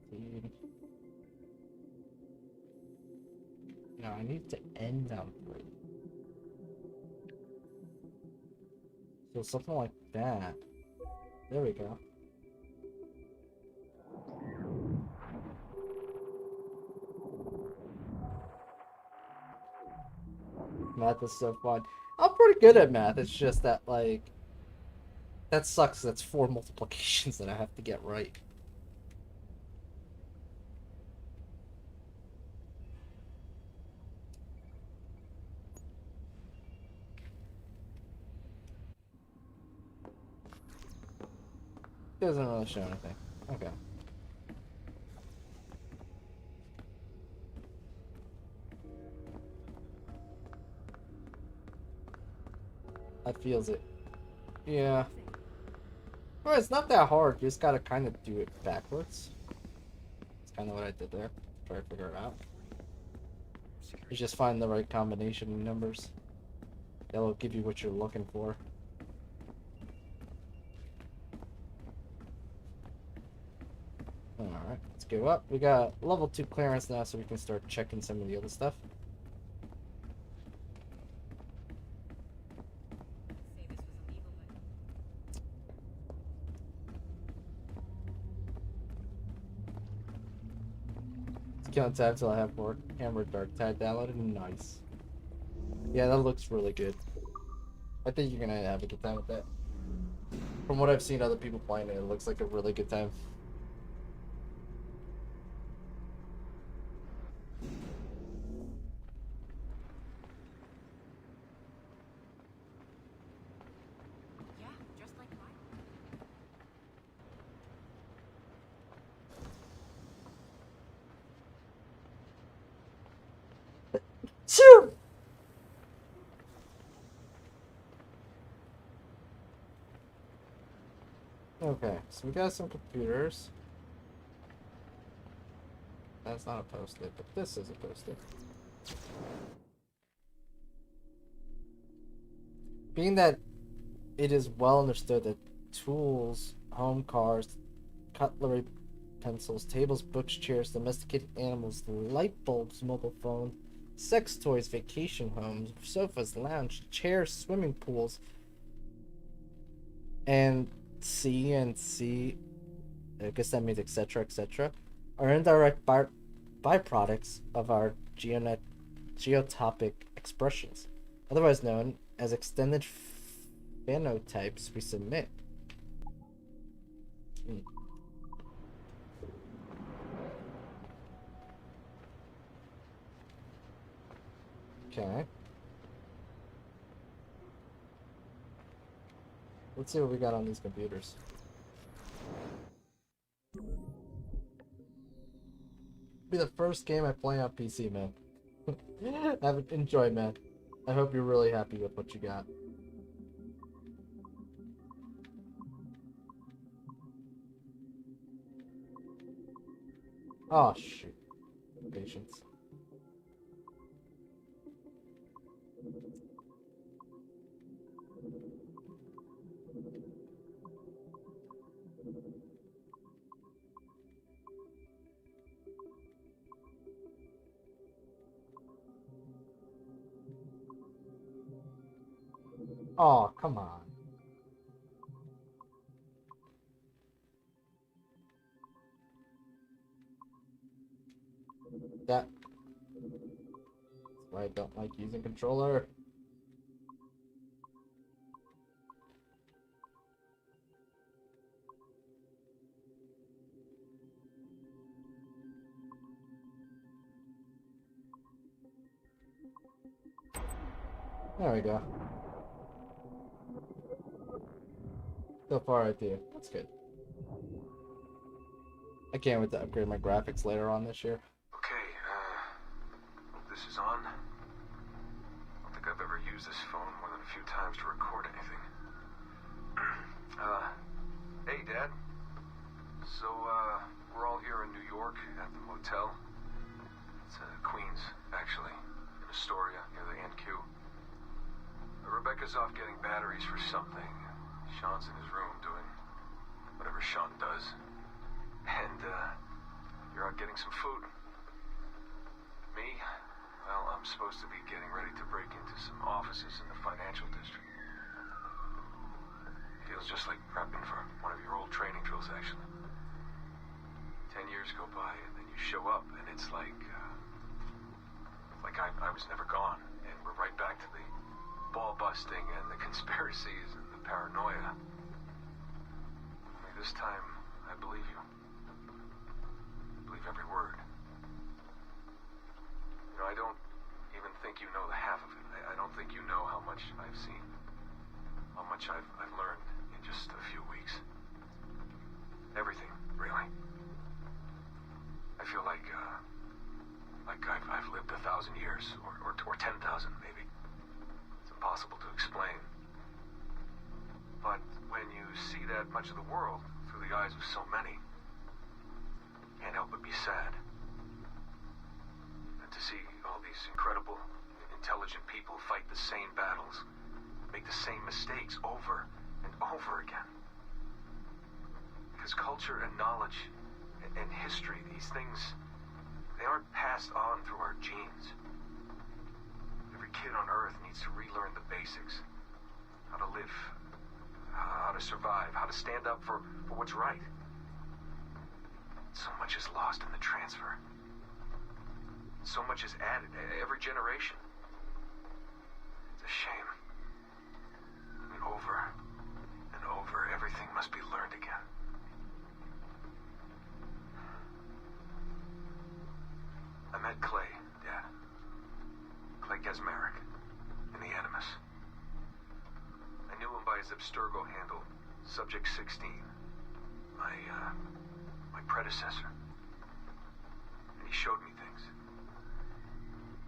15. No, I need to end on 3. So something like that. There we go. Math is so fun. I'm pretty good at math. It's just that, like, that sucks. That's 4 multiplications that I have to get right. Doesn't really show anything. Okay. That feels it. Yeah. Well, it's not that hard. You just gotta kind of do it backwards. That's kind of what I did there. Try to figure it out. You just find the right combination of numbers. That'll give you what you're looking for. Alright, let's go up. We got level 2 clearance now, so we can start checking some of the other stuff. It's killing time until I have more Hammer Dark Tide downloaded. Nice. Yeah, that looks really good. I think you're gonna have a good time with that. From what I've seen other people playing it looks like a really good time. Sure. Okay, so we got some computers. That's not a post-it, but this is a post-it. Being that it is well understood that tools, home cars, cutlery, pencils, tables, books, chairs, domesticated animals, light bulbs, mobile phones, sex toys, vacation homes, sofas, lounge, chairs, swimming pools, and C, I guess that means etc., etc., are indirect byproducts of our geotopic expressions, otherwise known as extended phenotypes we submit. Okay. Let's see what we got on these computers. Be the first game I play on PC, man. Enjoy, man. I hope you're really happy with what you got. Oh, shoot. Patience. Oh, come on. That's why I don't like using controller. There we go. So far I do. That's good. I can't wait to upgrade my graphics later on this year. Okay, hope this is on. I don't think I've ever used this phone more than a few times to record anything. Hey, Dad. So, we're all here in New York at the motel. It's Queens, actually, in Astoria, near the NQ. Rebecca's off getting batteries for something. Sean's in his room doing whatever Sean does. And, you're out getting some food. Me? Well, I'm supposed to be getting ready to break into some offices in the financial district. Feels just like prepping for one of your old training drills, actually. 10 years go by, and then you show up, and it's like I was never gone, and we're right back to the ball busting and the conspiracies and the paranoia. Only this time, I believe you. I believe every word. You know, I don't even think you know the half of it. I don't think you know how much I've seen. How much I've learned in just a few weeks. Everything, really. I feel like I've lived 1,000 years, or 10,000 maybe. It's impossible to explain. But when you see that much of the world through the eyes of so many, you can't help but be sad. And to see all these incredible, intelligent people fight the same battles, make the same mistakes over and over again. Because culture and knowledge and history, these things, they aren't passed on through our genes. Every kid on Earth needs to relearn the basics. How to live, how to survive, how to stand up for what's right. So much is lost in the transfer. So much is added every generation. It's a shame. I mean, over and over, everything must be learned again. I met Clay, Dad. Clay Gesmerick, in the Animus. I knew him by his Abstergo handle, Subject 16. My predecessor. And he showed me things.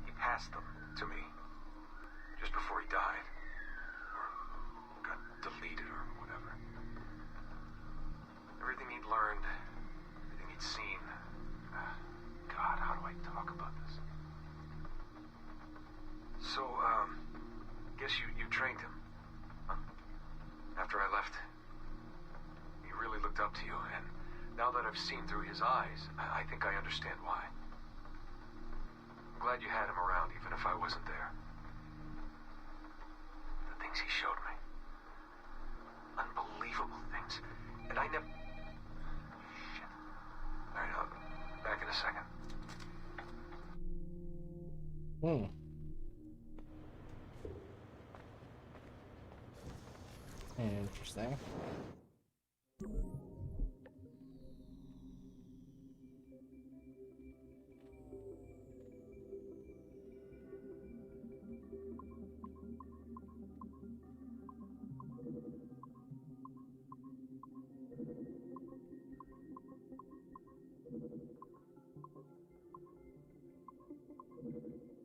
He passed them to me, just before he died. Or got deleted or whatever. Everything he'd learned, everything he'd seen. God, how do I talk about this? So, guess you trained him. Huh? After I left, he really looked up to you, and now that I've seen through his eyes, I think I understand why. I'm glad you had him around, even if I wasn't there. The things he showed me. Unbelievable things. And I never... Shit. Alright, I'll back in a second. Interesting.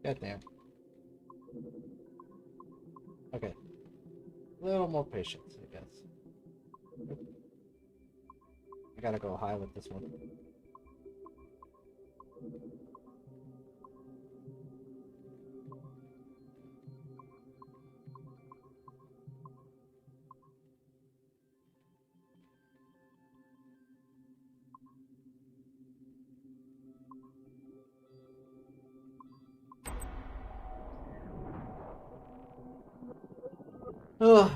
Goddamn. Okay. A little more patience, I guess. I gotta go high with this one. Ugh.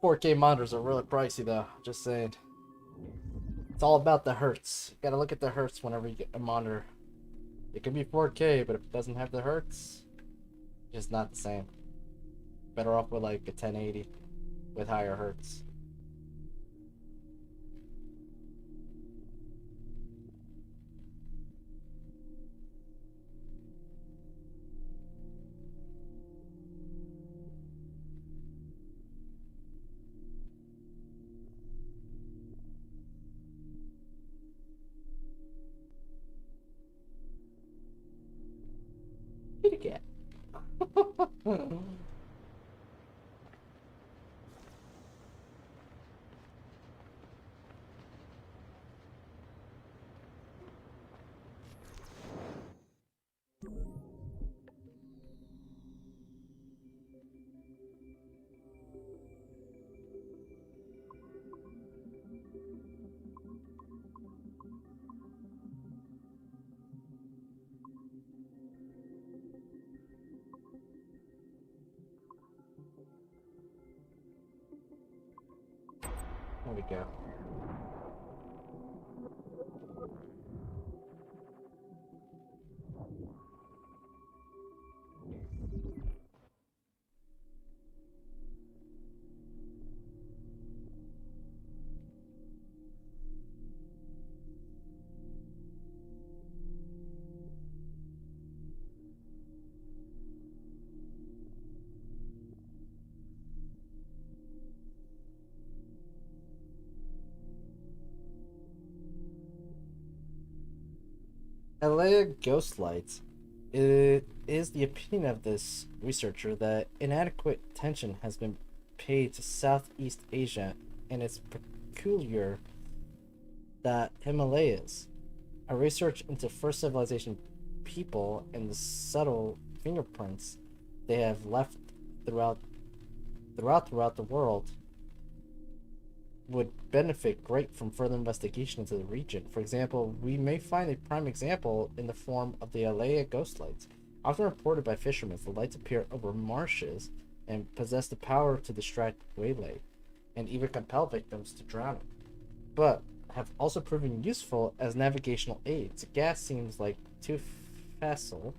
4K monitors are really pricey though, just saying. It's all about the hertz. You gotta look at the hertz whenever you get a monitor. It can be 4K, but if it doesn't have the hertz, it's not the same. Better off with like a 1080 with higher hertz. Kitty cat. There we go. Alea ghost lights. It is the opinion of this researcher that inadequate attention has been paid to Southeast Asia and its peculiar that Himalayas. A research into first civilization people and the subtle fingerprints they have left throughout the world would benefit great from further investigation into the region. For example, we may find a prime example in the form of the Alea ghost lights. Often reported by fishermen, the lights appear over marshes and possess the power to distract waylay and even compel victims to drown, but have also proven useful as navigational aids. The gas seems like too facile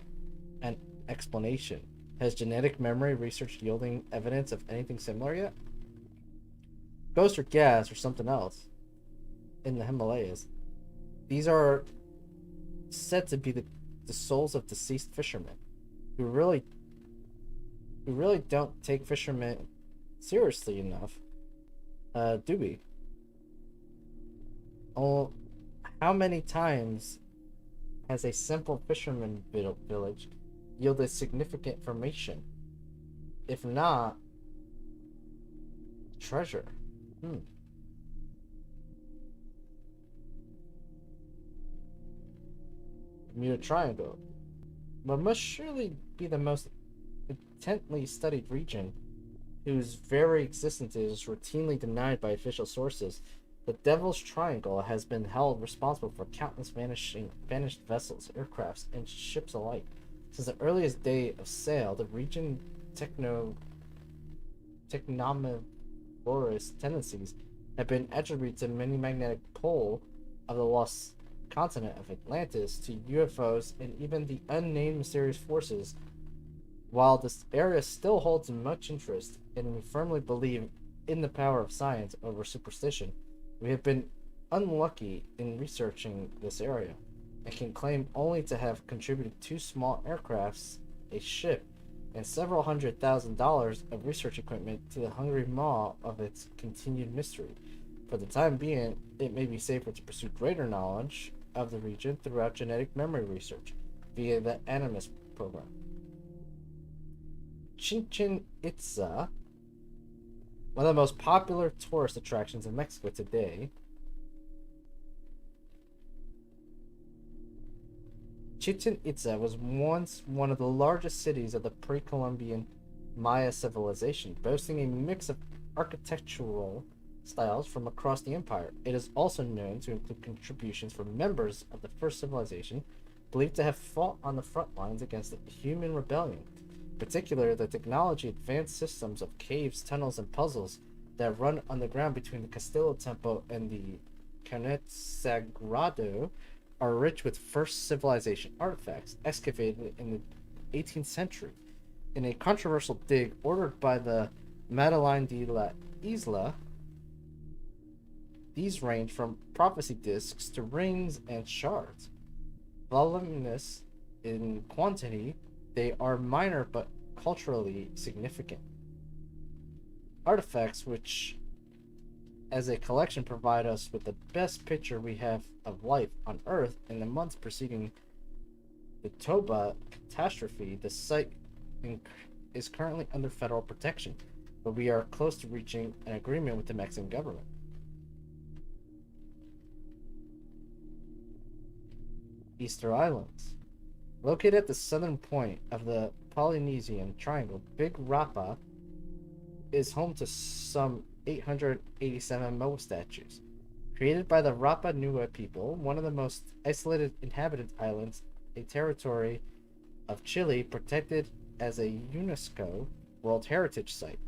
an explanation. Has genetic memory research yielding evidence of anything similar yet? Ghost or gas or something else in the Himalayas. These are said to be the souls of deceased fishermen who really don't take fishermen seriously enough. Do we? Oh, how many times has a simple fisherman village yielded significant information? If not, treasure. Bermuda Triangle. But must surely be the most intently studied region, whose very existence is routinely denied by official sources. The Devil's Triangle has been held responsible for countless vanished vessels, aircrafts, and ships alike. Since the earliest day of sail, the region technomorous tendencies have been attributed to many magnetic pole of the lost continent of Atlantis to UFOs and even the unnamed mysterious forces. While this area still holds much interest, and we firmly believe in the power of science over superstition, we have been unlucky in researching this area, and can claim only to have contributed 2 small aircrafts, a ship, and several $100,000 of research equipment to the hungry maw of its continued mystery. For the time being, it may be safer to pursue greater knowledge of the region throughout genetic memory research via the Animus program. Chichen Itza, one of the most popular tourist attractions in Mexico today. Chichen Itza was once one of the largest cities of the pre-Columbian Maya civilization, boasting a mix of architectural styles from across the empire. It is also known to include contributions from members of the first civilization, believed to have fought on the front lines against the human rebellion. In particular, the technology advanced systems of caves, tunnels, and puzzles that run underground between the Castillo Temple and the Canet Sagrado are rich with first civilization artifacts excavated in the 18th century. In a controversial dig ordered by the Madeleine de la Isla, these range from prophecy discs to rings and shards. Voluminous in quantity, they are minor but culturally significant. Artifacts which, as a collection, provide us with the best picture we have of life on Earth in the months preceding the Toba catastrophe. The site is currently under federal protection, but we are close to reaching an agreement with the Mexican government. Easter Islands. Located at the southern point of the Polynesian Triangle, Big Rapa is home to some 887 Moa statues. Created by the Rapa Nui people, one of the most isolated inhabited islands, a territory of Chile protected as a UNESCO World Heritage Site.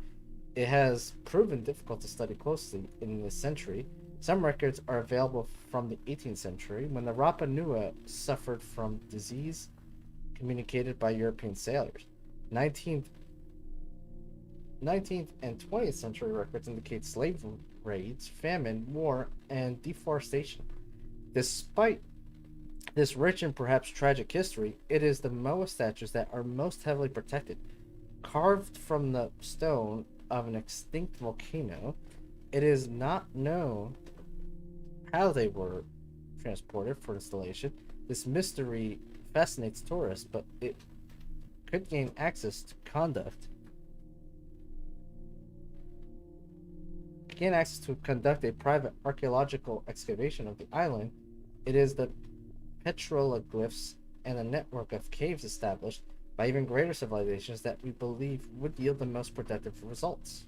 It has proven difficult to study closely in this century. Some records are available from the 18th century, when the Rapa Nui suffered from disease communicated by European sailors. 19th and 20th century records indicate slave raids, famine, war, and deforestation. Despite this rich and perhaps tragic history, it is the Moa statues that are most heavily protected. Carved from the stone of an extinct volcano, it is not known how they were transported for installation. This mystery fascinates tourists, but it could gain access to conduct a private archaeological excavation of the island. It is the petroglyphs and a network of caves established by even greater civilizations that we believe would yield the most productive results.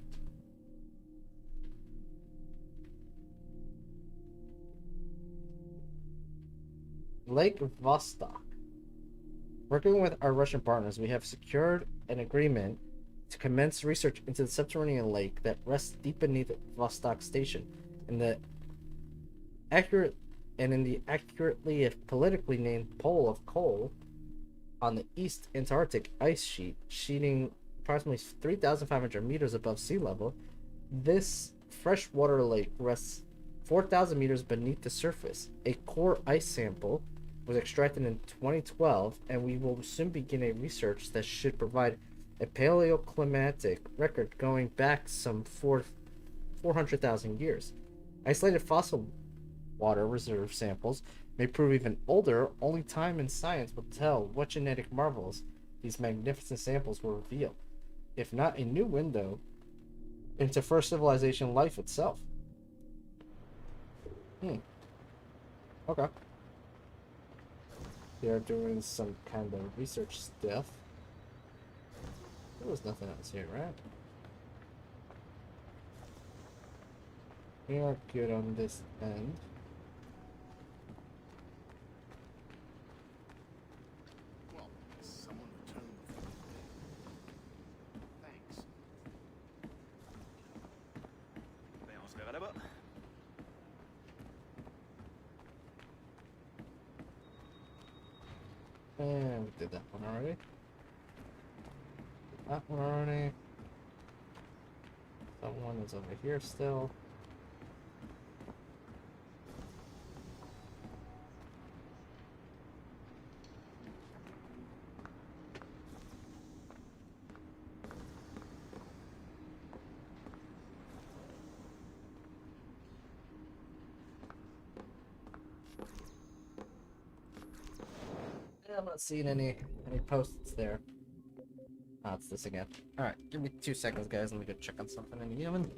Lake Vostok. Working with our Russian partners, we have secured an agreement to commence research into the subterranean lake that rests deep beneath Vostok Station in the accurately if politically named Pole of Coal on the East Antarctic ice sheet, sheeting approximately 3,500 meters above sea level. This freshwater lake rests 4,000 meters beneath the surface. A core ice sample was extracted in 2012, and we will soon begin a research that should provide a paleoclimatic record going back some 400,000 years. Isolated fossil water reserve samples may prove even older. Only time and science will tell what genetic marvels these magnificent samples will reveal, if not a new window into first civilization life itself. Okay. They're doing some kind of research stuff. There was nothing else here, right? We are good on this end. Well, someone returned before we did. Thanks. Ben, on se verra là-bas. And we did that one already. That one already. Someone is over here still. I'm not seeing any posts there. Oh, it's this again. Alright, give me 2 seconds, guys. Let me go check on something in the oven.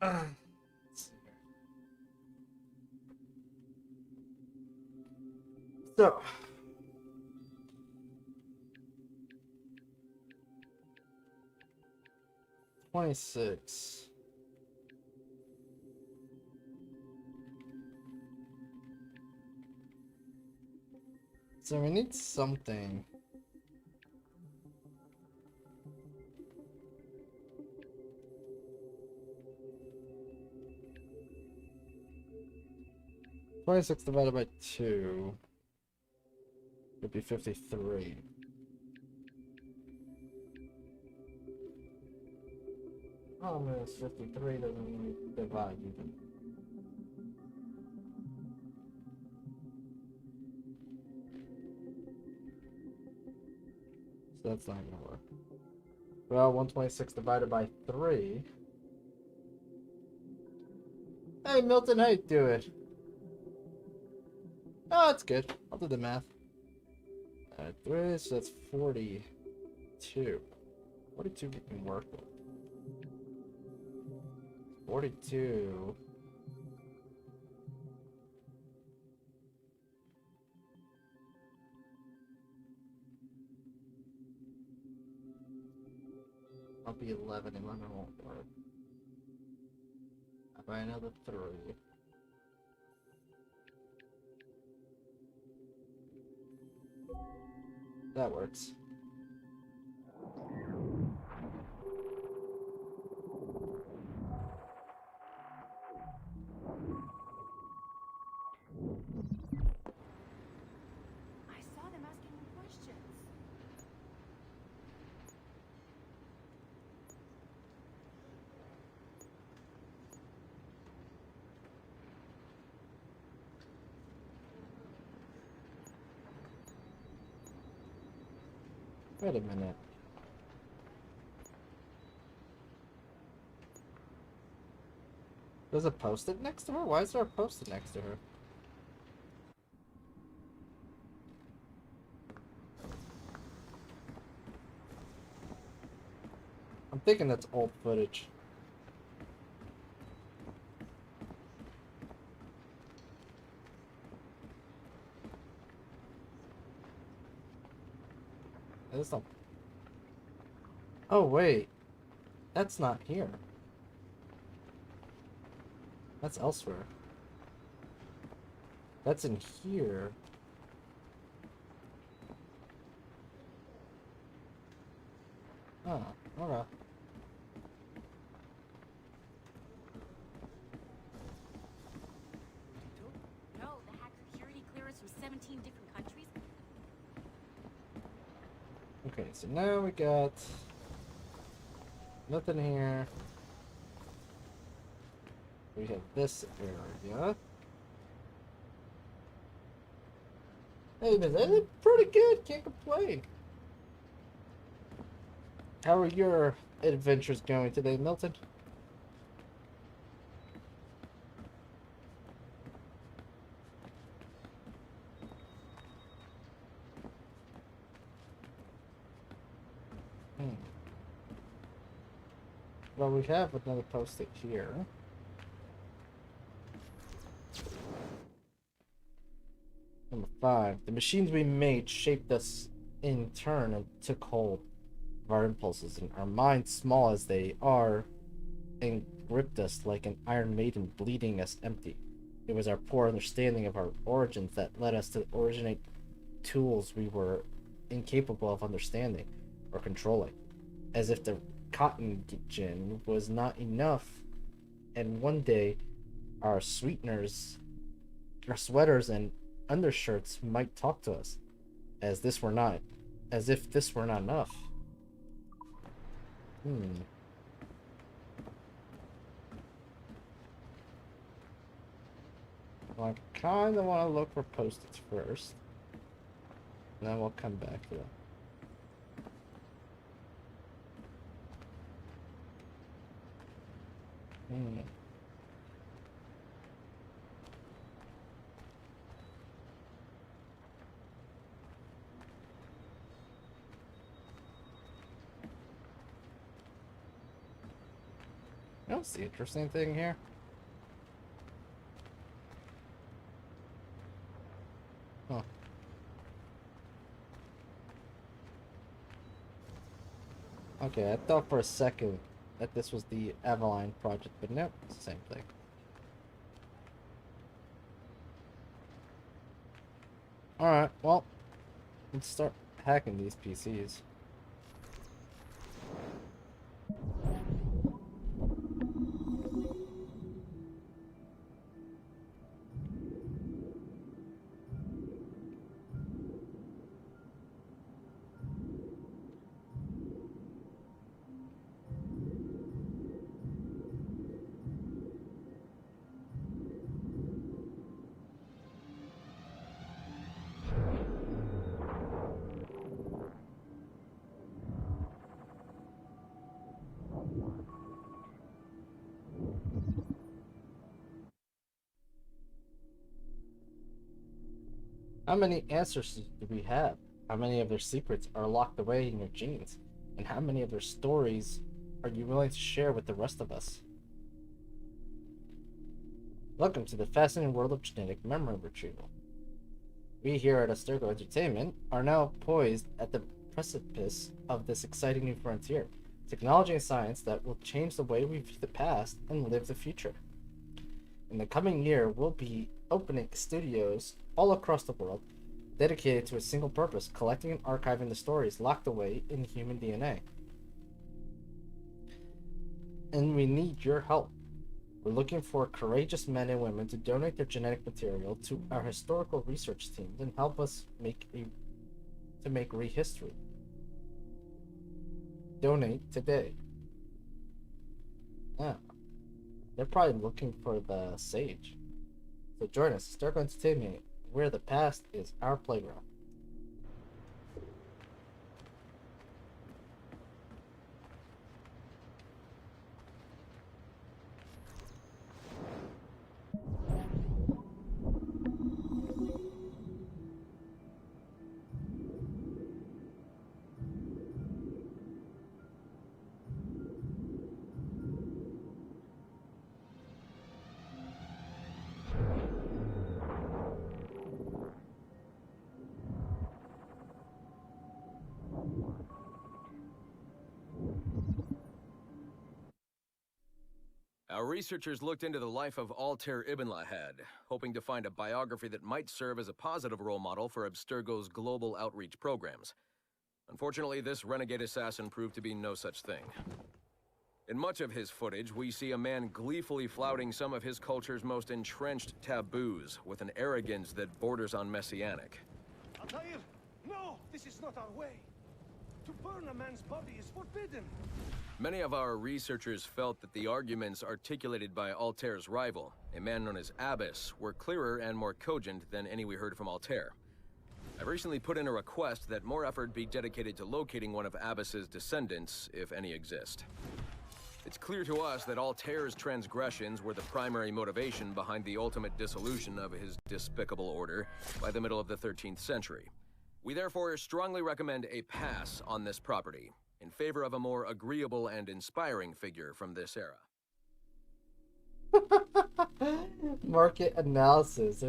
Let's see here. So 26. So we need something. $26 divided by 2 would be 53. Problem is 53 doesn't divide even. So that's not gonna work. Well, 126 divided by 3. Hey Milton, how you doing? Oh, that's good. I'll do the math. 3, so that's 42. 42 we can work with. 42. I'll be 11. 11 won't work. I'll buy another 3. That works. I saw them asking him questions. Wait a minute. There's a post-it next to her? Why is there a post-it next to her? I'm thinking that's old footage. There's no... Oh, wait. That's not here. That's elsewhere. That's in here. Oh, okay. No, the hack security clearance from 17 different countries. Okay, so now we got nothing here. We have this area. Hey, man, that is pretty good. Can't complain. How are your adventures going today, Milton? Well, we have another post-it here. Number 5. The machines we made shaped us in turn and took hold of our impulses, and our minds, small as they are, and gripped us like an iron maiden bleeding us empty. It was our poor understanding of our origins that led us to originate tools we were incapable of understanding or controlling, as if the cotton gin was not enough, and one day our sweeteners, our sweaters and undershirts might talk to us, as if this were not enough. Well, I kind of want to look for post-its first, and then we'll come back to that. You know, the interesting thing here. Huh. Okay, I thought for a second that this was the Avaline project, but no, it's the same thing. Alright, well, let's start hacking these PCs. How many ancestors do we have? How many of their secrets are locked away in your genes? And how many of their stories are you willing to share with the rest of us? Welcome to the fascinating world of genetic memory retrieval. We here at Abstergo Entertainment are now poised at the precipice of this exciting new frontier. Technology and science that will change the way we view the past and live the future. In the coming year, we'll be opening studios all across the world dedicated to a single purpose, collecting and archiving the stories locked away in human DNA. And we need your help. We're looking for courageous men and women to donate their genetic material to our historical research teams and help us make rehistory. Donate today. Yeah. They're probably looking for the sage. So join us, Abstergo Entertainment, where the past is our playground. Our researchers looked into the life of Altair Ibn Lahad, hoping to find a biography that might serve as a positive role model for Abstergo's global outreach programs. Unfortunately, this renegade assassin proved to be no such thing. In much of his footage, we see a man gleefully flouting some of his culture's most entrenched taboos with an arrogance that borders on messianic. Altair, no! This is not our way! To burn a man's body is forbidden! Many of our researchers felt that the arguments articulated by Altair's rival, a man known as Abbas, were clearer and more cogent than any we heard from Altair. I've recently put in a request that more effort be dedicated to locating one of Abbas's descendants, if any exist. It's clear to us that Altair's transgressions were the primary motivation behind the ultimate dissolution of his despicable order by the middle of the 13th century. We therefore strongly recommend a pass on this property, in favor of a more agreeable and inspiring figure from this era. Market analysis.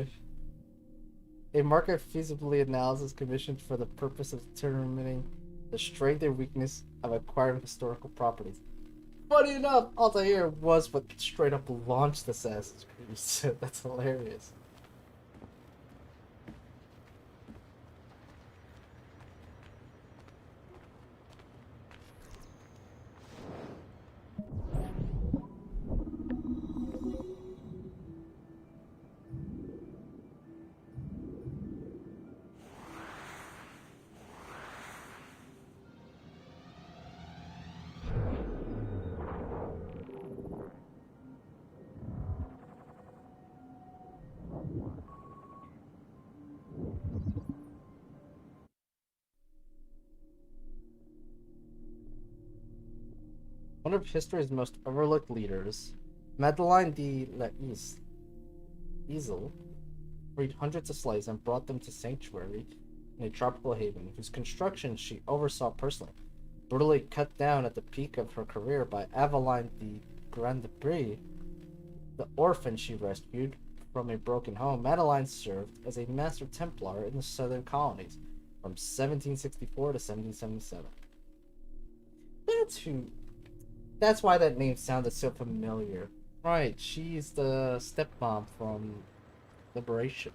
A market feasibility analysis commissioned for the purpose of determining the strength and weakness of acquired historical properties. Funny enough, Altair was what straight up launched Assassin's Creed. That's hilarious. One of history's most overlooked leaders, Madeleine de l'Isle, freed hundreds of slaves and brought them to sanctuary in a tropical haven, whose construction she oversaw personally. Brutally cut down at the peak of her career by Aveline de Grand Prix, the orphan she rescued from a broken home, Madeline served as a Master Templar in the southern colonies from 1764 to 1777. That's why that name sounded so familiar. Right, she's the stepmom from Liberation.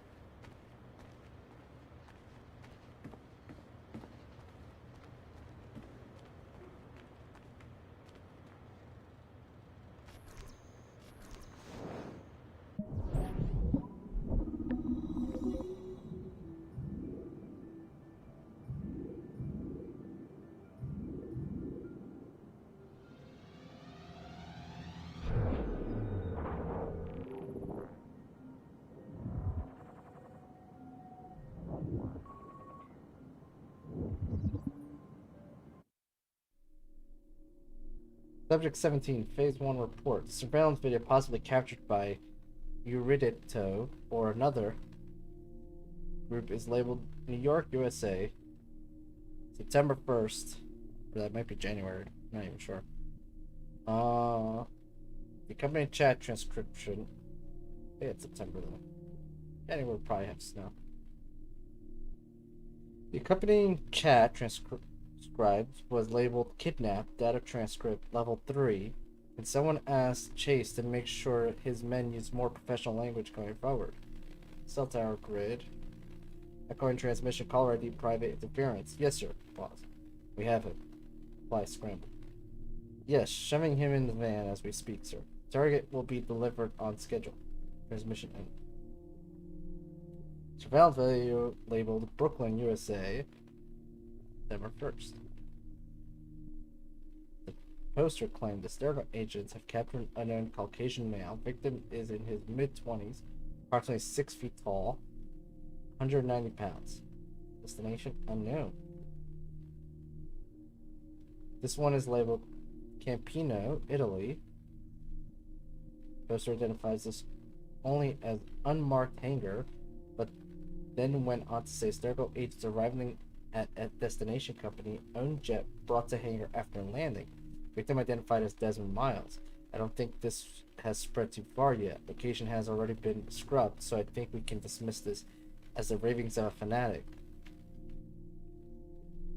Subject 17, Phase 1 report. Surveillance video possibly captured by Eurydito or another group is labeled New York, USA, September 1st. Or that might be January. I'm not even sure. The company chat transcription. Yeah, it's September though. January will probably have snow. The accompanying chat transcribed was labeled Kidnap, Data Transcript, Level 3, and someone asked Chase to make sure his men use more professional language going forward. Cell tower grid. Echoing transmission, caller ID, private interference. Yes, sir. Pause. We have him. Fly scramble. Yes, shoving him in the van as we speak, sir. Target will be delivered on schedule. Transmission end. Surveillance video labeled Brooklyn, USA, September 1st. The poster claimed the Stergo agents have captured an unknown Caucasian male. Victim is in his mid-20s, approximately 6 feet tall, 190 pounds. Destination unknown. This one is labeled Campino, Italy. Poster identifies this only as unmarked hangar, but then went on to say Stergo agents arriving at a destination company owned jet brought to hangar after landing. Victim identified as Desmond Miles. I don't think this has spread too far yet. Location has already been scrubbed, so I think we can dismiss this as the ravings of a fanatic.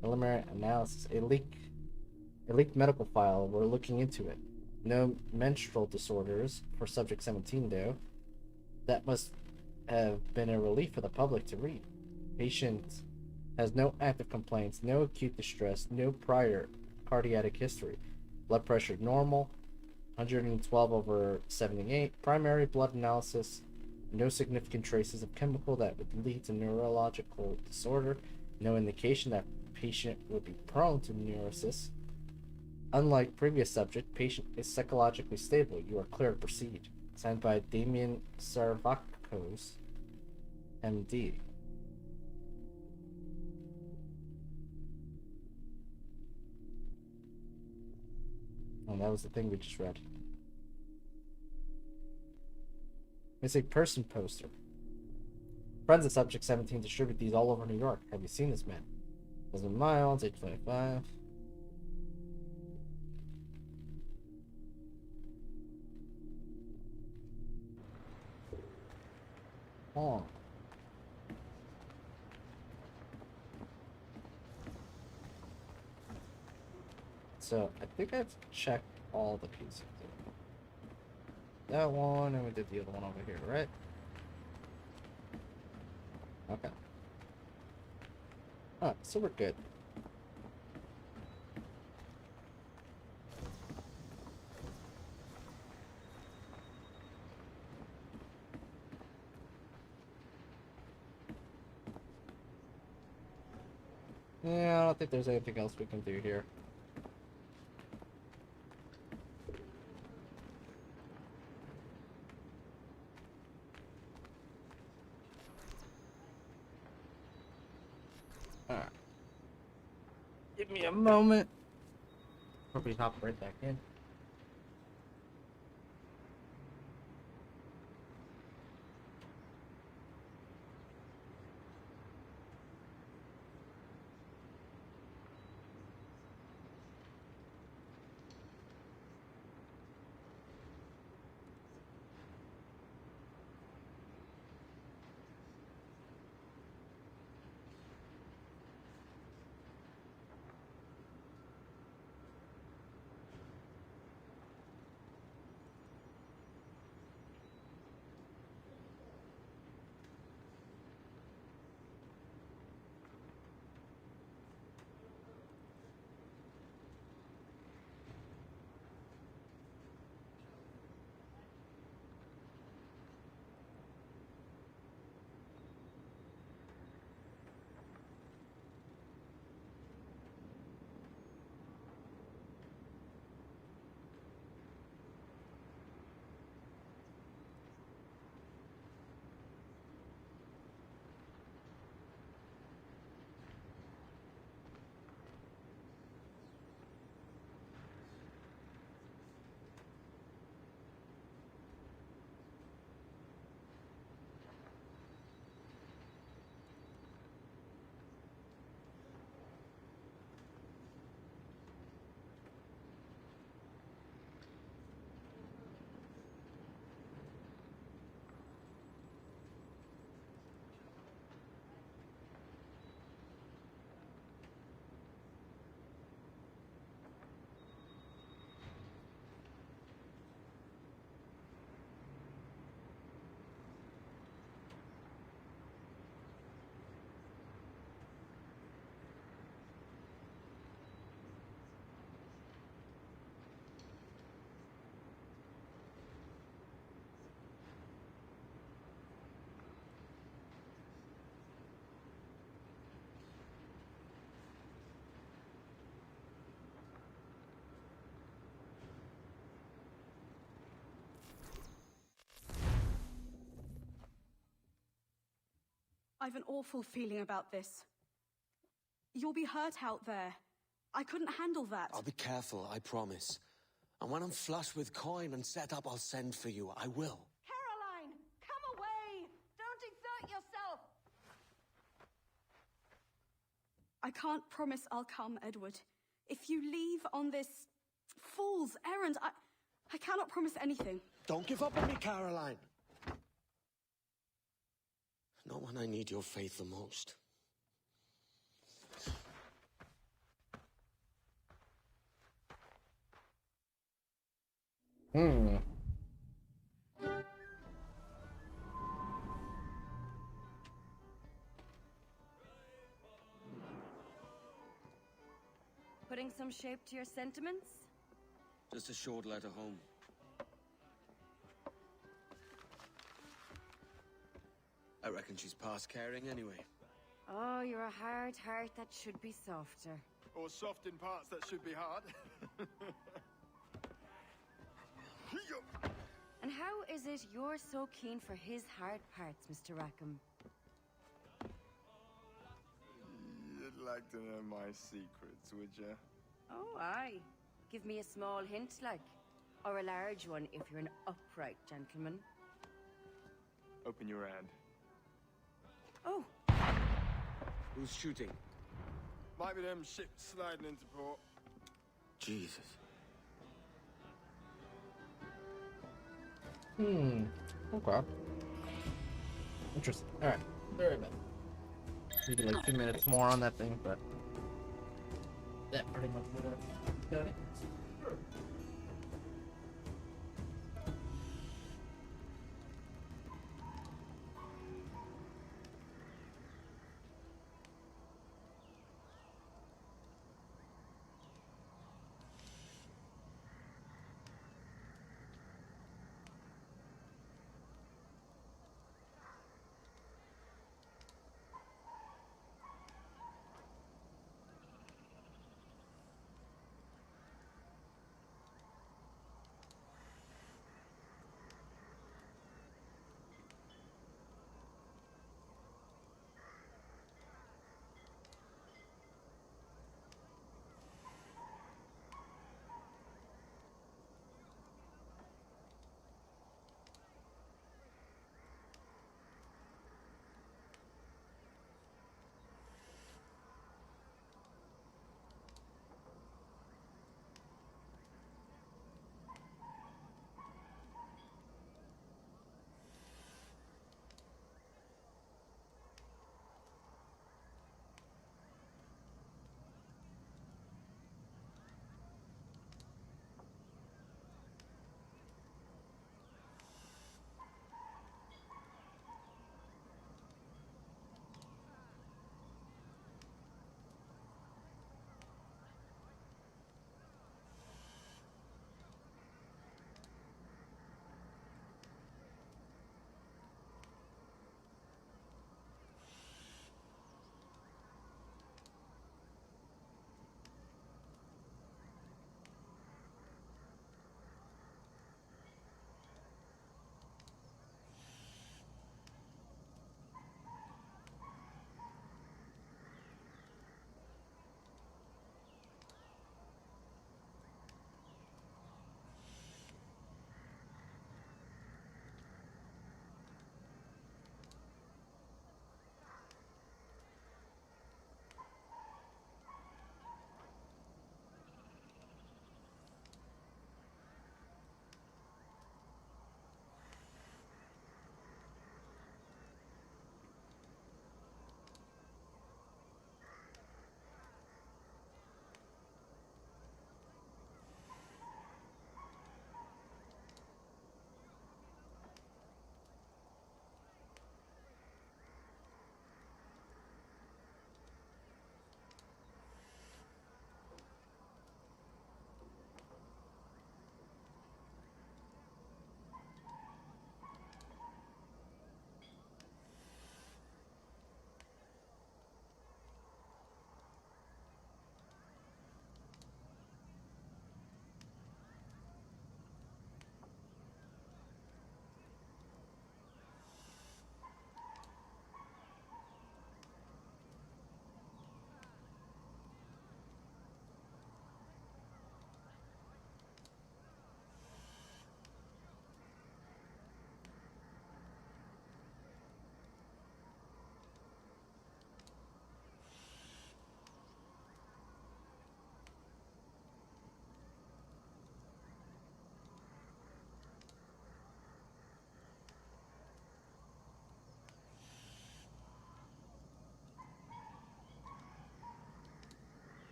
Preliminary analysis. A leaked medical file. We're looking into it. No menstrual disorders for subject 17 though. That must have been a relief for the public to read. Patient has no active complaints, no acute distress, no prior cardiac history. Blood pressure normal, 112/78. Primary blood analysis, no significant traces of chemical that would lead to neurological disorder. No indication that patient would be prone to neurosis. Unlike previous subject, patient is psychologically stable. You are clear to proceed. Signed by Damien Sarvakos, MD. And that was the thing we just read. Missing person poster. Friends of Subject 17 distribute these all over New York. Have you seen this man? Desmond Miles, age 25. Oh. So, I think I've checked all the pieces. That one, and we did the other one over here, right? Okay. Alright, so we're good. Yeah, I don't think there's anything else we can do here. Alright. Give me a moment. Probably hop right back in. I've an awful feeling about this. You'll be hurt out there. I couldn't handle that. I'll be careful, I promise. And when I'm flush with coin and set up, I'll send for you. I will. Caroline, come away! Don't exert yourself! I can't promise I'll come, Edward. If you leave on this fool's errand, I cannot promise anything. Don't give up on me, Caroline. Not when I need your faith the most. Putting some shape to your sentiments? Just a short letter home. I reckon she's past caring anyway. Oh, you're a hard heart that should be softer. Or soft in parts that should be hard. And how is it you're so keen for his hard parts, Mr. Rackham? You'd like to know my secrets, would you? Oh, aye. Give me a small hint, like. Or a large one, if you're an upright gentleman. Open your hand. Oh. Who's shooting? Might be them ships sliding into port. Jesus. Okay. Interesting. Alright. Very bad. Maybe like 2 minutes more on that thing, but that pretty much got it.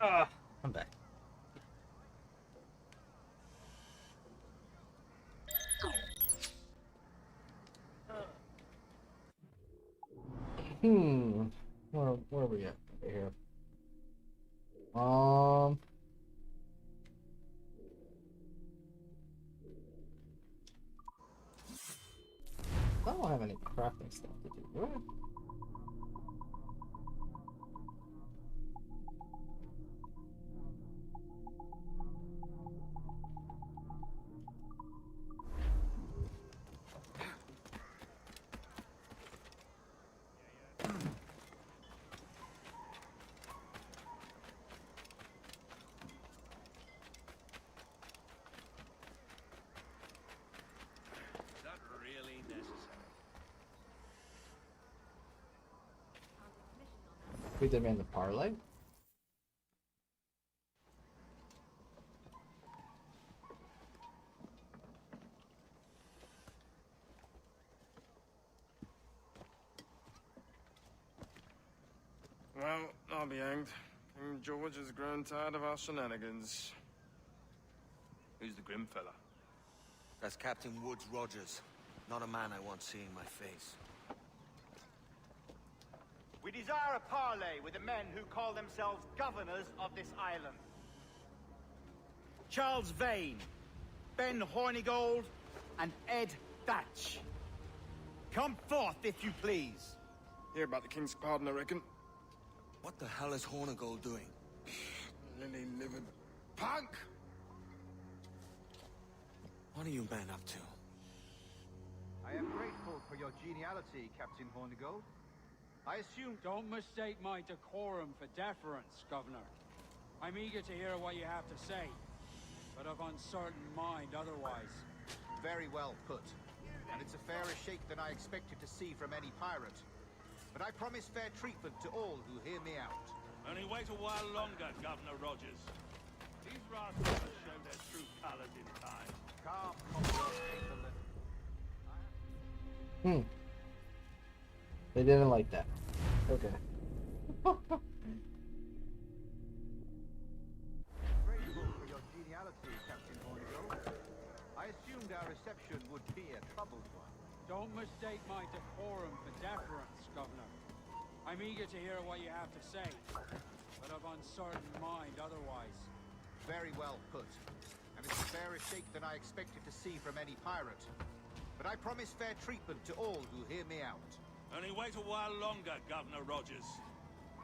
I'm back. Where are we at right here? I don't have any crafting stuff to do, do I? Is that really necessary? We demand the parlay? Well, I'll be hanged. King George has grown tired of our shenanigans. Who's the grim fella? That's Captain Woods Rogers. Not a man I want seeing my face. We desire a parley with the men who call themselves governors of this island. Charles Vane, Ben Hornigold, and Ed Thatch. Come forth, if you please. Hear about the king's pardon, I reckon. What the hell is Hornigold doing? Lily-livered punk! What are you men up to? I am grateful for your geniality, Captain Hornigold. I assume... Don't mistake my decorum for deference, Governor. I'm eager to hear what you have to say, but of uncertain mind otherwise. Very well put. And it's a fairer shake than I expected to see from any pirate. But I promise fair treatment to all who hear me out. Only wait a while longer, Governor Rogers. These rascals will show their true colors in time. Calm, Commodore Chamberlain. They didn't like that. Okay. Grateful for your geniality, Captain Hornigold. I assumed our reception would be a troubled one. Don't mistake my decorum for deference, Governor. I'm eager to hear what you have to say, but of uncertain mind otherwise. Very well put. And it's a fairer shake than I expected to see from any pirate. But I promise fair treatment to all who hear me out. Only wait a while longer, Governor Rogers.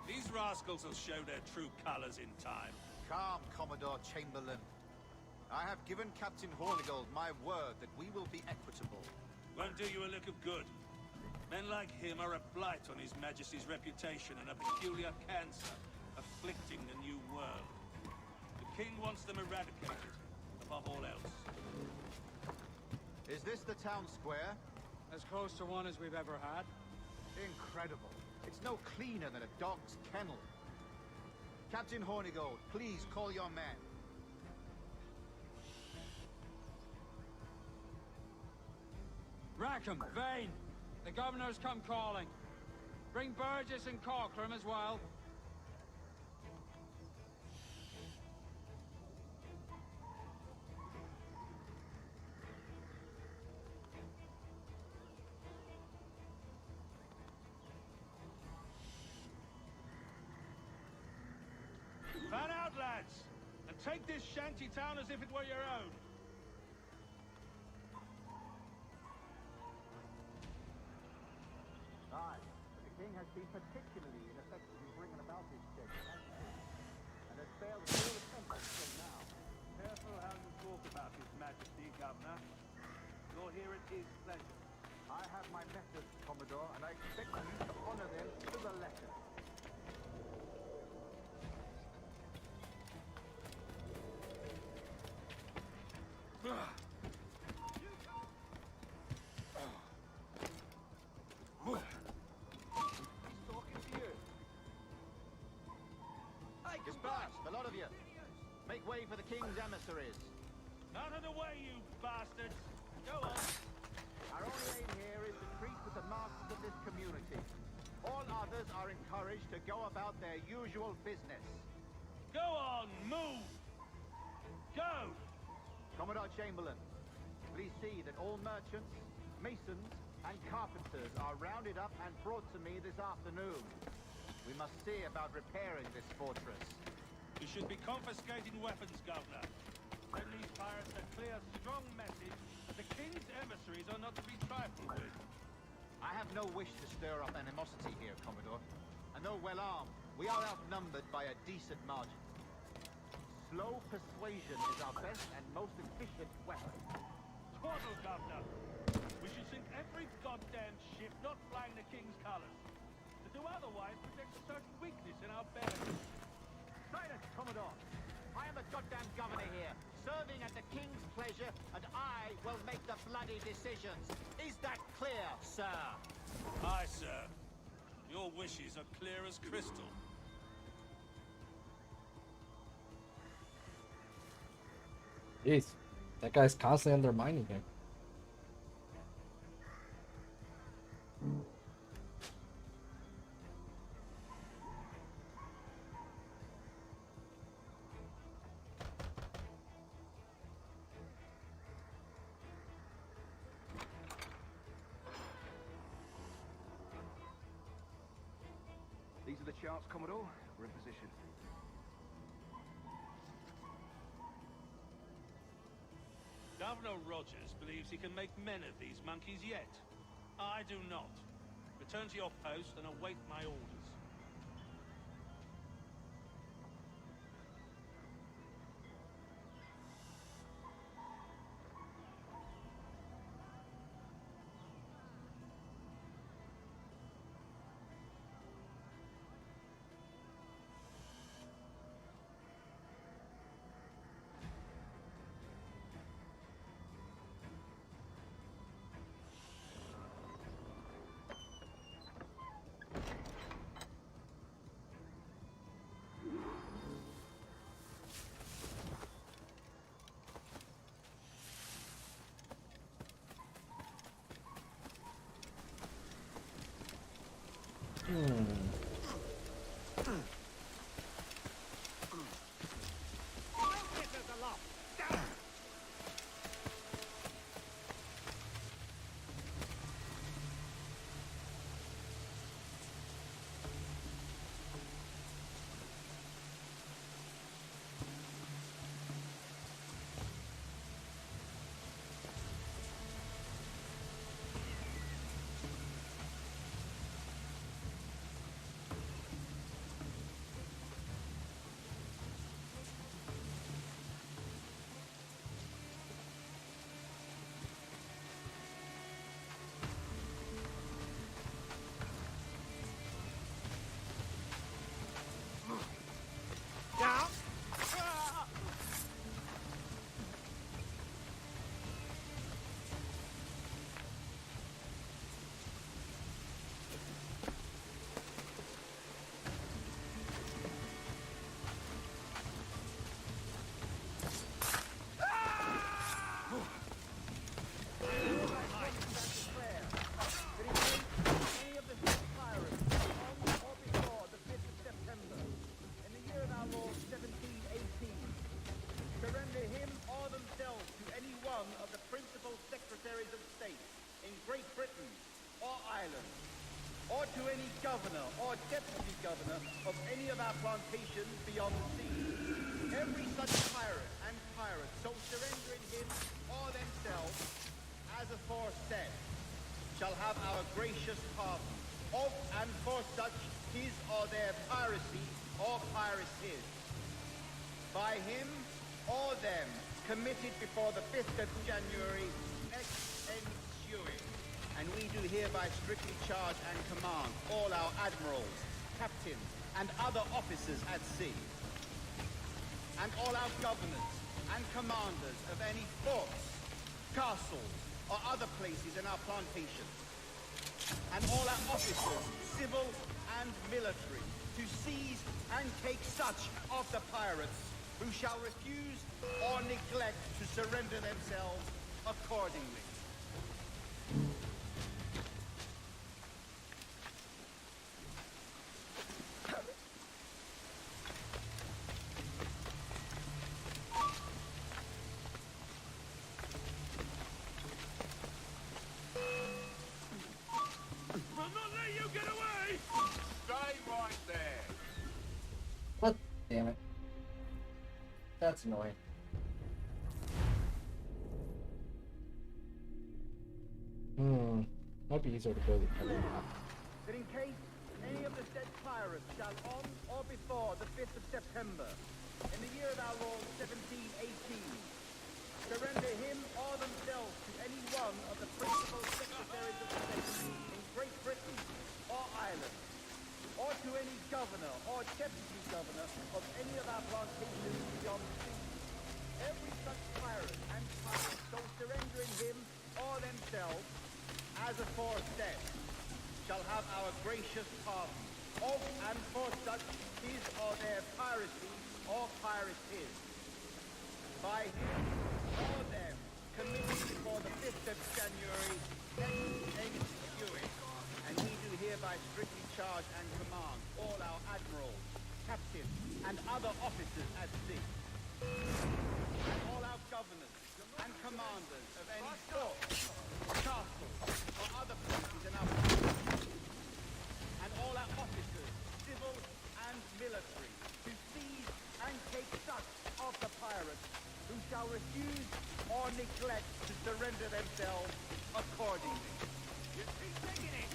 These rascals will show their true colors in time. Calm, Commodore Chamberlain. I have given Captain Hornigold my word that we will be equitable. Won't do you a lick of good. Men like him are a blight on His Majesty's reputation and a peculiar cancer afflicting the New World. The King wants them eradicated, above all else. Is this the town square? As close to one as we've ever had. Incredible. It's no cleaner than a dog's kennel. Captain Hornigold, please call your men. Rackham, Vane! The Governor's come calling. Bring Burgess and Cockram as well. Fan out, lads! And take this shanty town as if it were your own. Aye, but the king has been particularly ineffective in bringing about this change, hasn't he? And has failed in all attempts until now. Careful how you talk about His Majesty, Governor. You're here at his pleasure. I have my methods, Commodore, and I expect you to honor them to the letter. Dispatch, the lot of you. Make way for the king's emissaries. Out of the way, you bastards! Go on! Our only aim here is to treat with the masters of this community. All others are encouraged to go about their usual business. Go Commodore Chamberlain, please see that all merchants, masons, and carpenters are rounded up and brought to me this afternoon. We must see about repairing this fortress. You should be confiscating weapons, Governor. Send these pirates a clear, strong message that the King's emissaries are not to be trifled with. I have no wish to stir up animosity here, Commodore. And though well armed, we are outnumbered by a decent margin. Slow persuasion is our best and most efficient weapon. Twaddle, Governor. We should sink every goddamn ship not flying the King's colours. To do otherwise protects a certain weakness in our bearings. Silence, Commodore! I am the goddamn governor here, serving at the King's pleasure, and I will make the bloody decisions. Is that clear, sir? Aye, sir. Your wishes are clear as crystal. Jeez, that guy's constantly undermining him. These are the charts, Commodore. We're in position. Governor Rogers believes he can make men of these monkeys yet. I do not. Return to your post and await my orders. To any governor or deputy governor of any of our plantations beyond the sea. Every such pirate and pirate so surrendering him or themselves, as aforesaid, shall have our gracious pardon, of and for such his or their piracy or piracies. By him or them committed before the 5th of January next ensuing. And we do hereby strictly charge and command all our admirals, captains, and other officers at sea, and all our governors and commanders of any forts, castles, or other places in our plantations, and all our officers, civil and military, to seize and take such of the pirates who shall refuse or neglect to surrender themselves accordingly. That's annoying. Might be easier to go the other map. That in case any of the said pirates shall on or before the 5th of September, in the year of our Lord 1718, surrender him or themselves to any one of the principal secretaries of state in Great Britain or Ireland, or to any governor or deputy governor of any of our plantations beyond the sea. Every such pirate and pirate so surrendering him or themselves, as aforesaid, shall have our gracious pardon, of and for such his or their piracy or piracies, by him or them committed before the 5th of January, next ensuing, and we do hereby strictly charge and command all our admirals, captains, and other officers at sea, and all our governors and commanders of any fort, castle, or other places in our province, and all our officers, civil and military, to seize and take such of the pirates who shall refuse or neglect to surrender themselves accordingly. You keep taking it!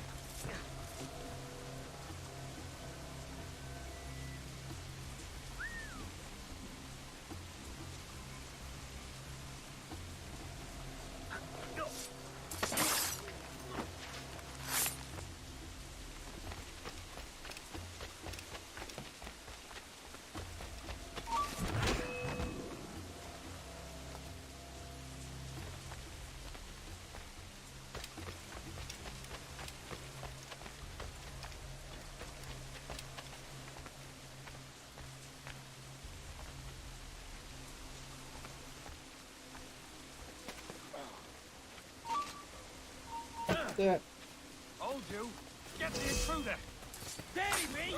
That. Hold you! Get the intruder! Steady me!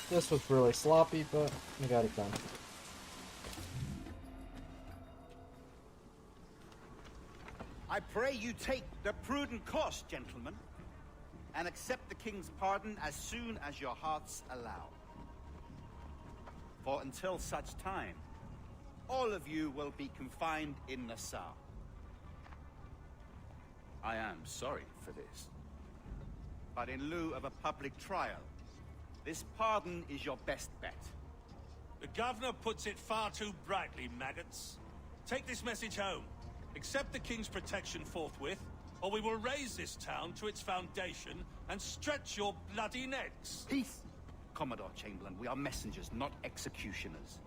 This was really sloppy, but we got it done. I pray you take the prudent course, gentlemen, and accept the king's pardon as soon as your hearts allow. For until such time, all of you will be confined in Nassau. I am sorry for this, but in lieu of a public trial, this pardon is your best bet. The governor puts it far too brightly, maggots. Take this message home. Accept the king's protection forthwith, or we will raise this town to its foundation and stretch your bloody necks. Peace! Commodore Chamberlain, we are messengers, not executioners.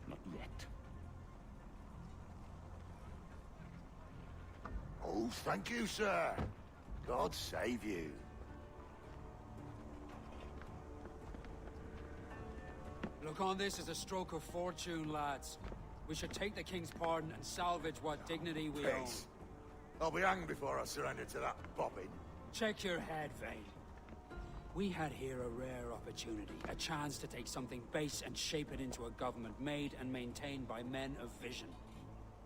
Not yet. Oh, thank you, sir. God save you. Look on this as a stroke of fortune, lads. We should take the king's pardon and salvage what dignity we own. Peace. I'll be hanged before I surrender to that bobbin. Check your head, Vane. We had here a rare opportunity, a chance to take something base and shape it into a government made and maintained by men of vision.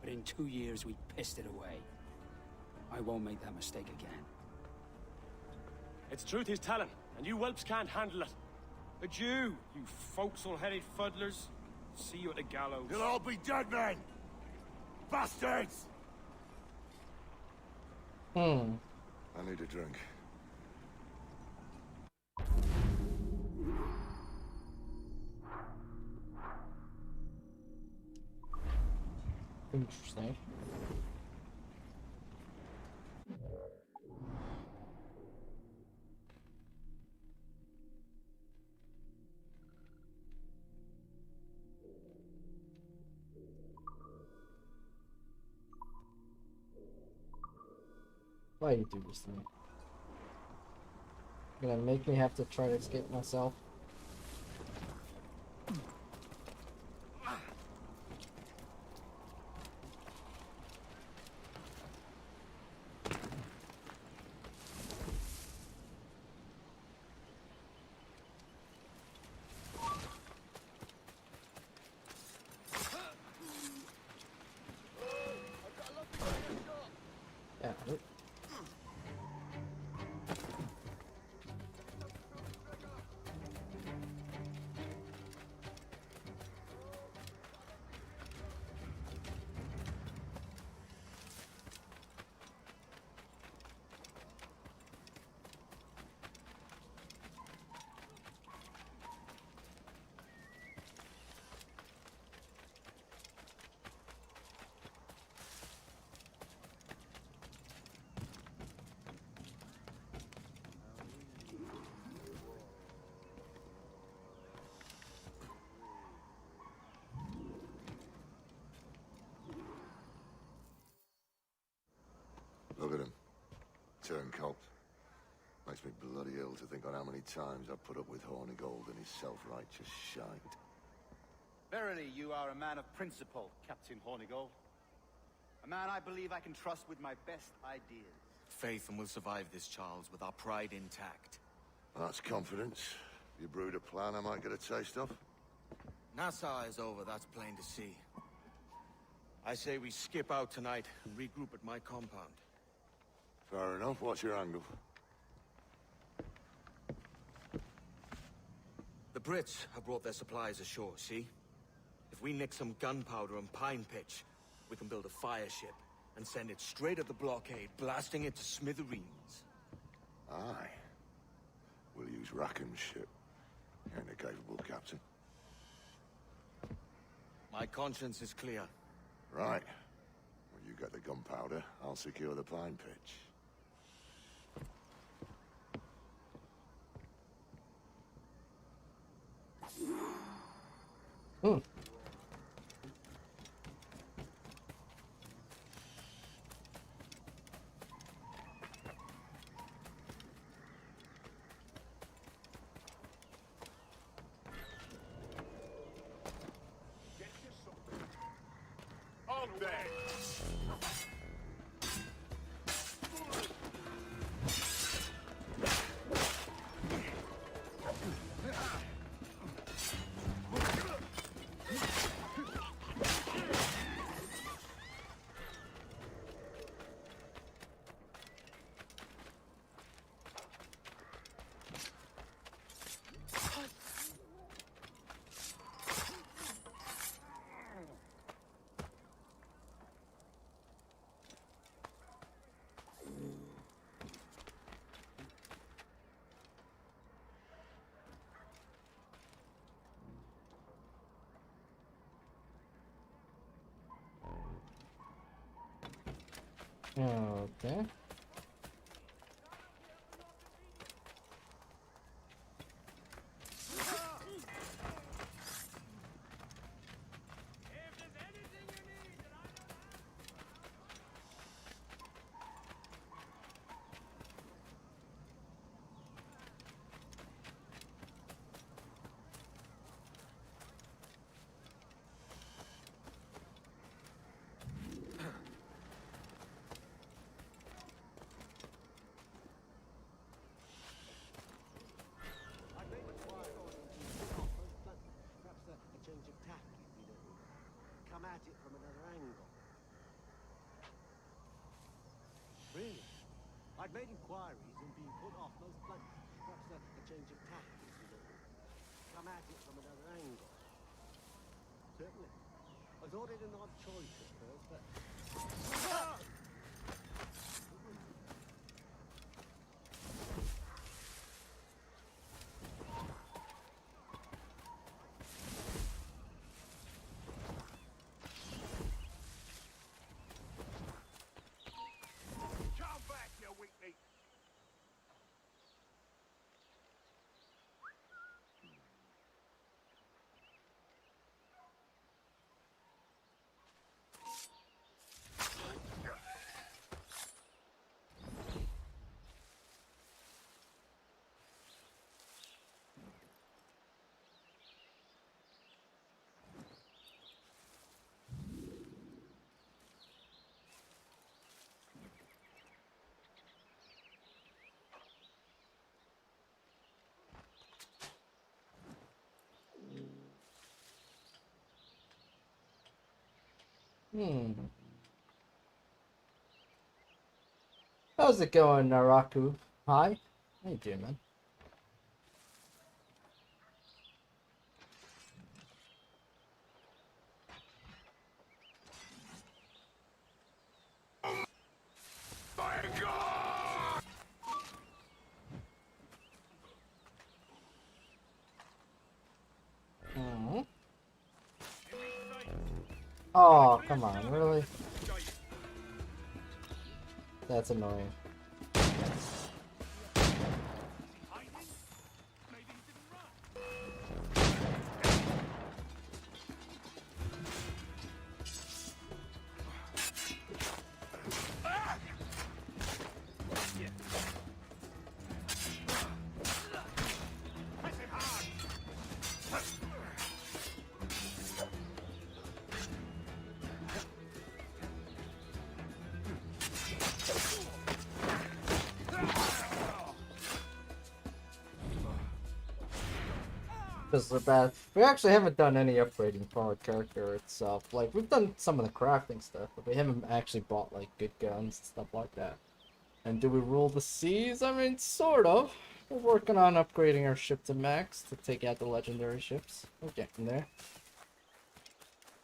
But in 2 years, we pissed it away. I won't make that mistake again. It's truth he's telling, and you whelps can't handle it. Adieu, you forecastle-headed fuddlers. See you at the gallows. You'll all be dead men! Bastards! I need a drink. Interesting. Why you do this to me? You're gonna make me have to try to escape myself. Yeah. Look at him. Turncoat. Makes me bloody ill to think on how many times I've put up with Hornigold and his self-righteous shite. Verily, you are a man of principle, Captain Hornigold. A man I believe I can trust with my best ideas. Faith, and we'll survive this, Charles, with our pride intact. That's confidence. You brewed a plan I might get a taste of? Nassau is over, that's plain to see. I say we skip out tonight and regroup at my compound. Fair enough. What's your angle? The Brits have brought their supplies ashore, see? If we nick some gunpowder and pine pitch, we can build a fire ship and send it straight at the blockade, blasting it to smithereens. Aye. We'll use Rackham's ship. Ain't a capable captain. My conscience is clear. Right. Well, you get the gunpowder, I'll secure the pine pitch. Hmm. On deck! Okay. Come at it from another angle. Really? I'd made inquiries and been put off most bluntly. Perhaps a change of tactics, you know. Come at it from another angle. Certainly. I thought it an odd choice at first, but... Come back, you weakling! How's it going, Naraku? Hi? How you doing, man? Oh, come on, really? That's annoying. Because they're bad. We actually haven't done any upgrading for our character itself. Like, we've done some of the crafting stuff, but we haven't actually bought, like, good guns and stuff like that. And do we rule the seas? I mean, sort of. We're working on upgrading our ship to max to take out the legendary ships. We're getting there.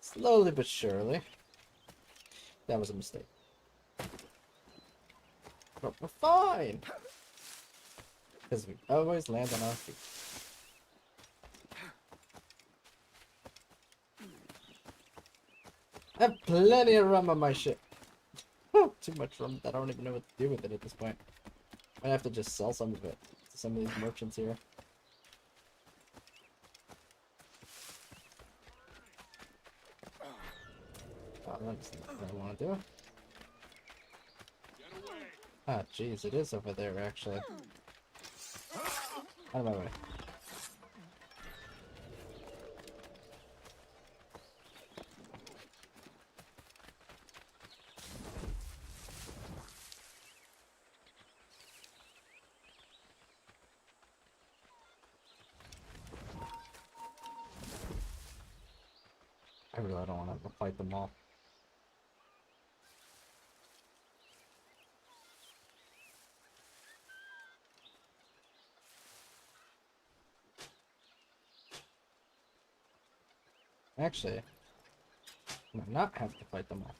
Slowly but surely. That was a mistake. But we're fine! Because we always land on our feet. I have plenty of rum on my ship. Too much rum that I don't even know what to do with it at this point. Might have to just sell some of it to some of these merchants here. Oh, that's not what I want to do. Ah, jeez, it is over there, actually. Out of my way. I really don't want to fight them all. Actually, I might not have to fight them all.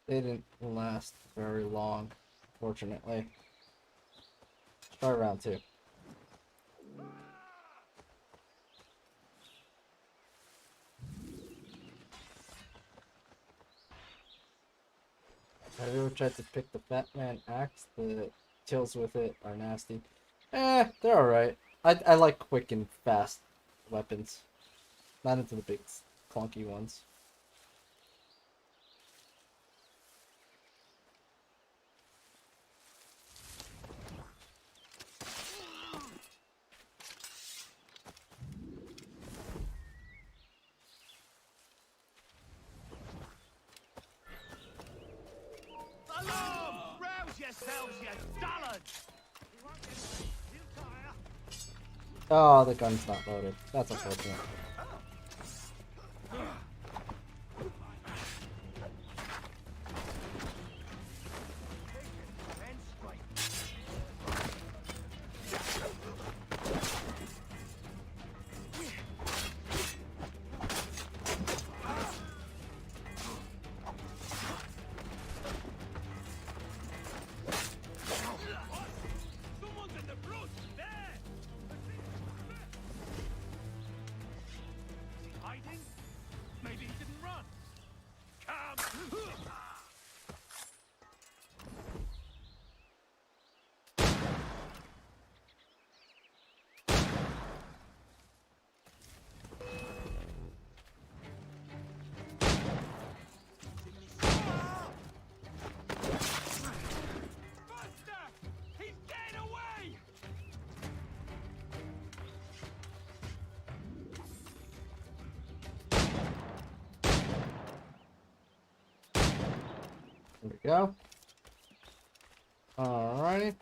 They didn't last very long, fortunately. Let's try round 2. Have you ever tried to pick the Fat Man axe? The kills with it are nasty. They're alright. I like quick and fast weapons. Not into the big clunky ones. Alarm! Rouse yourselves, you dullards! Oh, the gun's not loaded. That's unfortunate. There we go. Alrighty.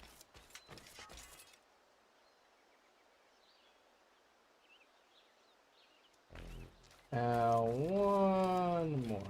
Now, one more.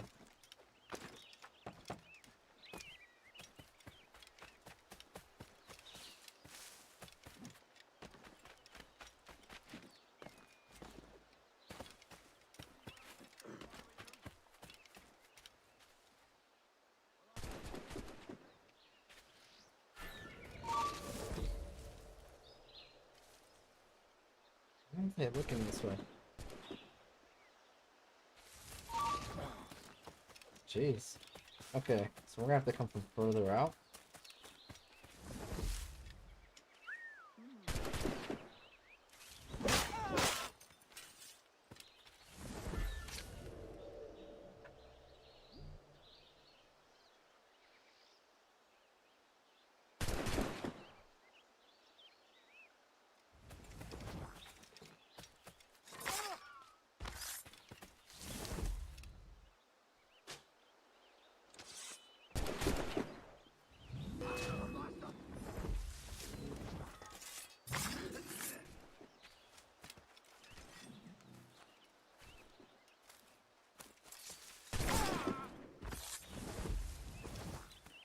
Why are they looking this way? Jeez. Okay, so we're gonna have to come from further out.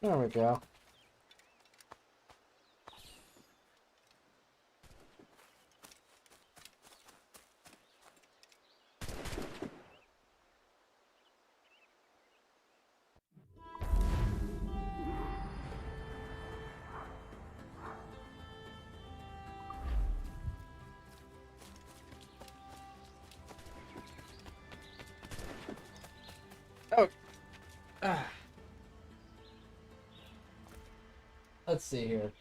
There we go. Oh. Let's see here.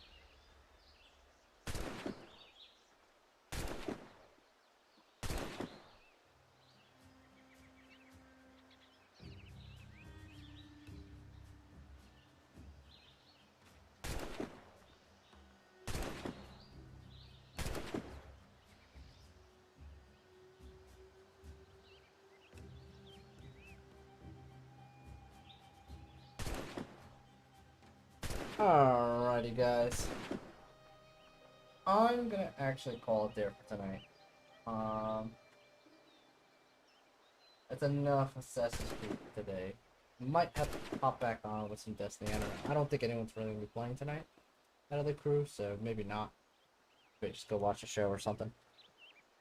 Alrighty, guys. I'm gonna actually call it there for tonight. That's enough Assassin's Creed today. Might have to pop back on with some Destiny. I don't think anyone's really gonna be playing tonight out of the crew, so maybe not. Maybe just go watch a show or something.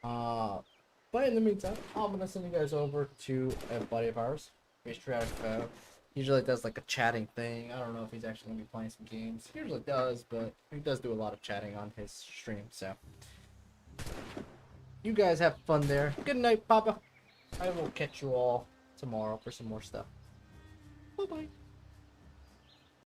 But in the meantime, I'm gonna send you guys over to a buddy of ours, Patriotic Foe. He usually does like a chatting thing. I don't know if he's actually gonna be playing some games. He usually does, but he does do a lot of chatting on his stream. So you guys have fun there. Good night, Papa. I will catch you all tomorrow for some more stuff. Bye bye.